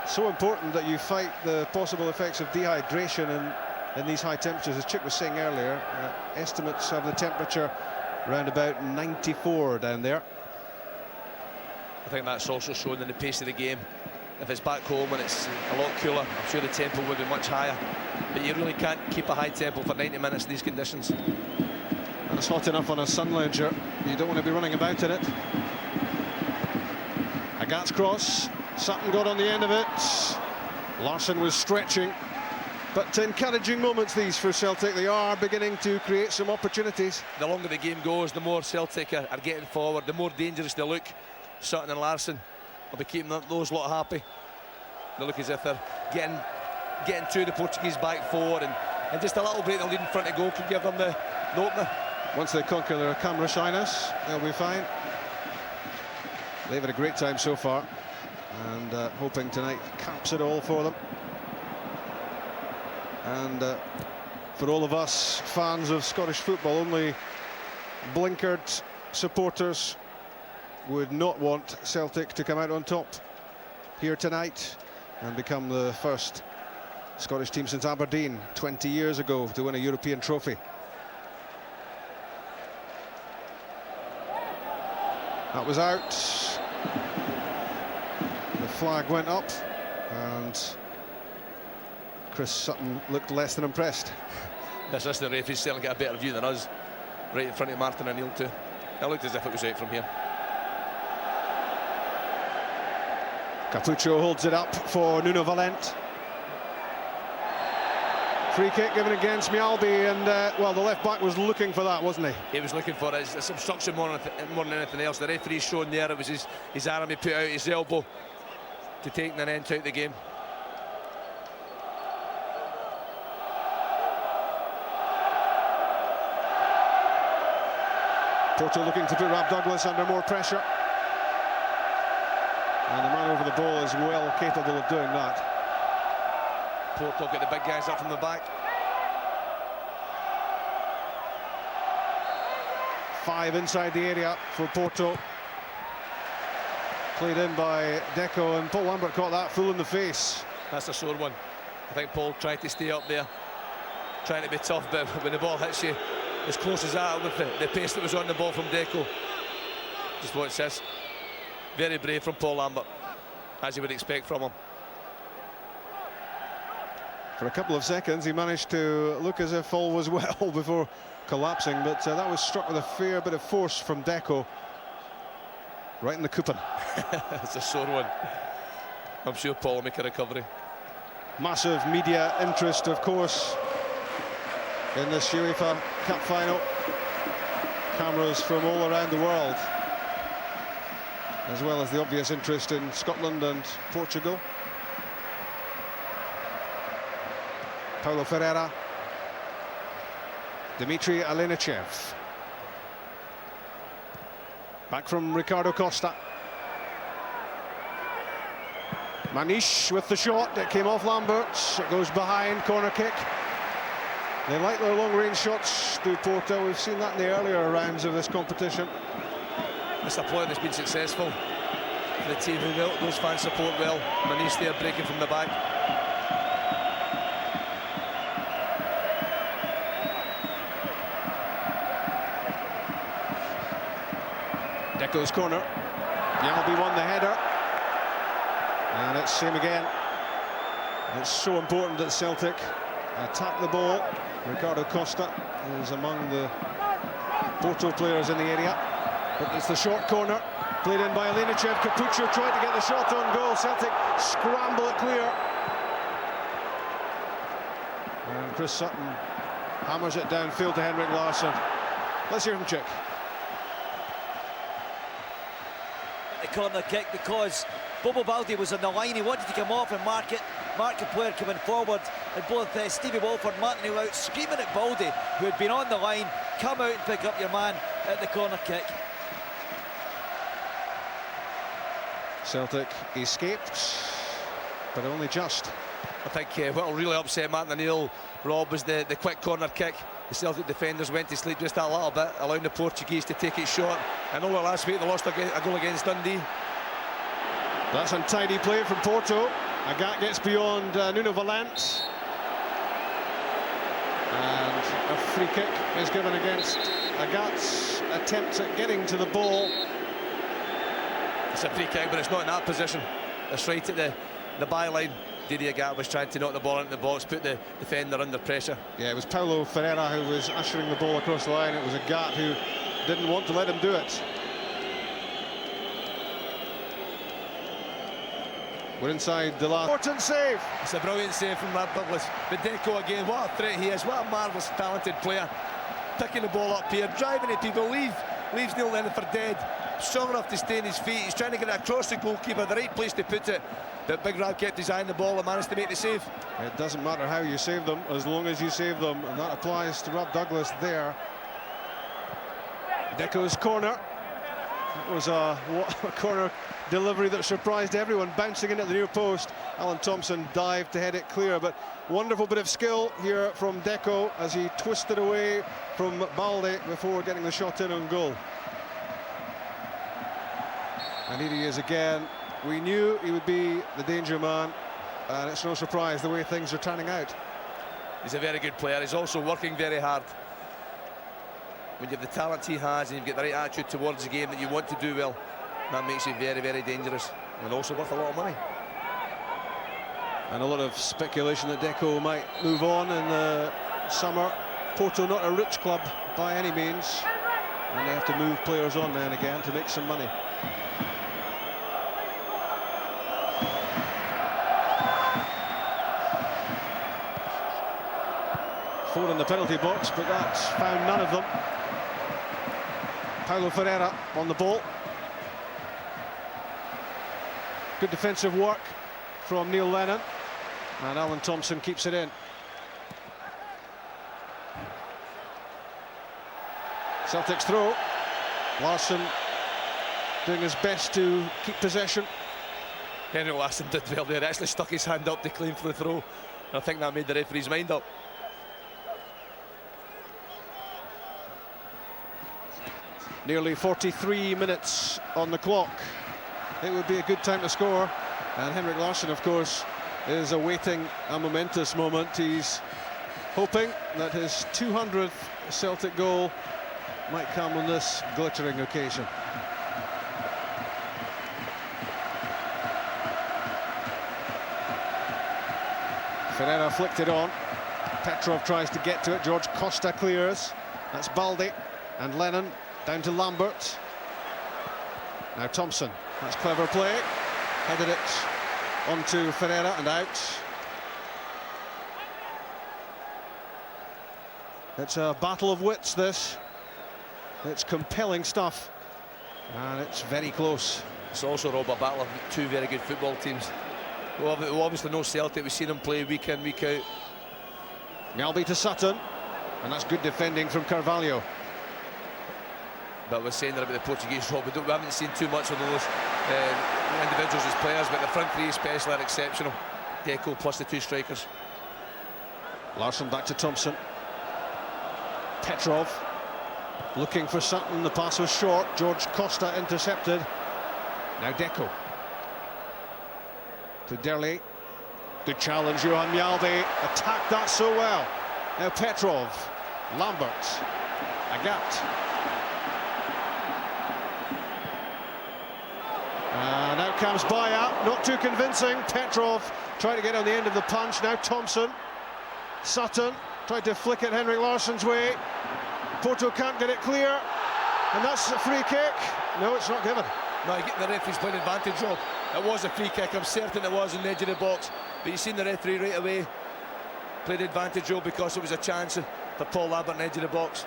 So important that you fight the possible effects of dehydration in these high temperatures. As Chick was saying earlier, estimates of the temperature around about 94 down there. I think that's also shown in the pace of the game. If it's back home and it's a lot cooler, I'm sure the tempo would be much higher. But you really can't keep a high tempo for 90 minutes in these conditions. And it's hot enough on a sun lounger. You don't want to be running about in it. Agat's cross. Sutton got on the end of it. Larsson was stretching. But encouraging moments these for Celtic. They are beginning to create some opportunities. The longer the game goes, the more Celtic are getting forward, the more dangerous they look. Sutton and Larsson will be keeping those lot happy. They look as if they're getting to the Portuguese back four, and just a little bit of lead in front of goal could give them the opener. Once they conquer their camera shyness, they'll be fine. They've had a great time so far, and hoping tonight caps it all for them. And for all of us fans of Scottish football, only blinkered supporters would not want Celtic to come out on top here tonight and become the first Scottish team since Aberdeen 20 years ago to win a European trophy. That was out. The flag went up and Chris Sutton looked less than impressed. This assistant referee's certainly got a better view than us, right in front of Martin O'Neill too. It looked as if it was out from here. Capucho holds it up for Nuno Valente. Free kick given against Mialbi, and well, the left back was looking for that, wasn't he? He was looking for it. It's obstruction more than anything else. The referee's shown there, it was his arm, he put out his elbow to take an end out the game. Porto looking to put Rob Douglas under more pressure. And the man over the ball is well capable of doing that. Porto get the big guys up from the back. 5 inside the area for Porto. Played in by Deco, and Paul Lambert caught that full in the face. That's a sore one. I think Paul tried to stay up there, trying to be tough, but when the ball hits you as close as that with the pace that was on the ball from Deco, just watch this. Very brave from Paul Lambert, as you would expect from him. For a couple of seconds he managed to look as if all was well before collapsing, but that was struck with a fair bit of force from Deco. Right in the coupon. It's a sore one. I'm sure Paul will make a recovery. Massive media interest, of course, in this UEFA Cup final. Cameras from all around the world, as well as the obvious interest in Scotland and Portugal. Paulo Ferreira Dmitry Alenichev. Back from Ricardo Costa. Manish with the shot. It came off Lambert. It goes behind. Corner kick. They like their long-range shots, do Porto. We've seen that in the earlier rounds of this competition. It's a player that's been successful. The team who will, those fans support well. Manish there breaking from the back. Deco's corner. Yalby won the header. And it's same again. It's so important that Celtic attack the ball. Ricardo Costa is among the Porto players in the area. But it's the short corner. Played in by Alenichev. Capuccio tried to get the shot on goal. Celtic scramble it clear. And Chris Sutton hammers it downfield to Henrik Larsson. Let's hear from Chick. The corner kick because Bobo Baldi was on the line. He wanted to come off and mark the player coming forward, and both Stevie Walford and Martin Neal out screaming at Baldi, who had been on the line, come out and pick up your man at the corner kick. Celtic escaped, but only just. I think what'll really upset Martin Neal, Rob, was the quick corner kick. The Celtic defenders went to sleep just a little bit, allowing the Portuguese to take it short. I know last week they lost a goal against Dundee. That's untidy play from Porto. Agat gets beyond Nuno Valente. And a free kick is given against Agat's attempt at getting to the ball. It's a free kick, but it's not in that position. It's right at the byline. Didier Agat was trying to knock the ball into the box, put the defender under pressure. Yeah, it was Paulo Ferreira who was ushering the ball across the line. It was Agat who didn't want to let him do it. We're inside the last. Important save. It's a brilliant save from Rob Douglas. But Deco again, what a threat he is. What a marvellous, talented player. Picking the ball up here, driving at people, leaves Neil Lennon for dead. Strong enough to stay on his feet. He's trying to get it across the goalkeeper, the right place to put it. But Big Rob kept his eye on the ball and managed to make the save. It doesn't matter how you save them, as long as you save them. And that applies to Rob Douglas there. Deco's corner. It was a corner delivery that surprised everyone, bouncing in at the near post. Alan Thompson dived to head it clear, but wonderful bit of skill here from Deco as he twisted away from Baldi before getting the shot in on goal. And here he is again. We knew he would be the danger man, and it's no surprise the way things are turning out. He's a very good player. He's also working very hard. When you have the talent he has and you've got the right attitude towards the game that you want to do well, that makes you very, very dangerous, and also worth a lot of money. And a lot of speculation that Deco might move on in the summer. Porto not a rich club by any means, and they have to move players on now and again to make some money. Four in the penalty box, but that's found none of them. Paulo Ferreira on the ball. Good defensive work from Neil Lennon, and Alan Thompson keeps it in. Celtic's throw. Larsson doing his best to keep possession. Henrik Larsson did well there, actually stuck his hand up to claim for the throw. And I think that made the referee's mind up. Nearly 43 minutes on the clock. It would be a good time to score, and Henrik Larsson, of course, is awaiting a momentous moment. He's hoping that his 200th Celtic goal might come on this glittering occasion. Ferreira flicked it on. Petrov tries to get to it. George Costa clears. That's Baldi and Lennon down to Lambert. Now Thompson. That's clever play. Headed it onto Ferreira and out. It's a battle of wits, this. It's compelling stuff, and it's very close. It's also, Rob, a battle of two very good football teams. We obviously know Celtic. We've seen them play week in, week out. Yalby to Sutton. And that's good defending from Carvalho. But we're saying that about the Portuguese, Rob, we haven't seen too much of those individuals as players, but the front three especially are exceptional. Deco plus the two strikers. Larsson back to Thompson. Petrov looking for Sutton, the pass was short. George Costa intercepted. Now Deco. To Derley. Good challenge, Johan Mjalby attacked that so well. Now Petrov, Lambert, Agat. And out comes Baya, not too convincing. Petrov trying to get on the end of the punch. Now Thompson, Sutton tried to flick it Henrik Larsson's way. Porto can't get it clear, and that's a free kick. No, it's not given. No, the referee's playing advantage, Rob. It was a free kick, I'm certain it was on the edge of the box, but you've seen the referee right away played advantage, Rob, because it was a chance for Paul Lambert on the edge of the box.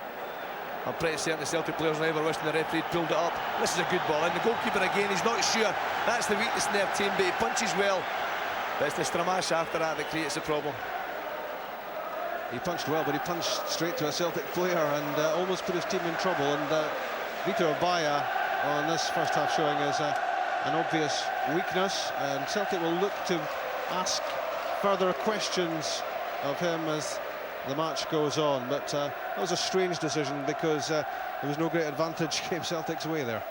I'm pretty certain the Celtic players never wishing the referee pulled it up. This is a good ball, and the goalkeeper again, he's not sure. That's the weakness in their team, but he punches well. But it's the Stramash after that creates a problem. He punched well, but he punched straight to a Celtic player and almost put his team in trouble. And Vitor Baya on this first half showing is an obvious weakness, and Celtic will look to ask further questions of him as the match goes on. But that was a strange decision because there was no great advantage came Celtic's way there.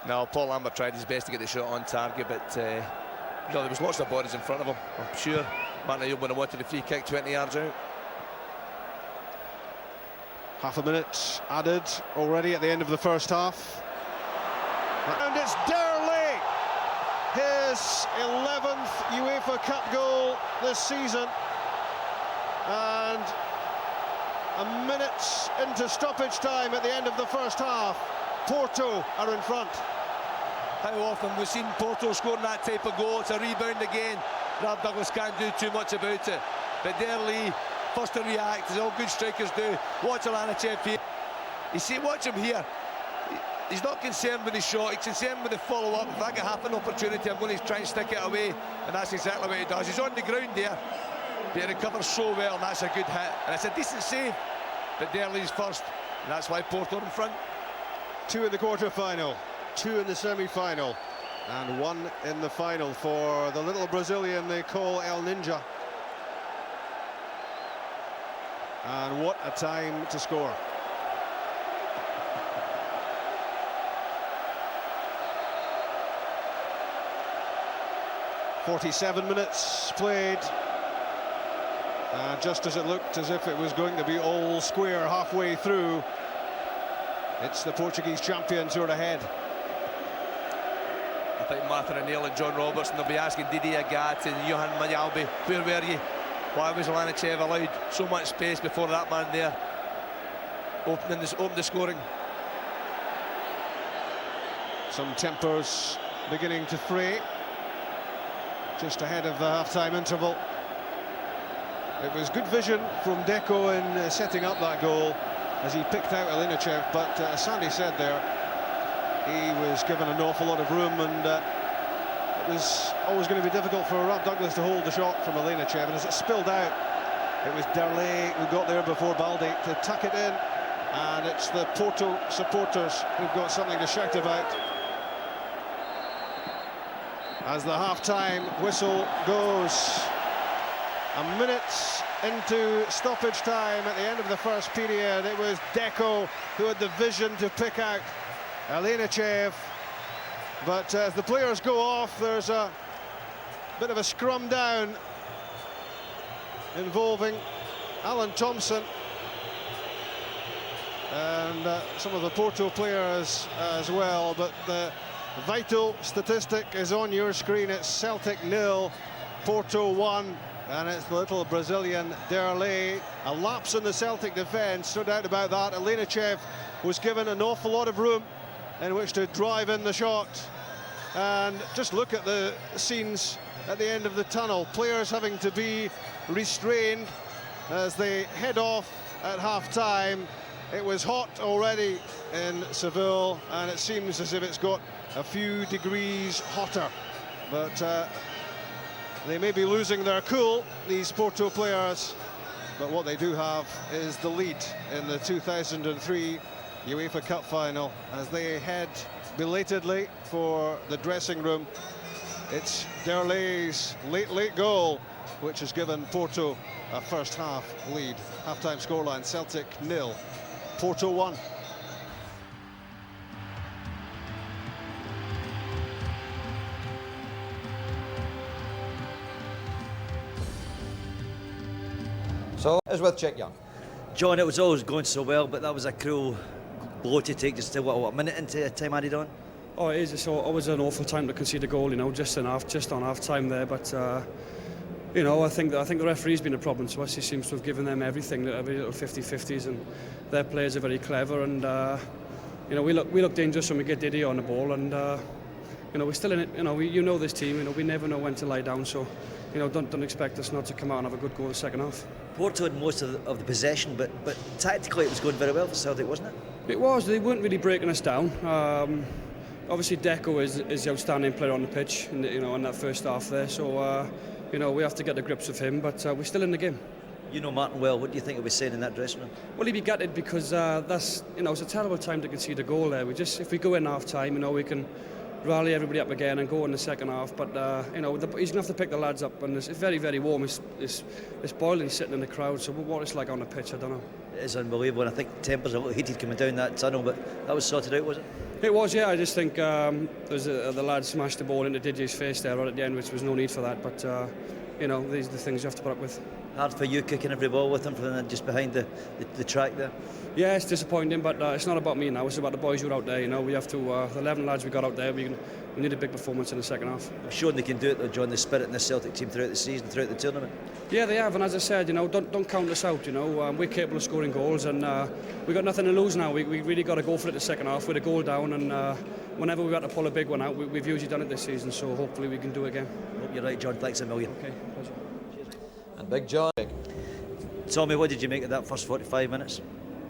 No, Paul Lambert tried his best to get the shot on target, but you know, there was lots of bodies in front of him. I'm sure Martin O'Neill would have wanted a free kick 20 yards out. Half a minute added already at the end of the first half. And it's Derley, his 11th UEFA Cup goal this season. And a minute into stoppage time at the end of the first half, Porto are in front. How often we've seen Porto scoring that type of goal? It's a rebound again. Rob Douglas can't do too much about it. But Derley, first to react, as all good strikers do. Watch Alanachev here. You see, watch him here. He's not concerned with the shot, he's concerned with the follow-up. If I get half an opportunity, I'm going to try and stick it away. And that's exactly what he does. He's on the ground there, but he recovers so well, and that's a good hit. And it's a decent save, but Derley's first, and that's why Porto are in front. 2 in the quarter-final, 2 in the semi-final, and 1 in the final for the little Brazilian they call El Ninja. And what a time to score. "47 minutes played, just as it looked as if it was going to be all square halfway through, it's the Portuguese champions who are ahead. I think Martin O'Neill and John Robertson will be asking Didi Agat and Johan Mjalby, where were you? Why was Alanachev allowed so much space before that man there opened the scoring? Some tempers beginning to fray just ahead of the half-time interval. It was good vision from Deco in setting up that goal as he picked out Alanachev, but as Sandy said there, he was given an awful lot of room, and it was always going to be difficult for Rob Douglas to hold the shot from Alanachev, and as it spilled out, it was Derley who got there before Baldi to tuck it in, and it's the Porto supporters who've got something to shout about as the half-time whistle goes. A minute into stoppage time at the end of the first period, it was Deco who had the vision to pick out Alanachev. But as the players go off, there's a bit of a scrum down involving Alan Thompson and some of the Porto players as well. But the vital statistic is on your screen. It's Celtic 0, Porto 1, and it's the little Brazilian Derley. A lapse in the Celtic defence, no doubt about that. Alanachev was given an awful lot of room in which to drive in the shot. And just look at the scenes at the end of the tunnel. Players having to be restrained as they head off at half-time. It was hot already in Seville, and it seems as if it's got a few degrees hotter. But they may be losing their cool, these Porto players, but what they do have is the lead in the 2003 UEFA Cup final as they head belatedly for the dressing room. It's Derlay's late goal which has given Porto a first half lead. Half-time scoreline, Celtic 0, Porto 1. So, as with Chick Young. John, it was always going so well, but that was a cruel blow to take just what, a minute into time added on? Oh, it is. It's always an awful time to concede a goal, you know, just on half time there. But you know, I think the referee's been a problem to us. He seems to have given them everything, every little 50-50s, and their players are very clever. And you know, we look dangerous when we get Diddy on the ball, and you know, we're still in it. You know, you know this team. You know, we never know when to lie down. So, you know, don't expect us not to come out and have a good goal in the second half. Porto had most of the possession, but tactically it was going very well for Celtic, wasn't it? It was. They weren't really breaking us down. Obviously, Deco is the outstanding player on the pitch, you know, in that first half there. So, you know, we have to get the grips of him, but we're still in the game. You know Martin well. What do you think he'll be saying in that dressing room? Well, He'd be gutted because that's, you know, it's a terrible time to concede a goal there. If we go in half time, you know, we can rally everybody up again and go in the second half. But you know, he's gonna have to pick the lads up, and it's very, very warm. It's boiling sitting in the crowd. So what it's like on the pitch, I don't know. It is unbelievable, and I think tempers a little heated coming down that tunnel, but that was sorted out, was it? It was, yeah. I just think the lads smashed the ball into Didier's face there right at the end, which was no need for that. But you know, these are the things you have to put up with. Hard for you kicking every ball with him from just behind the track there? Yeah, it's disappointing, but it's not about me now. It's about the boys who are out there. You know, we have to. The 11 lads we got out there, we need a big performance in the second half. I'm sure they can do it though, John. The spirit in the Celtic team throughout the season, throughout the tournament. Yeah, they have, and as I said, you know, don't count us out. You know, we're capable of scoring goals, and we got nothing to lose now. We really got to go for it the second half with a goal down, and whenever we've got to pull a big one out, we've usually done it this season. So hopefully we can do it again. Hope you're right, John. Thanks a million. Okay, pleasure. And Big John. Tommy, what did you make of that first 45 minutes?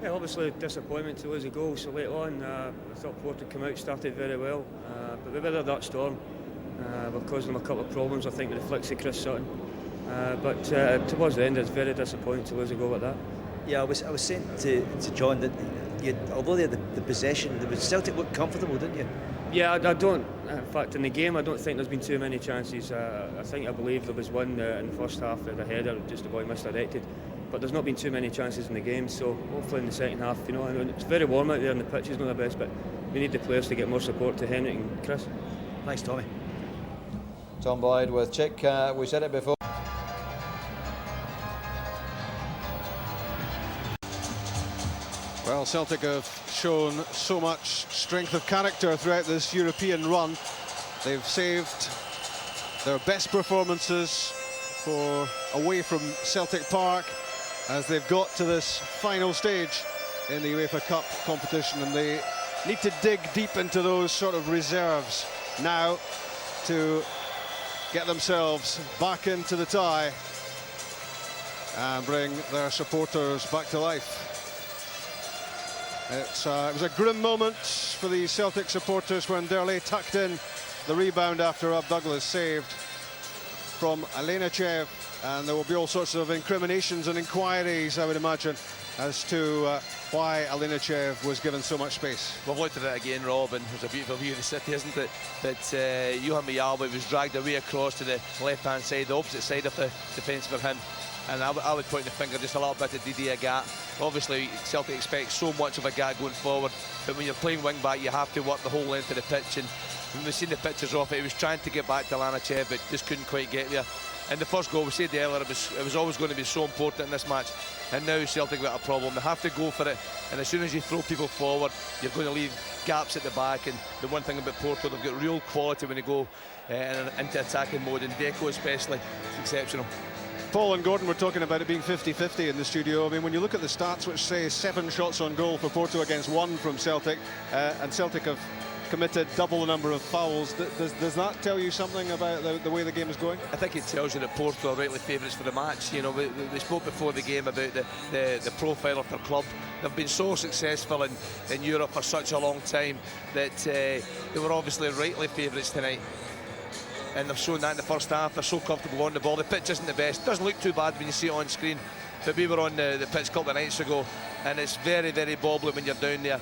Yeah, obviously disappointment to lose a goal so late on. I thought Porto came out, started very well, but we weathered that storm. We've caused them a couple of problems, I think, with the flicks of Chris Sutton. But towards the end, it's very disappointing to lose a goal like that. Yeah, I was saying to John that although they had the possession, Celtic looked comfortable, didn't you? Yeah, I don't. In fact, in the game, I don't think there's been too many chances. I believe there was one in the first half of the header, just about misdirected. But there's not been too many chances in the game, so hopefully in the second half, you know, and it's very warm out there and the pitch is not the best, but we need the players to get more support to Henrik and Chris. Thanks, Tommy. Tom Boyd with Chick. We said it before. Well, Celtic have shown so much strength of character throughout this European run. They've saved their best performances away from Celtic Park as they've got to this final stage in the UEFA Cup competition, and they need to dig deep into those sort of reserves now to get themselves back into the tie and bring their supporters back to life. It was a grim moment for the Celtic supporters when Derlay tucked in the rebound after Douglas saved from Alenachev, and there will be all sorts of incriminations and inquiries, I would imagine, as to why Alenachev was given so much space. We've looked at it again, Rob, and there's a beautiful view of the city, isn't it? But Johan Miyalba was dragged away across to the left-hand side, the opposite side of the defence for him. And I would point the finger just a little bit at Didier Agat. Obviously, Celtic expects so much of Agat going forward, but when you're playing wing-back, you have to work the whole length of the pitch. And when we've seen the pictures of it, he was trying to get back to Alenachev, but just couldn't quite get there. And the first goal, we said earlier, it was always going to be so important in this match. And now Celtic got a problem. They have to go for it. And as soon as you throw people forward, you're going to leave gaps at the back. And the one thing about Porto, they've got real quality when they go into attacking mode. And Deco especially, it's exceptional. Paul and Gordon were talking about it being 50-50 in the studio. I mean, when you look at the stats, which say 7 shots on goal for Porto against 1 from Celtic, and Celtic have committed double the number of fouls, does that tell you something about the way the game is going? I think it tells you that Porto are rightly favourites for the match. You know, we spoke before the game about the profile of their club. They've been so successful in Europe for such a long time that they were obviously rightly favourites tonight. and they've shown that in the first half. They're so comfortable on the ball. The pitch isn't the best. It doesn't look too bad when you see it on screen, but we were on the pitch a couple of nights ago, and it's very, very bobbly when you're down there.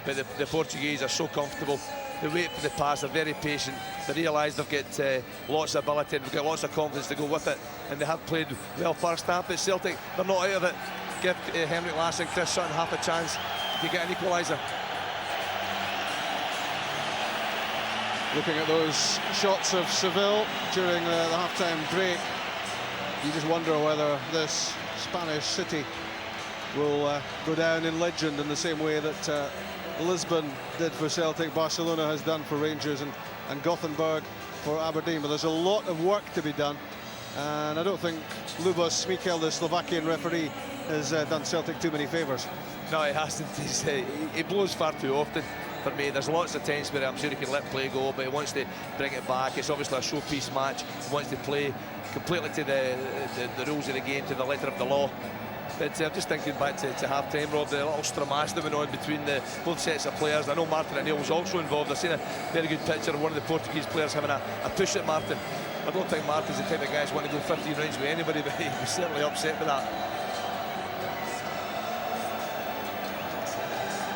But the Portuguese are so comfortable. They wait for the pass, they're very patient. They realise they've got lots of ability and they've got lots of confidence to go with it, and they have played well first half. But Celtic, they're not out of it. Give Henrik Larsson, Chris Sutton half a chance to get an equaliser. Looking at those shots of Seville during the half-time break, you just wonder whether this Spanish city will go down in legend in the same way that Lisbon did for Celtic, Barcelona has done for Rangers, and Gothenburg for Aberdeen. But there's a lot of work to be done, and I don't think Lubos Mikel, the Slovakian referee, has done Celtic too many favours. No, he hasn't. He blows far too often for me. There's lots of times where I'm sure he can let play go, but he wants to bring it back. It's obviously a showpiece match. He wants to play completely to the rules of the game, to the letter of the law. But I'm just thinking back to half-time, Rob, the little stramash that went on between both sets of players. I know Martin O'Neill was also involved. I've seen a very good picture of one of the Portuguese players having a push at Martin. I don't think Martin's the type of guy who's want to go 15 rounds with anybody, but he was certainly upset with that.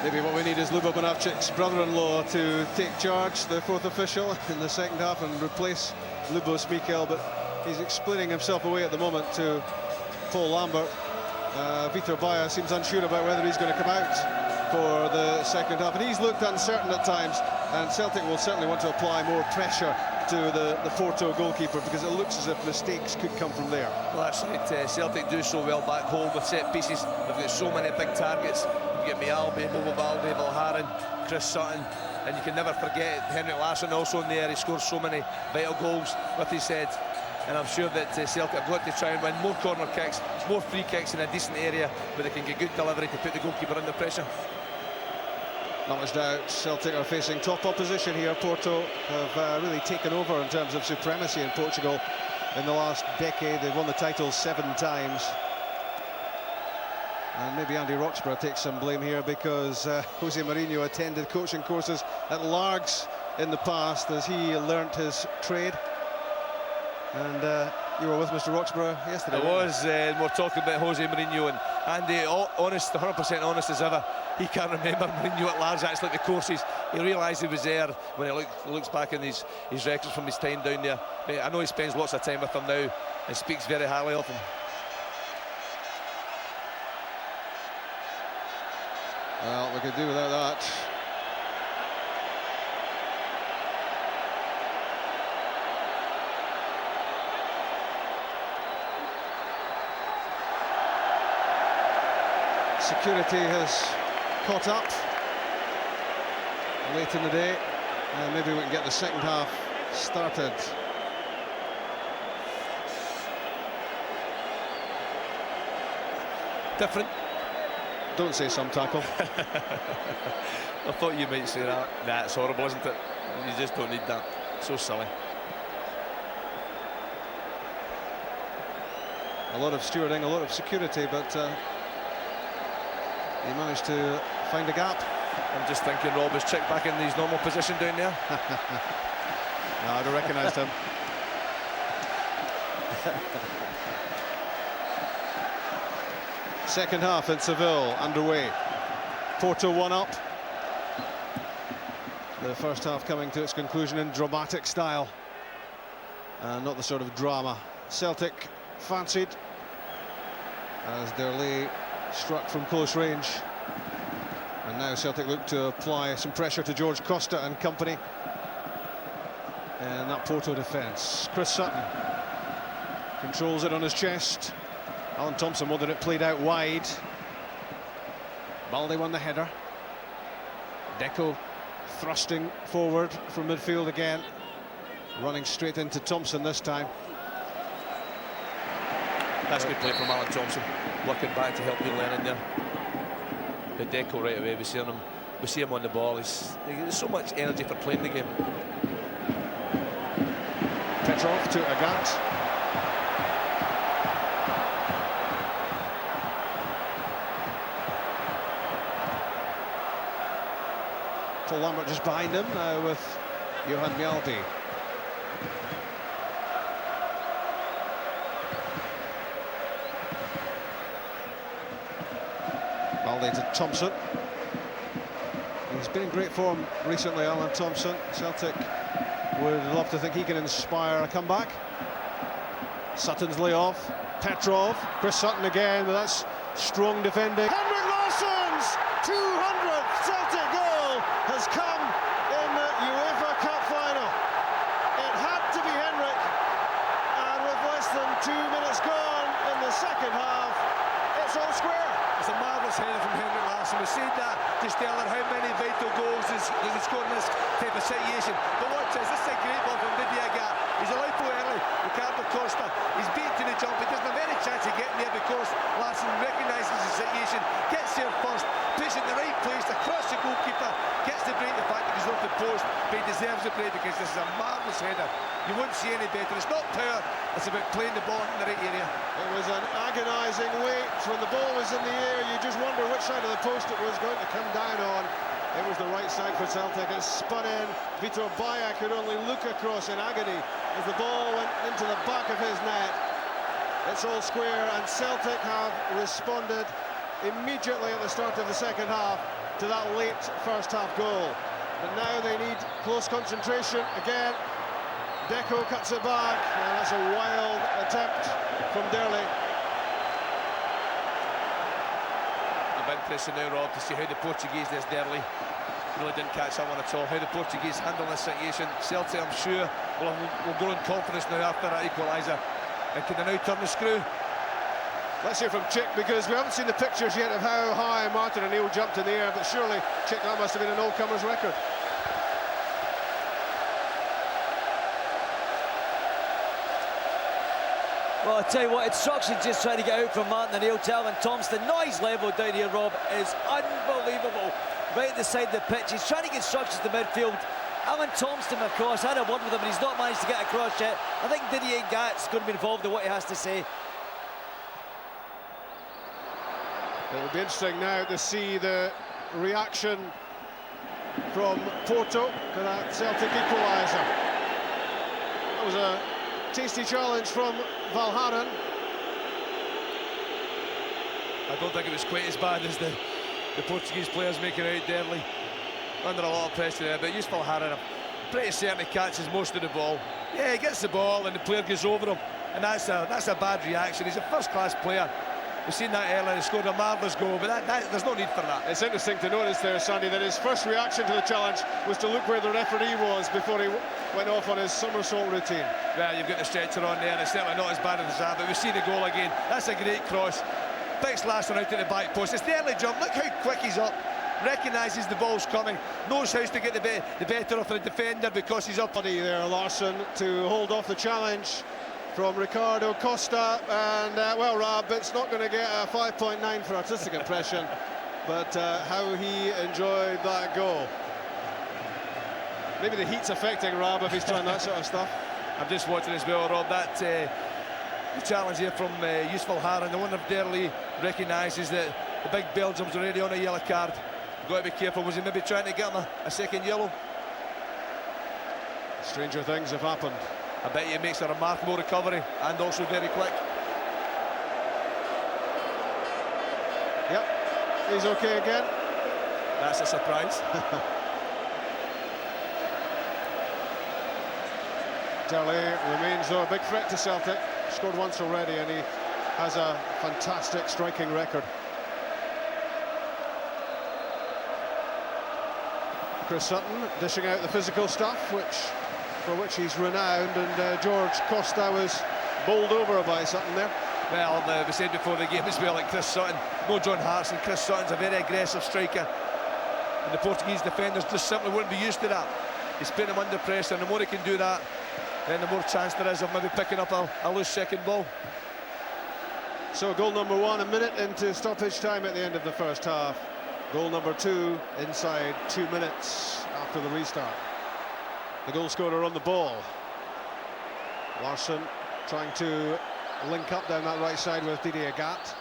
Maybe what we need is Lubo Bonavcic's brother-in-law to take charge, the fourth official, in the second half and replace Lubos Mikel, but he's explaining himself away at the moment to Paul Lambert. Vitor Baia seems unsure about whether he's going to come out for the second half, and he's looked uncertain at times, and Celtic will certainly want to apply more pressure to the Porto goalkeeper, because it looks as if mistakes could come from there. Well, that's right. Celtic do so well back home with set pieces. They've got so many big targets. You get Mialbi, Bobo Balde, Valharan, Chris Sutton, and you can never forget Henrik Larsson also in there. He scores so many vital goals with his head. And I'm sure that Celtic have got to try and win more corner kicks, more free kicks in a decent area where they can get good delivery to put the goalkeeper under pressure. Not much doubt Celtic are facing top opposition here. Porto have really taken over in terms of supremacy in Portugal in the last decade. They've won the title 7 times. And maybe Andy Roxburgh takes some blame here, because Jose Mourinho attended coaching courses at Largs in the past as he learnt his trade. And you were with Mr. Roxburgh yesterday. I was. We're talking about Jose Mourinho, and Andy, honest, 100% honest as ever, he can't remember Mourinho at Large actually at the courses. He realised he was there when he looks back in his records from his time down there. But I know he spends lots of time with him now and speaks very highly of him. Well, we could do without that. Security has caught up late in the day, and maybe we can get the second half started. Different. Don't say some tackle. I thought you might say that. Nah, it's horrible, isn't it? You just don't need that. So silly. A lot of stewarding, a lot of security, but he managed to find a gap. I'm just thinking, Rob, is Chick back in his normal position down there? No, I'd have recognised him. Second half in Seville underway. Porto 1 up. The first half coming to its conclusion in dramatic style. Not the sort of drama Celtic fancied, as Derley struck from close range. And now Celtic look to apply some pressure to George Costa and company. And that Porto defence. Chris Sutton controls it on his chest. Alan Thompson wanted it played out wide. Balde won the header. Deco thrusting forward from midfield again. Running straight into Thompson this time. That's good play from Alan Thompson, working back to help Neil Lennon there. But Deco right away, we see him on the ball. There's so much energy for playing the game. Petrov to Agat. Paul Lambert just behind him now with Johan Mjalby. Balde to Thompson. He's been in great form recently, Alan Thompson. Celtic would love to think he can inspire a comeback. Sutton's layoff. Petrov. Chris Sutton again, but that's strong defending. Henrik Larsson's 200th Celtic goal has come in the UEFA Cup final. It had to be Henrik, and with less than 2 minutes gone in the second half, it's all square. It's a marvellous header from Henrik Larsson. We said that to Stellar, how many vital goals does he score in this type of situation. But watch this is a great ball from Didier Gat. He's allowed to go early. Ricardo Costa, he's beat to the jump. He doesn't have any chance of getting there because Larsson recognises the situation, gets there first, puts it in the right place, across the goalkeeper, gets the break. The fact that he's off the post, but he deserves the break because this is a marvellous header. You won't see any better. It's not power, it's about playing the ball in the right area. It was an agonising wait. When the ball was in the air, you just wonder which side of the post it was going to come down on. It was the right side for Celtic. It spun in. Vitor Baia could only look across in agony as the ball went into the back of his net. It's all square, and Celtic have responded immediately at the start of the second half to that late first half goal. But now they need close concentration again. Deco cuts it back, and that's a wild attempt from Derley. I'm interested now, Rob, to see how the Portuguese, this Derley, really didn't catch that one at all. How the Portuguese handle this situation. Celtic, I'm sure, will grow in confidence now after that equaliser. And can they now turn the screw? Let's hear from Chick, because we haven't seen the pictures yet of how high Martin O'Neill jumped in the air, but surely, Chick, that must have been an all-comers record. Well, I'll tell you what, instructions just trying to get out from Martin O'Neill, Telvin Thompson. The noise level down here, Rob, is unbelievable. Right at the side of the pitch, he's trying to get instructions to midfield. Alan Thompson, of course, had a word with him, and he's not managed to get across yet. I think Didier Gat's going to be involved in what he has to say. It'll be interesting now to see the reaction from Porto to that Celtic equaliser. That was a tasty challenge from Valharan. I don't think it was quite as bad as the Portuguese players making out Derley. Under a lot of pressure there, but useful Valharan, I'm pretty certain he catches most of the ball. Yeah, he gets the ball and the player goes over him, and that's a bad reaction. He's a first-class player. We've seen that earlier, he scored a marvellous goal, but there's no need for that. It's interesting to notice there, Sandy, that his first reaction to the challenge was to look where the referee was before he went off on his somersault routine. Well, you've got the stretcher on there, and it's certainly not as bad as that, but we've seen the goal again. That's a great cross. Picks Larsson out at the back post. It's the early jump, look how quick he's up. Recognises the ball's coming, knows how to get the better of the defender because he's up. There, Larsson to hold off the challenge from Ricardo Costa, and well, Rob, it's not going to get a 5.9 for artistic impression, but how he enjoyed that goal. Maybe the heat's affecting Rob if he's trying that sort of stuff. I'm just watching as well, Rob. That the challenge here from Useful Haran. I wonder if Derley recognises that the big Belgium's already on a yellow card. Got to be careful. Was he maybe trying to get him a second yellow? Stranger things have happened. I bet he makes a remarkable recovery and also very quick. Yep, he's okay again. That's a surprise. Derley remains though a big threat to Celtic. Scored once already, and he has a fantastic striking record. Chris Sutton dishing out the physical stuff, for which he's renowned, and George Costa was bowled over by Sutton there. Well, we said before the game as well, like Chris Sutton, no John Hartson. Chris Sutton's a very aggressive striker, and the Portuguese defenders just simply wouldn't be used to that. He's putting them under pressure, and the more he can do that, then the more chance there is of maybe picking up a loose second ball. So goal number one, a minute into stoppage time at the end of the first half. Goal number two inside 2 minutes after the restart. The goal scorer on the ball. Larsson trying to link up down that right side with Didier Gat.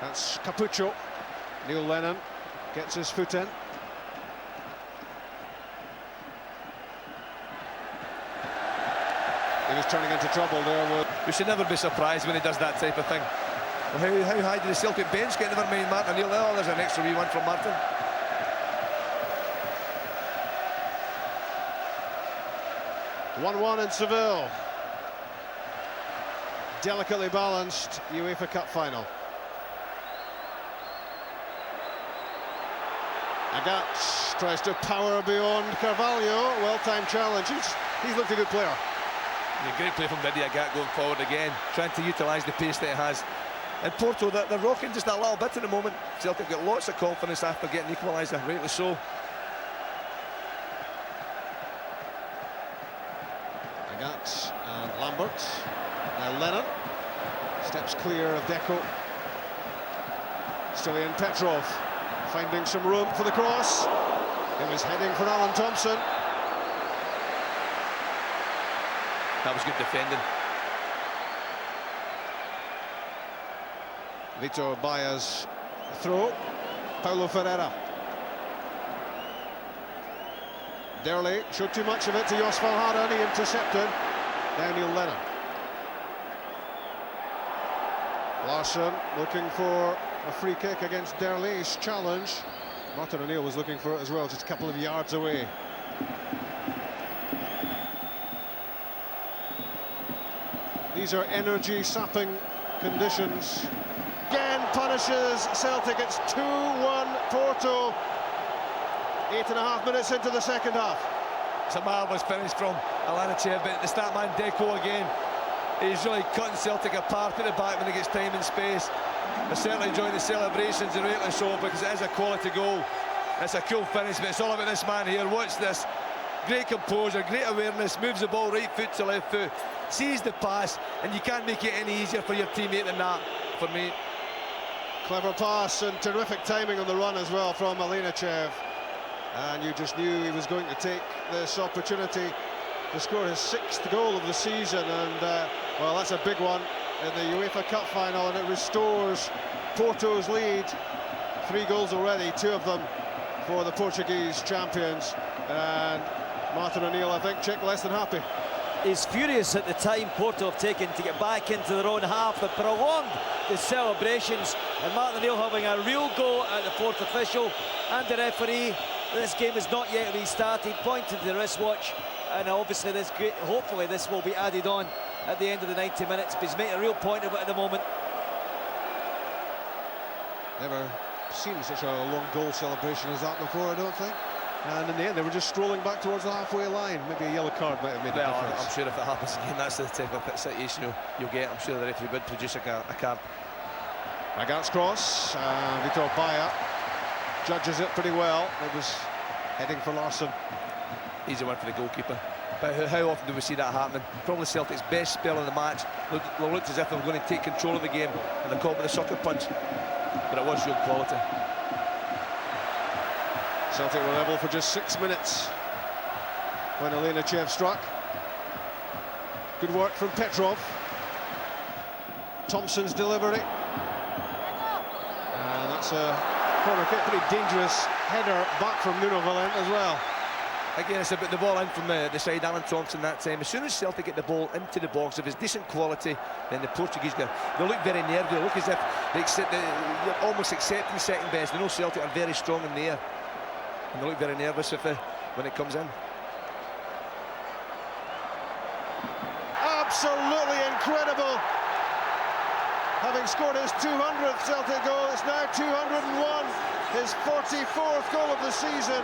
That's Capuccio. Neil Lennon gets his foot in. He was turning into trouble there. We should never be surprised when he does that type of thing. Well, how high did the Celtic bench get? Never mind Martin O'Neill. Oh, there's an extra wee one from Martin. (1-1) in Seville. Delicately balanced UEFA Cup final. Agatz tries to power beyond Carvalho. Well-timed challenge. He's looked a good player. A great play from Didier Agatz going forward again, trying to utilise the pace that it has. And Porto, they're rocking just a little bit at the moment. Celtic got lots of confidence after getting equaliser, rightly so. Agatz and Lambert. Now Lennon steps clear of Deco. Still in Petrov, finding some room for the cross. It was heading for Alan Thompson. That was good defending. Vitor Baya's throw. Paulo Ferreira. Derley showed too much of it to Jos Valhara, and he intercepted. Now Neil Lennon. Larsson looking for a free kick against Derley's challenge. Martin O'Neill was looking for it as well, just a couple of yards away. These are energy-sapping conditions. Again punishes Celtic. It's 2-1 Porto. 8.5 minutes into the second half. It's a marvellous finish from Alanachev, but the start man Deco again. He's really cutting Celtic apart at the back when he gets time and space. They're certainly enjoying the celebrations, and rightly so, because it is a quality goal. It's a cool finish, but it's all about this man here. Watch this. Great composure, great awareness, moves the ball right foot to left foot, sees the pass, and you can't make it any easier for your teammate than that, for me. Clever pass and terrific timing on the run as well from Alanachev. And you just knew he was going to take this opportunity to score his 6th goal of the season, and well, that's a big one in the UEFA Cup final, and it restores Porto's lead. 3 goals already, 2 of them for the Portuguese champions, and Martin O'Neill, I think, checked less than happy. He's furious at the time Porto have taken to get back into their own half. They've prolonged the celebrations, and Martin O'Neill having a real go at the 4th official and the referee. This game is not yet restarted, pointed to the wristwatch, and obviously hopefully this will be added on at the end of the 90 minutes, but he's making a real point of it at the moment. Never seen such a long goal celebration as that before, I don't think. And in the end, they were just strolling back towards the halfway line. Maybe a yellow card might have made a difference. I'm sure if it happens again, that's the type of situation you'll get. I'm sure the referee would produce a card. Agatz cross, Vitor Baya judges it pretty well. It was heading for Larsson. Easy one for the goalkeeper. But how often do we see that happening? Probably Celtic's best spell in the match. Looked as if they were going to take control of the game, and they caught with a sucker punch. But it was real quality. Celtic were level for just 6 minutes when Alanachev struck. Good work from Petrov. Thompson's delivery. And that's a corner kick, pretty dangerous header back from Nuno Valente as well. Again, it's about the ball in from the side, Alan Thompson that time. As soon as Celtic get the ball into the box, if it's decent quality, then the Portuguese they look very nervy. They look as if they're almost accepting second best. They know Celtic are very strong in the air, and they look very nervous when it comes in. Absolutely incredible. Having scored his 200th Celtic goal, it's now 201, his 44th goal of the season.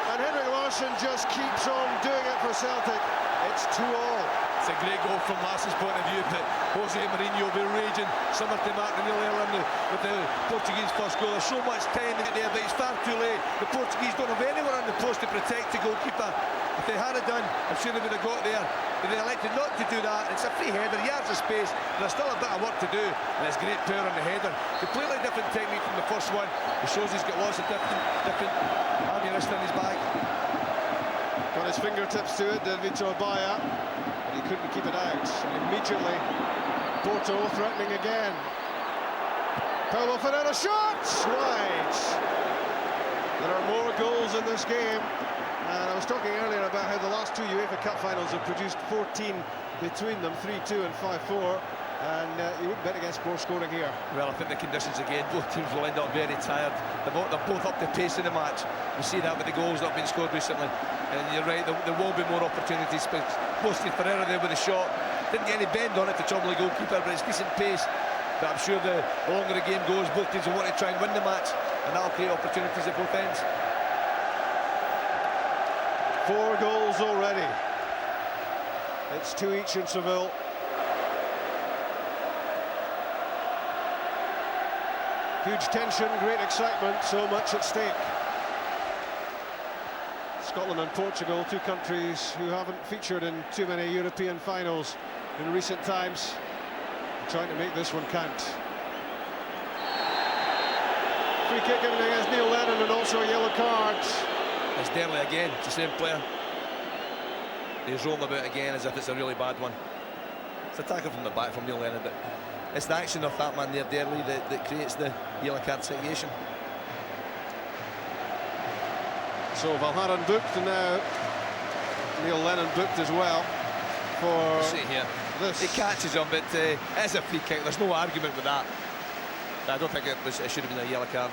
And Henrik Larsson just keeps on doing it for Celtic. It's 2-2. It's a great goal from Larsson's point of view, but Jose Mourinho will be raging similar to Martin O'Neill with the Portuguese first goal. There's so much time to get there, but it's far too late. The Portuguese don't have anyone on the post to protect the goalkeeper. If they had it done, I'm sure they would have got there. But they elected not to do that. It's a free header, yards of space. There's still a bit of work to do, and it's great power on the header. Completely different technique from the first one. It shows he's got lots of different ammunition in his bag. Got his fingertips to it, did Vitor Baya, but he couldn't keep it out. And immediately, Porto threatening again. Paulo Ferreira shot! Wide. There are more goals in this game. And I was talking earlier about how the last 2 UEFA Cup finals have produced 14 between them, 3-2 and 5-4. and you wouldn't bet against more scoring here. Well, I think the conditions again, both teams will end up very tired. They're both up to pace in the match. We see that with the goals that have been scored recently. And you're right, there will be more opportunities. Posted Ferreira there with a shot. Didn't get any bend on it to trouble the goalkeeper, but it's decent pace. But I'm sure the longer the game goes, both teams will want to try and win the match, and that'll create opportunities at both ends. 4 goals already. It's 2 each in Seville. Huge tension, great excitement, so much at stake. Scotland and Portugal, 2 countries who haven't featured in too many European finals in recent times, trying to make this one count. Free kick given against Neil Lennon and also a yellow card. It's Derley again, it's the same player. He's rolling about again as if it's a really bad one. It's a tackle from the back from Neil Lennon, but it's the action of that man there, Derley, that creates the yellow card situation. So Valharan booked, and now Neil Lennon booked as well for see here. This. He catches him, but it's a free kick. There's no argument with that. I don't think it should have been a yellow card.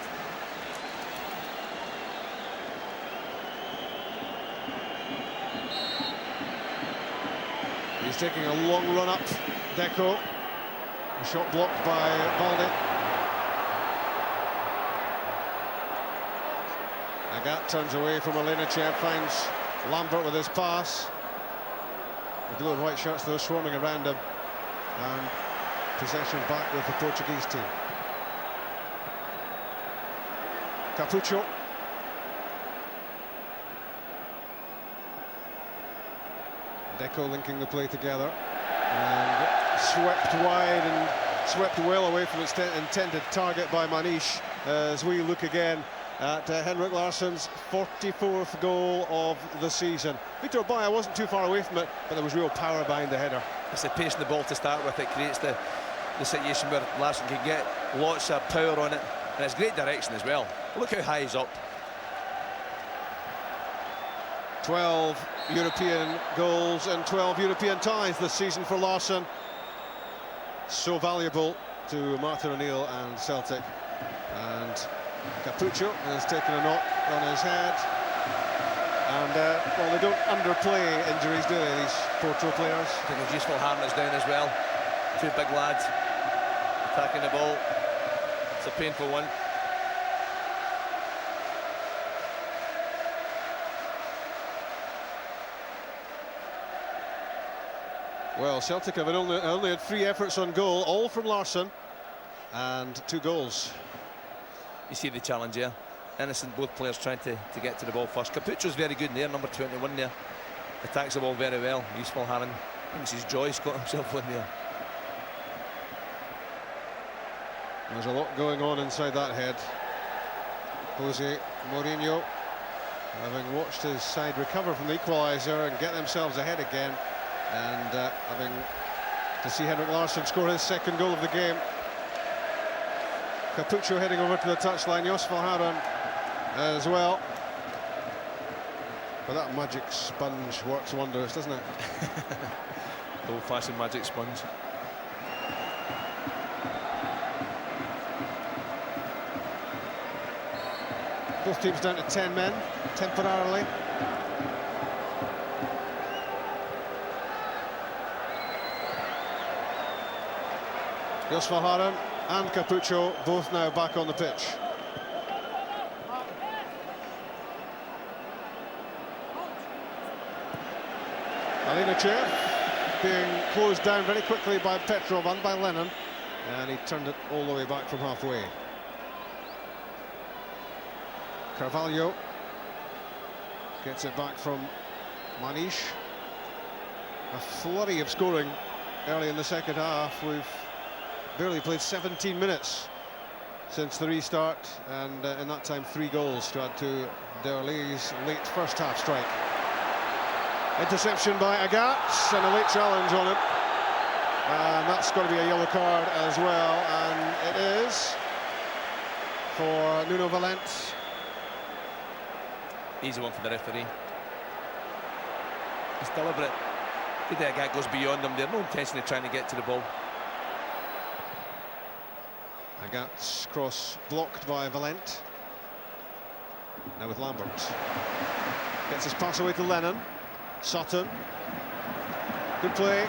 He's taking a long run up, Deco. A shot blocked by Baldi. Agat turns away from Alinachev, finds Lambert with his pass. The blue and white shirts, though, swarming around him. And possession back with the Portuguese team. Capucho. Deco linking the play together. And swept wide and swept well away from its intended target by Manish. As we look again at Henrik Larsson's 44th goal of the season. Victor Baia wasn't too far away from it, but there was real power behind the header. It's the pace in the ball to start with. It creates the situation where Larsson can get lots of power on it, and it's great direction as well. Look how high he's up. 12 European goals and 12 European ties this season for Larsson. So valuable to Martin O'Neill and Celtic. And Capucho has taken a knock on his head. And, well, they don't underplay injuries, do they, these Porto players? I think it's useful Harness down as well. 2 big lads attacking the ball. It's a painful one. Well, Celtic have only had 3 efforts on goal, all from Larsson, and 2 goals. You see the challenge here. Innocent, both players trying to get to the ball first. Capucho's very good in there, number 21 there. Attacks the ball very well. Useful Haran. I think it's his Joyce got himself in there. There's a lot going on inside that head. Jose Mourinho, having watched his side recover from the equaliser and get themselves ahead again, and having to see Henrik Larsson score his 2nd goal of the game. Capucho heading over to the touchline, Jos Valharan as well. But that magic sponge works wonders, doesn't it? Old-fashioned magic sponge. Both teams down to 10 men, temporarily. Jos Valharan and Capucho both now back on the pitch. Alinachev being closed down very quickly by Petrov and by Lennon, and he turned it all the way back from halfway. Carvalho gets it back from Manish. A flurry of scoring early in the second half. We've barely played 17 minutes since the restart, and in that time 3 goals to add to Derley's late first half strike. Interception by Agat and a late challenge on him, and that's got to be a yellow card as well, and it is for Nuno Valente. Easy one for the referee. It's deliberate. Agat goes beyond them. There's no intention of trying to get to the ball. Agat's cross blocked by Valent. Now with Lambert. Gets his pass away to Lennon. Sutton. Good play.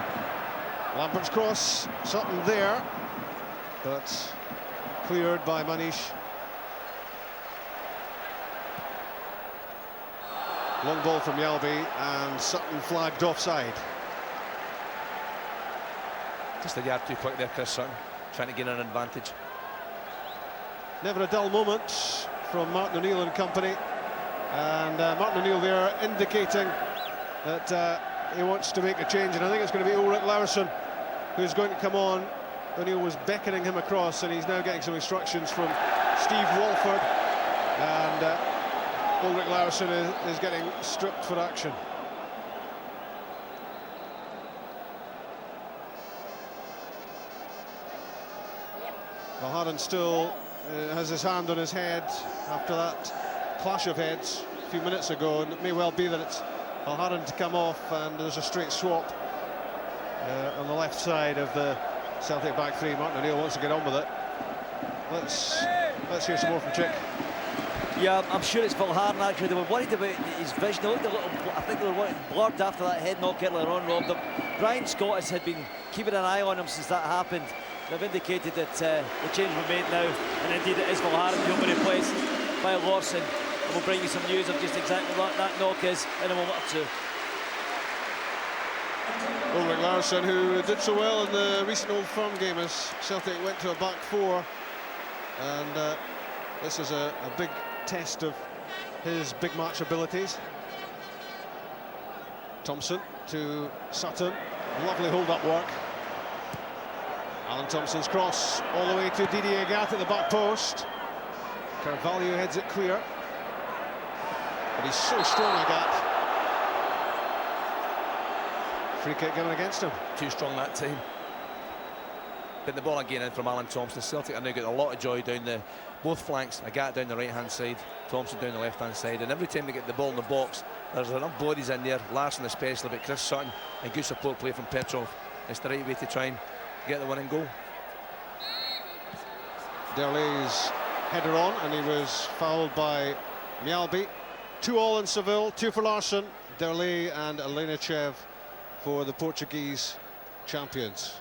Lambert's cross. Sutton there. But cleared by Manish. Long ball from Yalby and Sutton flagged offside. Just a yard too quick there, Chris Sutton, trying to gain an advantage. Never a dull moment from Martin O'Neill and company. And Martin O'Neill there indicating that he wants to make a change. And I think it's going to be Ulrich Laursen who's going to come on. O'Neill was beckoning him across, and he's now getting some instructions from Steve Walford. And Ulrich Laursen is getting stripped for action. Valhaden still has his hand on his head after that clash of heads a few minutes ago, and it may well be that it's Valhaden to come off, and there's a straight swap on the left side of the Celtic back three. Martin O'Neill wants to get on with it. Let's hear some more from Chick. Yeah, I'm sure it's Valhaden actually. They were worried about his vision. I think they were blurred after that head knock earlier on, Rob. Brian Scottis had been keeping an eye on him since that happened. They've indicated that the change will be made now, and indeed it is Valhaden who will be replaced by Laursen. And we'll bring you some news of just exactly what that knock is in a moment or two. Ulrich Laursen, who did so well in the recent Old Firm game as Celtic went to a back four, and this is a big test of his big match abilities. Thompson to Sutton, lovely hold-up work. Alan Thompson's cross all the way to Didier Agat at the back post. Carvalho heads it clear, but he's so strong, Agat. Free kick given against him. Too strong that time. But the ball again in from Alan Thompson. Celtic are now getting a lot of joy down both flanks. Agat down the right-hand side, Thompson down the left-hand side, and every time they get the ball in the box, there's enough bodies in there, Larsson especially, but Chris Sutton, and good support play from Petrov. It's the right way to try and get the winning goal. Derlay's header on, and he was fouled by Mjällby. 2-2 in Seville, 2 for Larsson, Derlay and Elenichev for the Portuguese champions.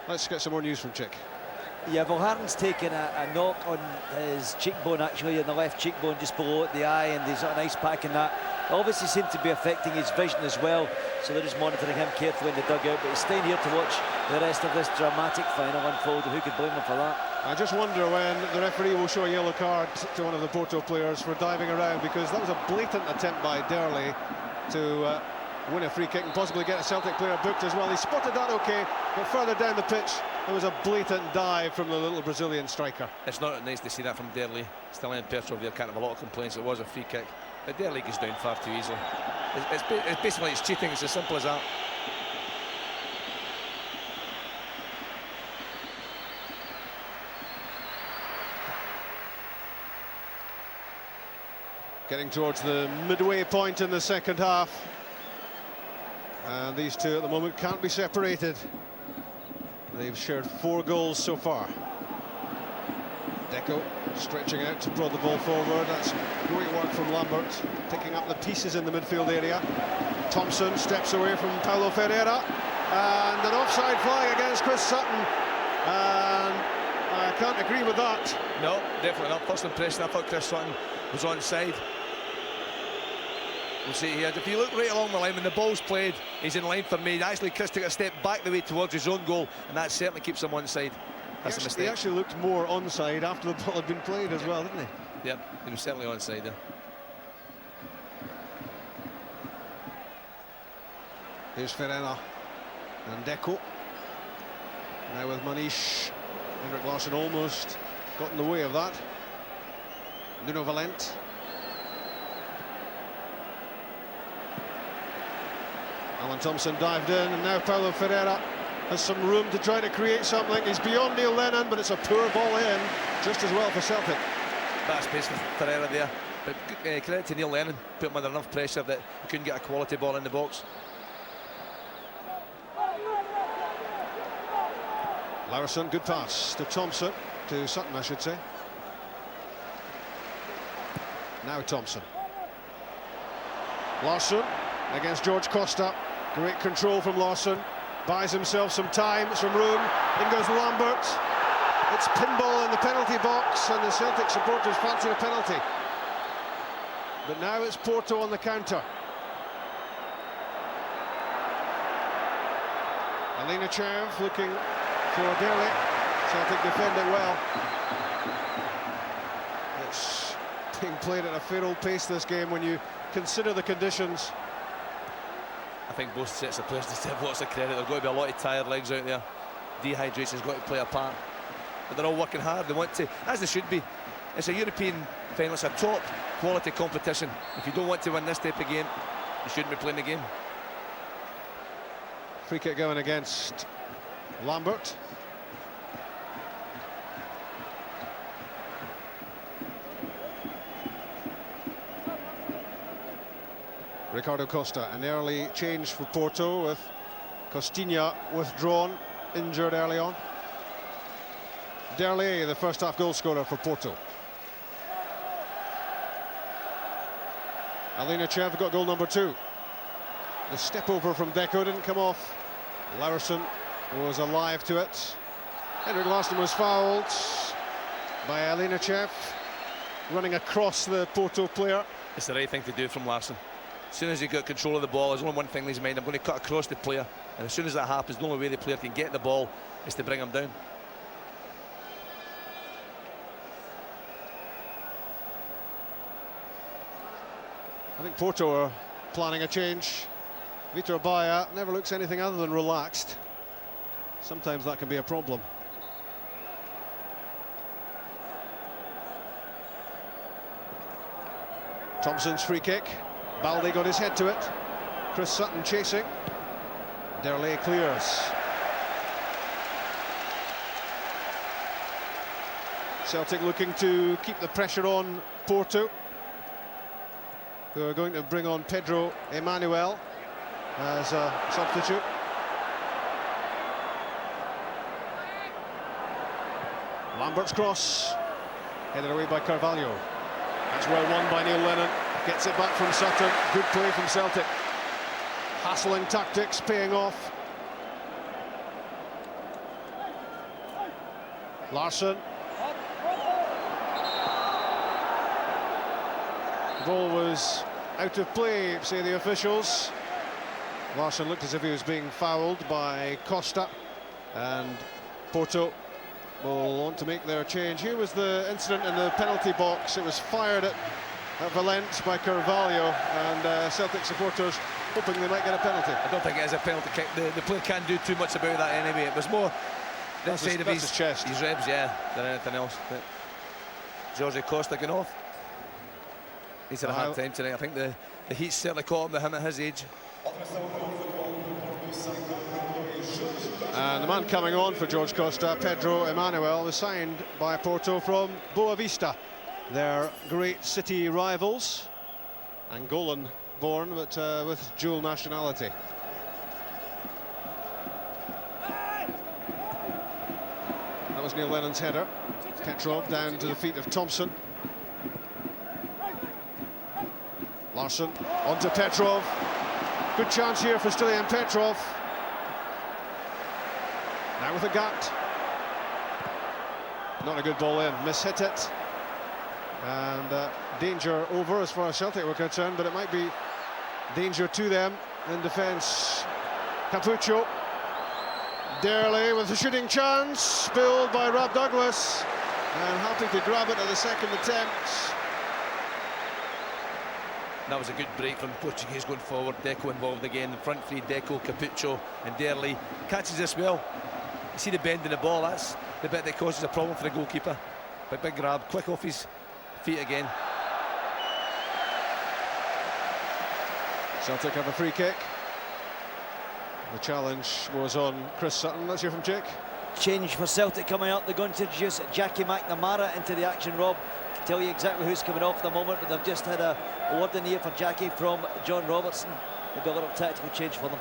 Let's get some more news from Chick. Yeah, Valhaden's taken a knock on his cheekbone, actually, in the left cheekbone, just below the eye, and he's got an ice pack in that. It obviously seemed to be affecting his vision as well, so they're just monitoring him carefully in the dugout. But he's staying here to watch the rest of this dramatic final unfold. Who could blame him for that? I just wonder when the referee will show a yellow card to one of the Porto players for diving around, because that was a blatant attempt by Derlay to win a free kick and possibly get a Celtic player booked as well. He spotted that okay, but further down the pitch there was a blatant dive from the little Brazilian striker. It's not nice to see that from Derlay. Still in Petrov there, can't have a lot of complaints. It was a free kick, but Derlay goes down far too easily. It's basically it's cheating. It's as simple as that. Getting towards the midway point in the second half, and these two at the moment can't be separated. They've shared 4 goals so far. Deco stretching out to prod the ball forward. That's great work from Lambert, picking up the pieces in the midfield area. Thompson steps away from Paulo Ferreira, and an offside flag against Chris Sutton, and I can't agree with that. No, definitely not. First impression, I thought Chris Sutton was onside. We'll see here. If you look right along the line, when the ball's played, he's in line for me. Actually, Chris took a step back the way towards his own goal, and that certainly keeps him onside. That's a mistake. He actually looked more onside after the ball had been played as well, didn't he? Yeah, he was certainly onside there. Here's Ferreira and Deco. Now with Manish. Henrik Larsson almost got in the way of that. Nuno Valent. Alan Thompson dived in, and now Paulo Ferreira has some room to try to create something. He's beyond Neil Lennon, but it's a poor ball in, just as well for Celtic. Bad space for Ferreira there, but credit to Neil Lennon, put him under enough pressure that he couldn't get a quality ball in the box. Larson, good pass to Thompson, to Sutton I should say. Now Thompson. Larson against George Costa. Great control from Larson. Buys himself some time, some room. In goes Lambert. It's pinball in the penalty box, and the Celtic supporters fancy a penalty. But now it's Porto on the counter. Alina Cherv looking for Derley. Celtic defend it well. It's being played at a fair old pace, this game, when you consider the conditions. I think both sets of players deserve lots of credit. There's got to be a lot of tired legs out there. Dehydration's got to play a part. But they're all working hard. They want to, as they should be. It's a European final. It's a top quality competition. If you don't want to win this type of game, you shouldn't be playing the game. Free kick going against Lambert. Ricardo Costa, an early change for Porto with Costinha withdrawn, injured early on. Derley, the first half goal scorer for Porto. Alina Cherv got goal number 2. The step over from Deco didn't come off. Larson was alive to it. Henrik Larsson was fouled by Alina Cherv, running across the Porto player. It's the right thing to do from Larsson. As soon as he got control of the ball, there's only one thing in his mind: I'm going to cut across the player. And as soon as that happens, the only way the player can get the ball is to bring him down. I think Porto are planning a change. Vitor Baia never looks anything other than relaxed. Sometimes that can be a problem. Thompson's free kick. Balde got his head to it. Chris Sutton chasing. Derley clears. Celtic looking to keep the pressure on Porto, who are going to bring on Pedro Emmanuel as a substitute. Lambert's cross, headed away by Carvalho. That's well won by Neil Lennon. Gets it back from Sutton. Good play from Celtic. Hassling tactics paying off. Larson. The ball was out of play, say the officials. Larson looked as if he was being fouled by Costa, and Porto will want to make their change. Here was the incident in the penalty box. It was fired at Valence by Carvalho, and Celtic supporters hoping they might get a penalty. I don't think it is a penalty kick. The player can't do too much about that anyway. It was more inside of his chest, his ribs, yeah, than anything else. But Jorge Costa going off. He's had a hard time tonight. I think the heat's certainly caught up with him at his age. And the man coming on for George Costa, Pedro Emmanuel, was signed by Porto from Boa Vista, their great city rivals. Angolan born, but with dual nationality. That was Neil Lennon's header. Petrov down to the feet of Thompson. Larson onto Petrov. Good chance here for Stilian Petrov. Now with a gut. Not a good ball in, mishit it. And danger over as far as Celtic were concerned, but it might be danger to them in defence. Capuccio. Derley with a shooting chance, spilled by Rob Douglas. And happy to grab it at the second attempt. That was a good break from the Portuguese going forward. Deco involved again. The front three, Deco, Capuccio and Derley. Catches this well. You see the bend in the ball, that's the bit that causes a problem for the goalkeeper. But big grab, quick off his feet again. Celtic have a free kick. The challenge was on Chris Sutton. Let's hear from Jake. Change for Celtic coming up. They're going to introduce Jackie McNamara into the action, Rob. I can tell you exactly who's coming off at the moment, but they've just had a word in here for Jackie from John Robertson. Maybe a little tactical change for them.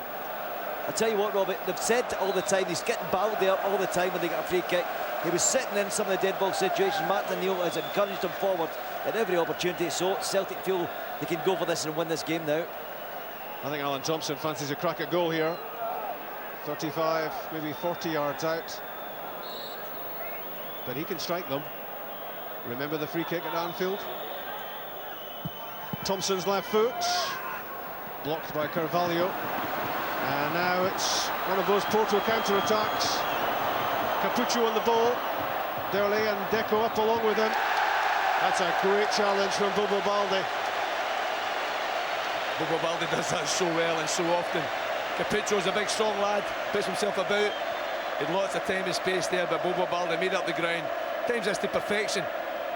I tell you what, Robbie, they've said all the time, he's getting battled there all the time when they get a free kick. He was sitting in some of the dead ball situations. Martin O'Neill has encouraged him forward at every opportunity, so Celtic feel they can go for this and win this game now. I think Alan Thompson fancies a crack at goal here. 35, maybe 40 yards out. But he can strike them. Remember the free kick at Anfield? Thompson's left foot, blocked by Carvalho. And now it's one of those Porto counter-attacks. Capuccio on the ball. Derley and Deco up along with him. That's a great challenge from Bobo Baldi. Bobo Baldi does that so well and so often. Capuccio's a big strong lad, puts himself about. He had lots of time and space there, but Bobo Baldi made up the ground. Times this to perfection.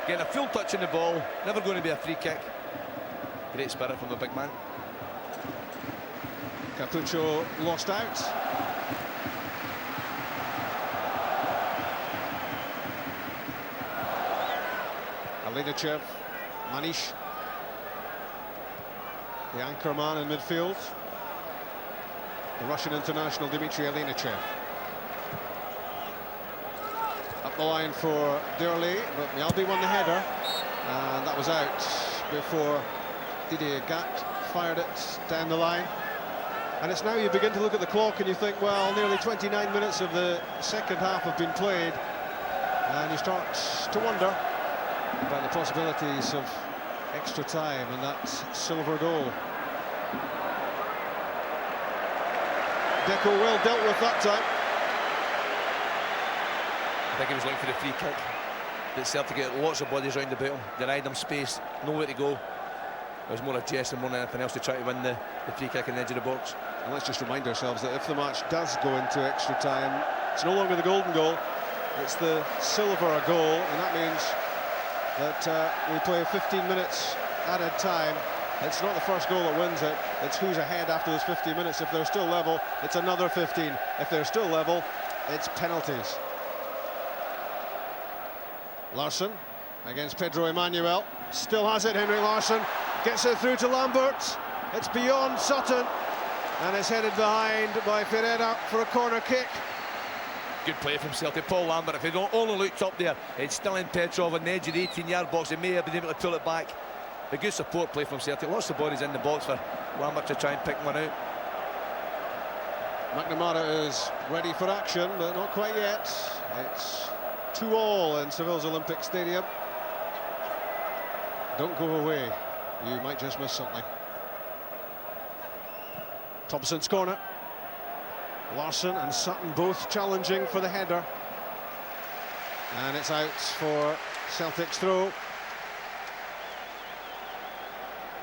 Getting a full touch on the ball, never going to be a free kick. Great spirit from the big man. Capuccio lost out. Alinachev, Manish, the anchor man in midfield. The Russian international Dmitry Alinachev. Up the line for Derley, but Mjällby won the header, and that was out before Didier Gat fired it down the line. And it's now you begin to look at the clock and you think, well, nearly 29 minutes of the second half have been played, and you start to wonder about the possibilities of extra time and that silver goal. Deco well dealt with that time. I think he was looking for the free kick. But Celtic get lots of bodies round about him, denied him space, nowhere to go. It was more a gesture more than anything else to try to win the free kick in the edge of the box. And let's just remind ourselves that if the match does go into extra time, it's no longer the golden goal, it's the silver goal, and that means that we play 15 minutes added time. It's not the first goal that wins it, it's who's ahead after those 15 minutes. If they're still level, it's another 15. If they're still level, it's penalties. Larsson against Pedro Emmanuel, still has it, Henrik Larsson, gets it through to Lambert, it's beyond Sutton, and it's headed behind by Ferreira for a corner kick. Good play from Celtic. Paul Lambert, if he don't only looked up there, it's still in Petrov on the edge of the 18-yard box. He may have been able to pull it back. A good support play from Celtic. Lots of bodies in the box for Lambert to try and pick one out. McNamara is ready for action, but not quite yet. It's 2-2 in Seville's Olympic Stadium. Don't go away, you might just miss something. Thompson's corner. Larsson and Sutton both challenging for the header. And it's out for Celtic's throw.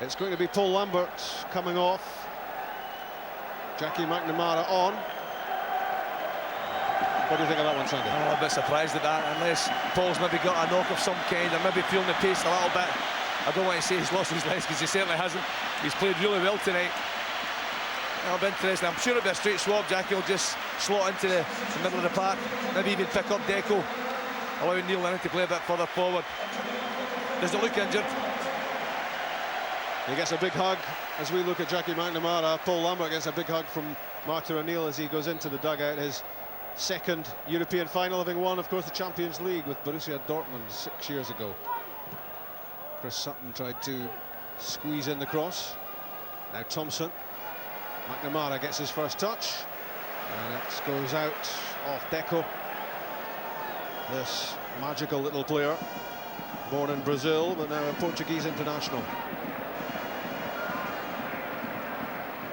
It's going to be Paul Lambert coming off. Jackie McNamara on. What do you think of that one, Sandy? I'm a bit surprised at that, unless Paul's maybe got a knock of some kind, or maybe feeling the pace a little bit. I don't want to say he's lost his legs, because he certainly hasn't. He's played really well tonight. That'll be interesting. I'm sure it'll be a straight swap. Jackie will just slot into the middle of the park, maybe even pick up Deco, allowing Neil Lennon to play a bit further forward. Does it look injured? He gets a big hug as we look at Jackie McNamara. Paul Lambert gets a big hug from Martin O'Neill as he goes into the dugout. His second European final, having won, of course, the Champions League with Borussia Dortmund 6 years ago. Chris Sutton tried to squeeze in the cross. Now Thompson. McNamara gets his first touch, and it goes out off Deco. This magical little player, born in Brazil, but now a Portuguese international.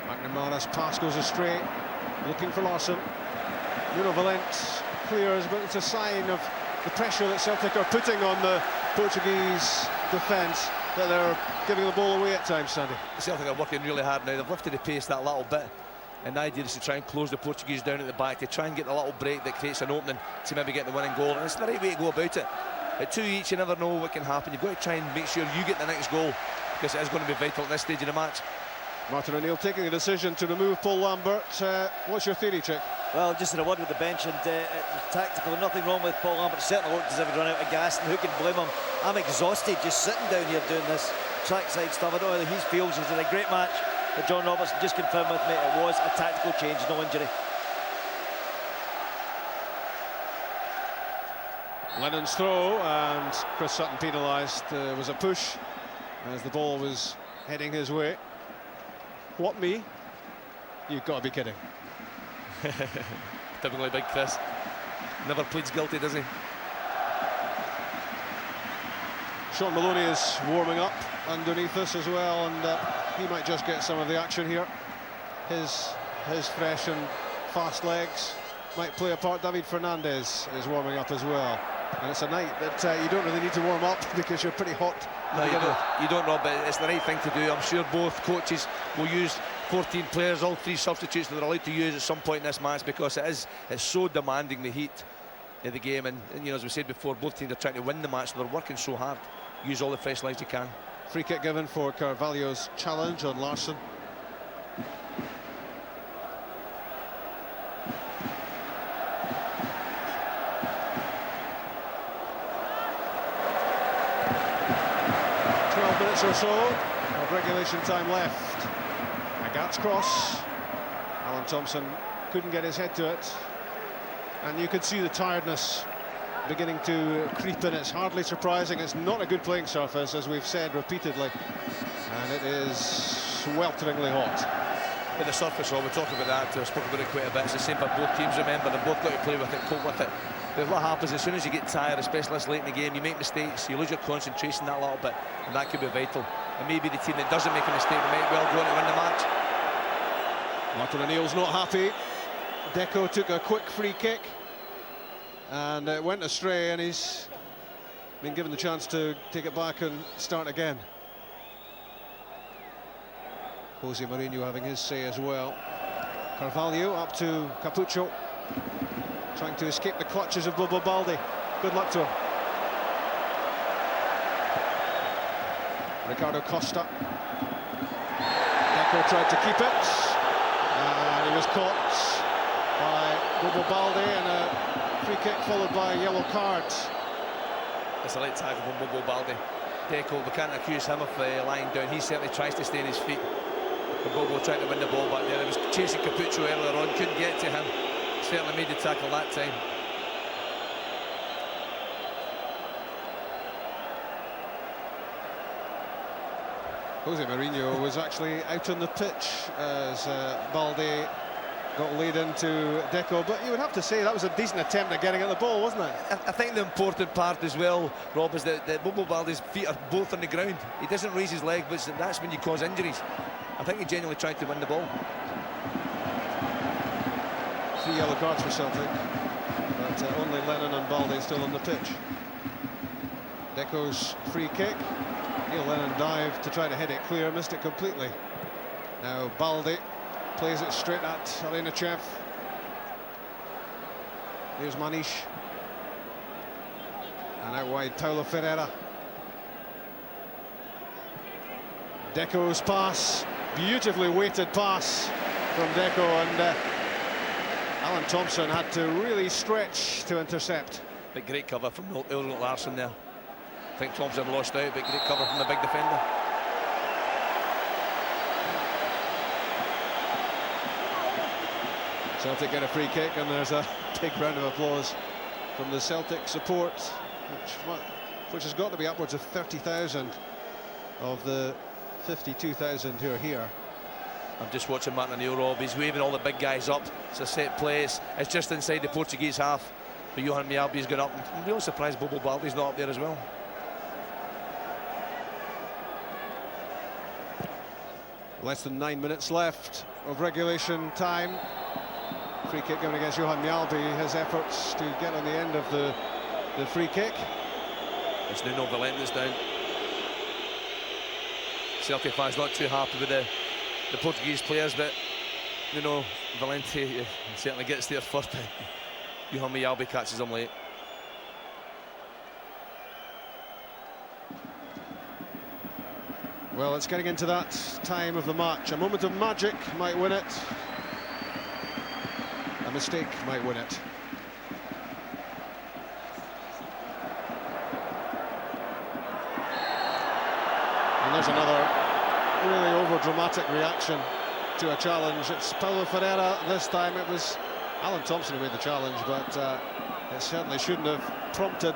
McNamara's pass goes astray, looking for Larsson. Nuno Valente clears, but it's a sign of the pressure that Celtic are putting on the Portuguese defence, that they're giving the ball away at times, Sandy. Celtic are working really hard now. They've lifted the pace that little bit, and the idea is to try and close the Portuguese down at the back, to try and get the little break that creates an opening to maybe get the winning goal. And it's the right way to go about it. At 2 each, you never know what can happen. You've got to try and make sure you get the next goal, because it is going to be vital at this stage of the match. Martin O'Neill taking a decision to remove Paul Lambert. What's your theory, Chick? Well, just in a word with the bench, and tactical, nothing wrong with Paul Lambert. Certainly looked as if he'd run out of gas, and who can blame him? I'm exhausted just sitting down here doing this trackside stuff. I don't know whether he feels he's had a great match, But John Robertson just confirmed with me it was a tactical change, no injury. Lennon's throw, and Chris Sutton penalised. Was a push as the ball was heading his way. What, me? You've got to be kidding. Typically big Chris. Never pleads guilty, does he? Sean Maloney is warming up underneath us as well, and he might just get some of the action here. His fresh and fast legs might play a part. David Fernandez is warming up as well. And it's a night that you don't really need to warm up because you're pretty hot. No, you don't, Rob, but it's the right thing to do. I'm sure both coaches will use 14 players, all 3 substitutes that they're allowed to use at some point in this match, because it's so demanding, the heat of the game. And you know, as we said before, both teams are trying to win the match, so they're working so hard. Use all the fresh legs you can. Free kick given for Carvalho's challenge on Larsson. Or so of regulation time left. Agat's cross. Alan Thompson couldn't get his head to it, and you could see the tiredness beginning to creep in. It's hardly surprising. It's not a good playing surface, as we've said repeatedly, and it is swelteringly hot. With the surface, Rob, we talked about that, I spoke about it quite a bit. It's the same for both teams, remember, they've both got to play with it, cope with it. But what happens as soon as you get tired, especially this late in the game, you make mistakes, you lose your concentration that little bit, and that could be vital. And maybe the team that doesn't make a mistake, they might well go on to win the match. Martin O'Neill's not happy. Deco took a quick free kick, and it went astray, and he's been given the chance to take it back and start again. Jose Mourinho having his say as well. Carvalho up to Capuccio, trying to escape the clutches of Bobo Baldi. Good luck to him. Ricardo Costa. Deco tried to keep it, and he was caught by Bobo Baldi, and a free kick followed by a yellow card. It's a late tackle from Bobo Baldi. Deco, we can't accuse him of lying down. He certainly tries to stay on his feet. But Bobo trying to win the ball back there. He was chasing Capuccio earlier on, couldn't get to him. Certainly made the tackle that time. Jose Mourinho was actually out on the pitch as Baldi got laid into Deco, but you would have to say that was a decent attempt at getting at the ball, wasn't it? I think the important part as well, Rob, is that Bobo Baldi's feet are both on the ground. He doesn't raise his leg, but that's when you cause injuries. I think he genuinely tried to win the ball. 3 yellow cards for Celtic, but only Lennon and Baldi still on the pitch. Deco's free kick. Neil Lennon dived to try to hit it clear, missed it completely. Now Baldi plays it straight at Alenachev. Here's Manish. And out wide, Paulo Ferreira. Deco's pass, beautifully weighted pass from Deco, and Alan Thompson had to really stretch to intercept. But great cover from Ulrich Larsson there. I think Thompson lost out, but great cover from the big defender. Celtic get a free kick, and there's a big round of applause from the Celtic support, which has got to be upwards of 30,000 of the 52,000 who are here. I'm just watching Martin O'Neill, Rob. He's waving all the big guys up. It's a set place. It's just inside the Portuguese half. But Johan Mialbi's gone up. I'm really surprised Bobo Baldi's not up there as well. Less than 9 minutes left of regulation time. Free kick given against Johan Mialbi. His efforts to get on the end of the free kick. It's Nuno Valente's down. Celtic fans not too happy with the Portuguese players, but Nuno Valente certainly gets there first. Johan Mialbi catches him late. Well, it's getting into that time of the match. A moment of magic might win it. A mistake might win it. And there's another really over-dramatic reaction to a challenge. It's Paulo Ferreira this time. It was Alan Thompson who made the challenge, but it certainly shouldn't have prompted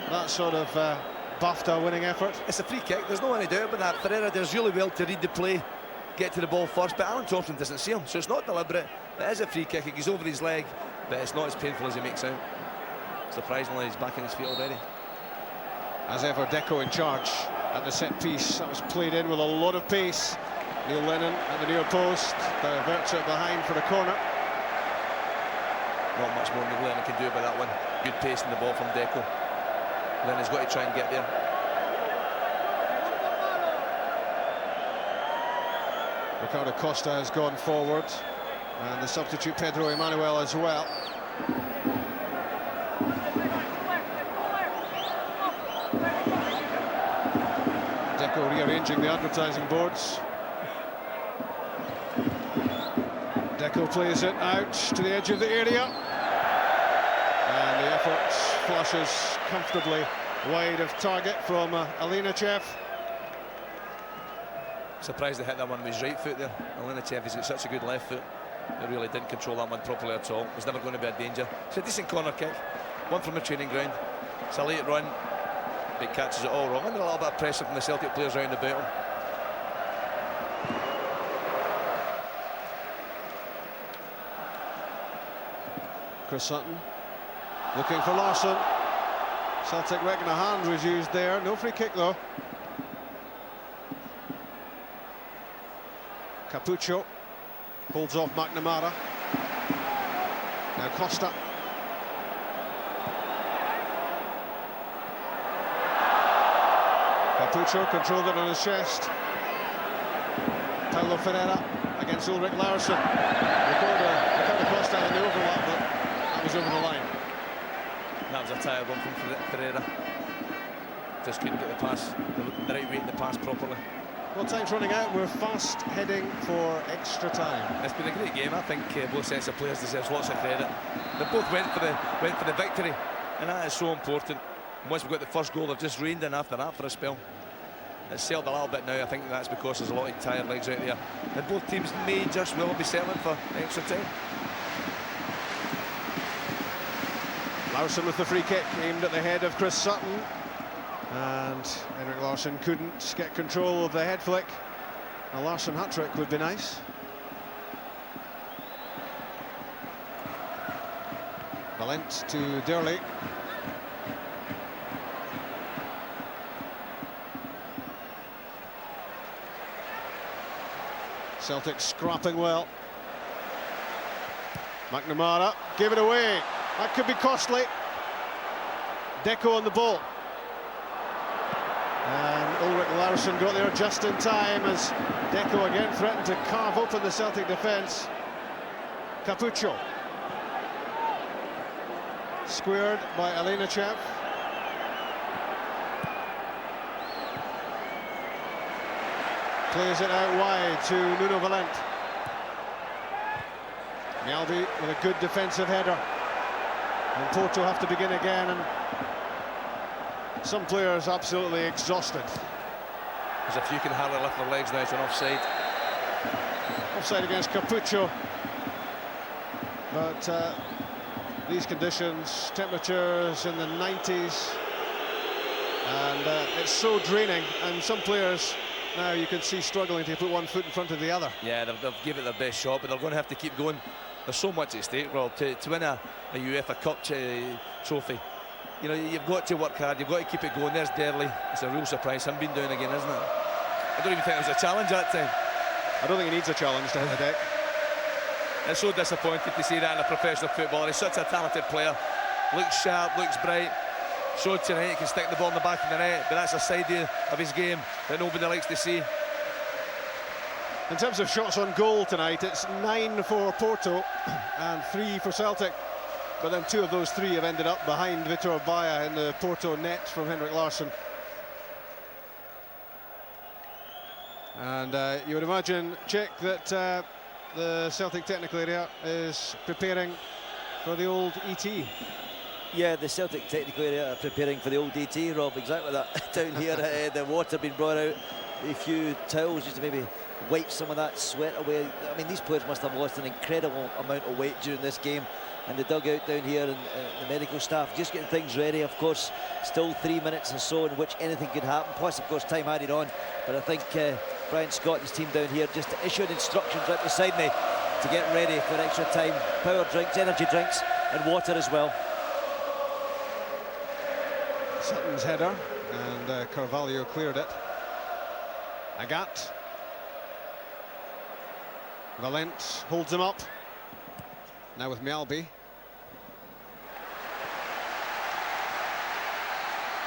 that sort of BAFTA winning effort. It's a free kick, there's no any doubt about that. Ferreira does really well to read the play, get to the ball first, but Alan Thompson doesn't see him, so it's not deliberate. It is a free kick, it goes over his leg, but it's not as painful as he makes out. Surprisingly, he's back on his feet already. As ever, Deco in charge at the set piece. That was played in with a lot of pace. Neil Lennon at the near post, diverts it behind for a corner. Not much more Neil Lennon can do about that one. Good pace in the ball from Deco. Lennon's got to try and get there. Ricardo Costa has gone forward, and the substitute Pedro Emanuel as well. Deco rearranging the advertising boards. Deco plays it out to the edge of the area, and the effort flushes comfortably wide of target from Alinachev. Surprised they hit that one with his right foot there. Alinachev has got such a good left foot. He really didn't control that one properly at all. It was never going to be a danger. It's a decent corner kick, one from the training ground. It's a late run, but he catches it all wrong. Under a little bit of pressure from the Celtic players round about him. Chris Sutton looking for Larsson. Celtic reckon a hand was used there. No free kick though. Capuccio holds off McNamara. Now Costa. Capuccio controlled it on his chest. Paulo Ferreira against Ulrich Larsson. Ricardo Costa in the overlap, but that was over the line. That was a tired one from Ferreira. Just couldn't get the pass, the right weight in the pass properly. Well, time's running out. We're fast heading for extra time. It's been a great game. I think both sets of players deserve lots of credit. They both went for the victory, and that is so important. Once we've got the first goal, they've just reined in after that for a spell. It's settled a little bit now. I think that's because there's a lot of tired legs out there, and both teams may just well be settling for extra time. Larsson with the free kick aimed at the head of Chris Sutton, and Henrik Larsson couldn't get control of the head flick. A Larsson hat-trick would be nice. Valent to Derley. Celtic scrapping well. McNamara give it away. That could be costly. Deco on the ball. And Ulrich Larsson got there just in time as Deco again threatened to carve open the Celtic defence. Capuccio. Squared by Alinachev. Plays it out wide to Nuno Valent. Galbi with a good defensive header. And Porto have to begin again, and some players absolutely exhausted. As if you can hardly lift their legs now, it's an offside. Offside against Capuccio. But these conditions, temperatures in the 90s, and it's so draining, and some players now you can see struggling to put one foot in front of the other. Yeah, they've given it their best shot, but they're going to have to keep going. There's so much at stake, Rob. To win a UEFA Cup trophy, you know, you've got to work hard, you've got to keep it going. There's Derley. It's a real surprise, him being down again, isn't it? I don't even think it was a challenge that time. I don't think he needs a challenge to hit the deck. It's so disappointing to see that in a professional footballer. He's such a talented player. Looks sharp, looks bright. Showed tonight he can stick the ball in the back of the net, but that's a side of his game that nobody likes to see. In terms of shots on goal tonight, it's 9 for Porto and 3 for Celtic. But then 2 of those 3 have ended up behind Vitor Baia in the Porto net from Henrik Larsson. And you would imagine, Chick, that the Celtic technical area is preparing for the old ET. Yeah, the Celtic technical area are preparing for the old ET, Rob, exactly that. Down here, the water being brought out a few towels just to maybe wipe some of that sweat away. I mean, these players must have lost an incredible amount of weight during this game, and the dugout down here and the medical staff just getting things ready. Of course, still 3 minutes or so in which anything could happen, plus of course time added on. But I think Brian Scott and his team down here just issued instructions right beside me to get ready for extra time. Power drinks, energy drinks and water as well. Sutton's header, and Carvalho cleared it. Agat. Valent holds him up. Now with Mjalby.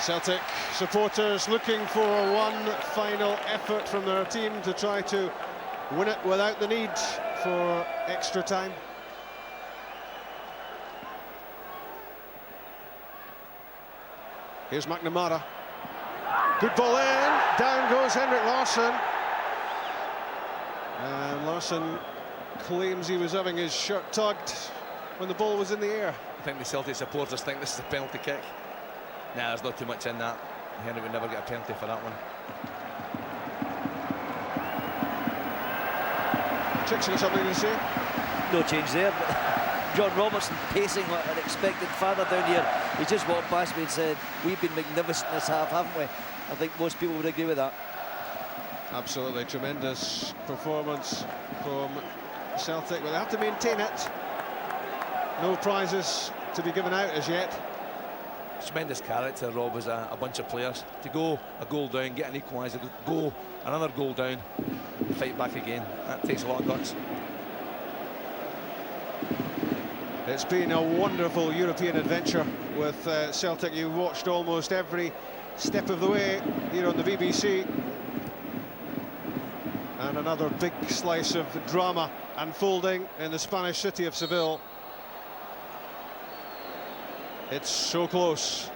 Celtic supporters looking for one final effort from their team to try to win it without the need for extra time. Here's McNamara. Good ball in. Down goes Henrik Larsson. And Larsson claims he was having his shirt tugged when the ball was in the air. I think the Celtic supporters think this is a penalty kick. Nah, there's not too much in that. Henrik would never get a penalty for that one. Chicks got something to say? No change there, but John Robertson pacing like an expected father down here. He just walked past me and said, we've been magnificent this half, haven't we? I think most people would agree with that. Absolutely tremendous performance from Celtic, but they have to maintain it. No prizes to be given out as yet. Tremendous character, Rob, as a bunch of players. To go a goal down, get an equaliser, go another goal down, fight back again. That takes a lot of guts. It's been a wonderful European adventure with Celtic. You watched almost every step of the way here on the BBC. And another big slice of drama unfolding in the Spanish city of Seville. It's so close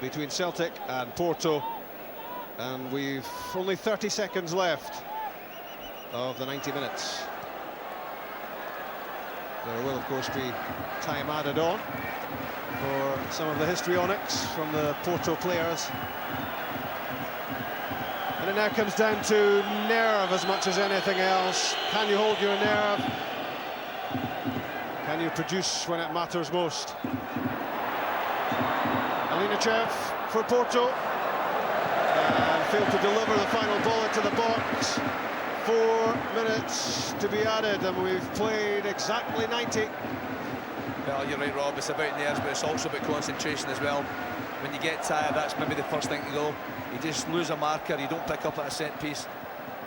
between Celtic and Porto, and we've only 30 seconds left of the 90 minutes. There will, of course, be time added on for some of the histrionics from the Porto players. And it now comes down to nerve as much as anything else. Can you hold your nerve? Can you produce when it matters most? Alinachev for Porto. And failed to deliver the final ball into the box. 4 minutes to be added, and we've played exactly 90. Well, you're right, Rob. It's about nerves, but it's also about concentration as well. When you get tired, that's maybe the first thing to go. You just lose a marker, you don't pick up at a set piece.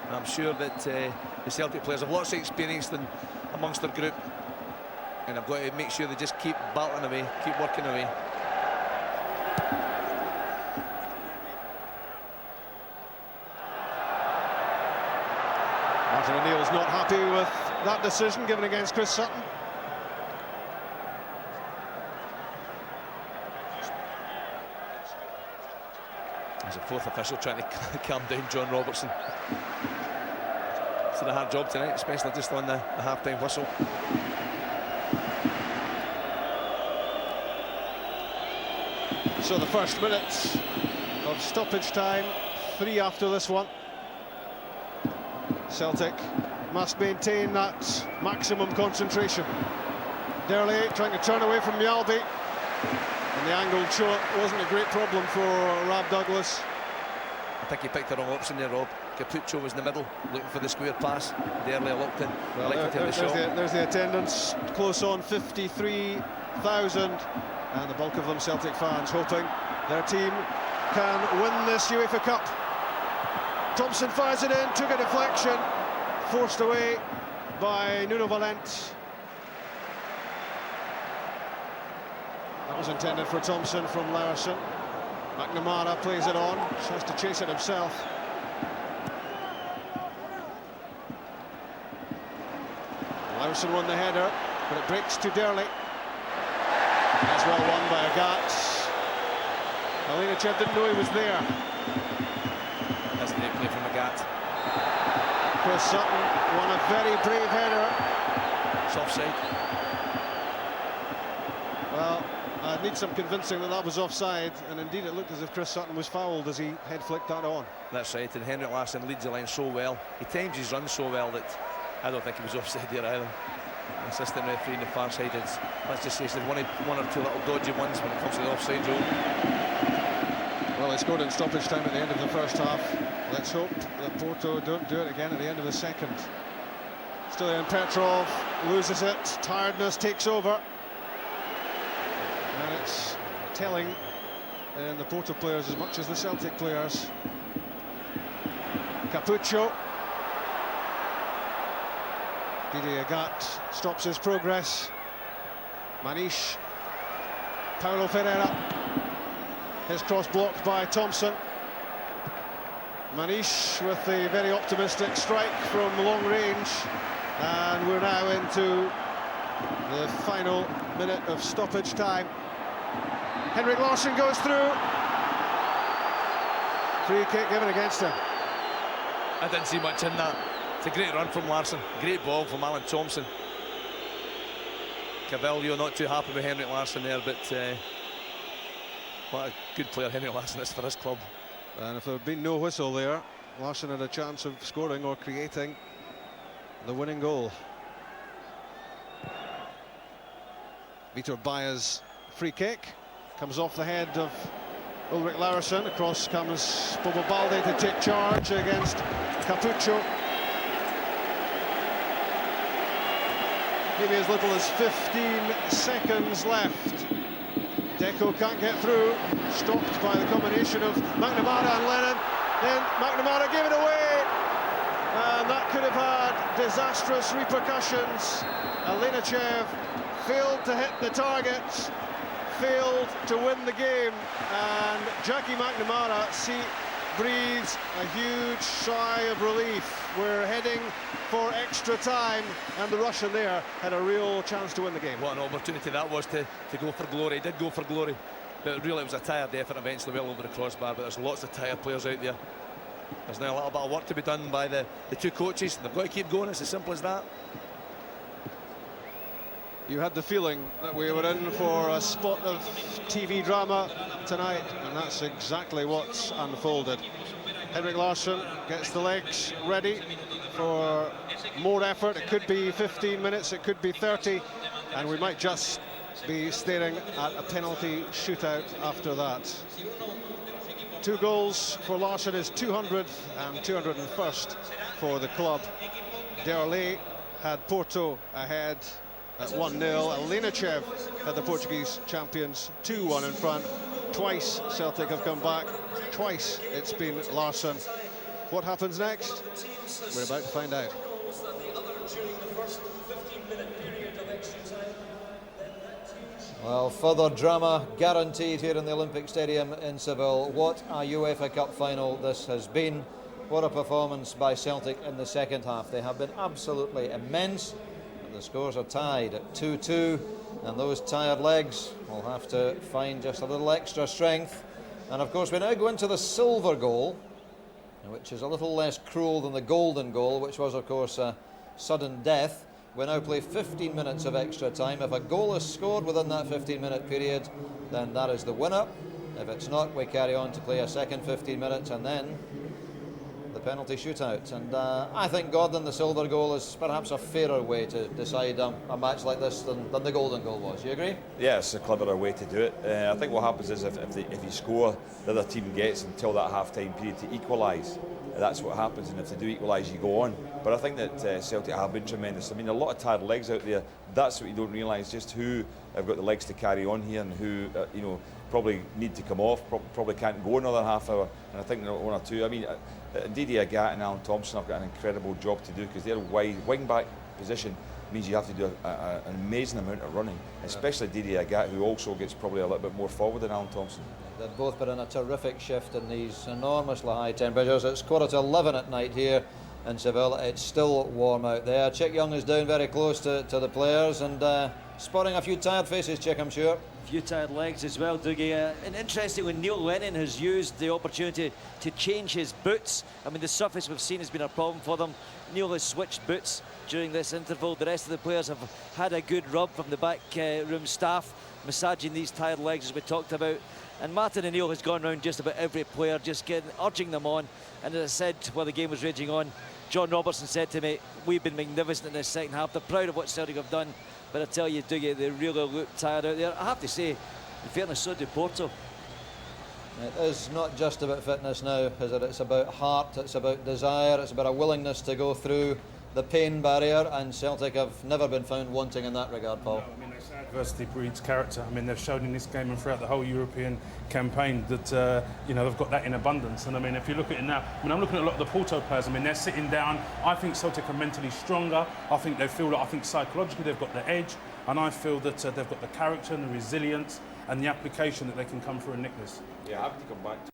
And I'm sure that the Celtic players have lots of experience amongst their group, and I've got to make sure they just keep battling away, keep working away. Martin O'Neill's not happy with that decision given against Chris Sutton. There's a fourth official trying to calm down John Robertson. It's a hard job tonight, especially just on the half-time whistle. So the first minutes of stoppage time, 3 after this one. Celtic must maintain that maximum concentration. Derley trying to turn away from Mjalby. And the angled shot wasn't a great problem for Rob Douglas. I think he picked the wrong option there, Rob. Capuccio was in the middle, looking for the square pass. Derley locked in. Well, there's the attendance, close on 53,000. And the bulk of them Celtic fans hoping their team can win this UEFA Cup. Thompson fires it in, took a deflection, forced away by Nuno Valent. That was intended for Thompson from Larsson. McNamara plays it on, tries to chase it himself. Larsson won the header, but it breaks to Derley. That's well won by Agat. Alinachev didn't know he was there. That's a great play from Agat. Chris Sutton won a very brave header. It's offside. Well, need some convincing that that was offside, and indeed it looked as if Chris Sutton was fouled as he head flicked that on. That's right, and Henrik Larsson leads the line so well. He times his run so well that I don't think he was offside there either. The assistant referee in the far side is, let's just say, there's one or two little dodgy ones when it comes to the offside zone. Well, they scored in stoppage time at the end of the first half. Let's hope that Porto don't do it again at the end of the second. Stilian Petrov loses it, tiredness takes over. And it's telling in the Porto players as much as the Celtic players. Capuccio. Didier Agat stops his progress. Manish. Paulo Ferreira. His cross blocked by Thompson. Manish with the very optimistic strike from long range. And we're now into the final minute of stoppage time. Henrik Larsson goes through. Free kick given against him. I didn't see much in that. It's a great run from Larsson. Great ball from Alan Thompson. Cavallio not too happy with Henrik Larsson there, but what a good player Henrik Larsson is for his club. And if there had been no whistle there, Larsson had a chance of scoring or creating the winning goal. Vitor Baez's free kick comes off the head of Ulrich Larsson. Across comes Bobo Balde to take charge against Capuccio. Maybe as little as 15 seconds left. Deco can't get through, stopped by the combination of McNamara and Lennon. Then McNamara gave it away, and that could have had disastrous repercussions. Alinachev failed to hit the target, failed to win the game, and Jackie McNamara breathes a huge sigh of relief. We're heading for extra time, and the Russian there had a real chance to win the game. What an opportunity that was to go for glory. He did go for glory, but really it was a tired effort eventually, well over the crossbar. But there's lots of tired players out there. There's now a little bit of work to be done by the two coaches. They've got to keep going. It's as simple as that. You had the feeling that we were in for a spot of TV drama tonight, and that's exactly what's unfolded. Henrik Larsson gets the legs ready for more effort. It could be 15 minutes, it could be 30, and we might just be staring at a penalty shootout after that. 2 goals for Larsson, is 200th and 201st for the club. Derlei had Porto ahead at 1-0. Alinachev had the Portuguese champions 2-1 in front. Twice Celtic have come back. Twice it's been Larsson. What happens next? We're about to find out. Well, further drama guaranteed here in the Olympic Stadium in Seville. What a UEFA Cup final this has been. What a performance by Celtic in the second half. They have been absolutely immense. The scores are tied at 2-2, and those tired legs will have to find just a little extra strength. And of course we now go into the silver goal, which is a little less cruel than the golden goal, which was of course a sudden death. We now play 15 minutes of extra time. If a goal is scored within that 15-minute period, then that is the winner. If it's not, we carry on to play a second 15 minutes and then the penalty shootout. And I think, Gordon, the silver goal is perhaps a fairer way to decide a match like this than the golden goal was. You agree? Yeah, it's a cleverer way to do it. I think what happens is if you score, the other team gets until that half-time period to equalise. That's what happens, and if they do equalise, you go on. But I think that Celtic have been tremendous. I mean, a lot of tired legs out there. That's what you don't realise, just who have got the legs to carry on here, and who probably need to come off, probably can't go another half hour. And I think there are 1 or 2. I mean, Didier Agat and Alan Thompson have got an incredible job to do, because their wing back position means you have to do an amazing amount of running, especially Didier Agat, who also gets probably a little bit more forward than Alan Thompson. They've both been in a terrific shift in these enormously high temperatures. It's 11:15 at night here in Seville. It's still warm out there. Chick Young is down very close to the players and spotting a few tired faces, Chick, I'm sure. A few tired legs as well, Dougie. And interestingly, Neil Lennon has used the opportunity to change his boots. I mean, the surface we've seen has been a problem for them. Neil has switched boots during this interval. The rest of the players have had a good rub from the back room staff, massaging these tired legs as we talked about. And Martin O'Neill has gone round just about every player, just urging them on. And as I said while the game was raging on, John Robertson said to me, we've been magnificent in this second half. They're proud of what Celtic have done, but I tell you, Dougie, they really look tired out there. I have to say, in fairness, so do Porto. It is not just about fitness now, is it? It's about heart, it's about desire, it's about a willingness to go through the pain barrier, and Celtic have never been found wanting in that regard, Paul. No, I mean, adversity breeds character. I mean, they've shown in this game and throughout the whole European campaign that you know, they've got that in abundance. And I mean, if you look at it now, I mean, I'm looking at a lot of the Porto players. I mean, they're sitting down. I think Celtic are mentally stronger. I think they feel like, I think psychologically they've got the edge, and I feel that they've got the character and the resilience and the application that they can come through and nick this. Yeah, I have to come back to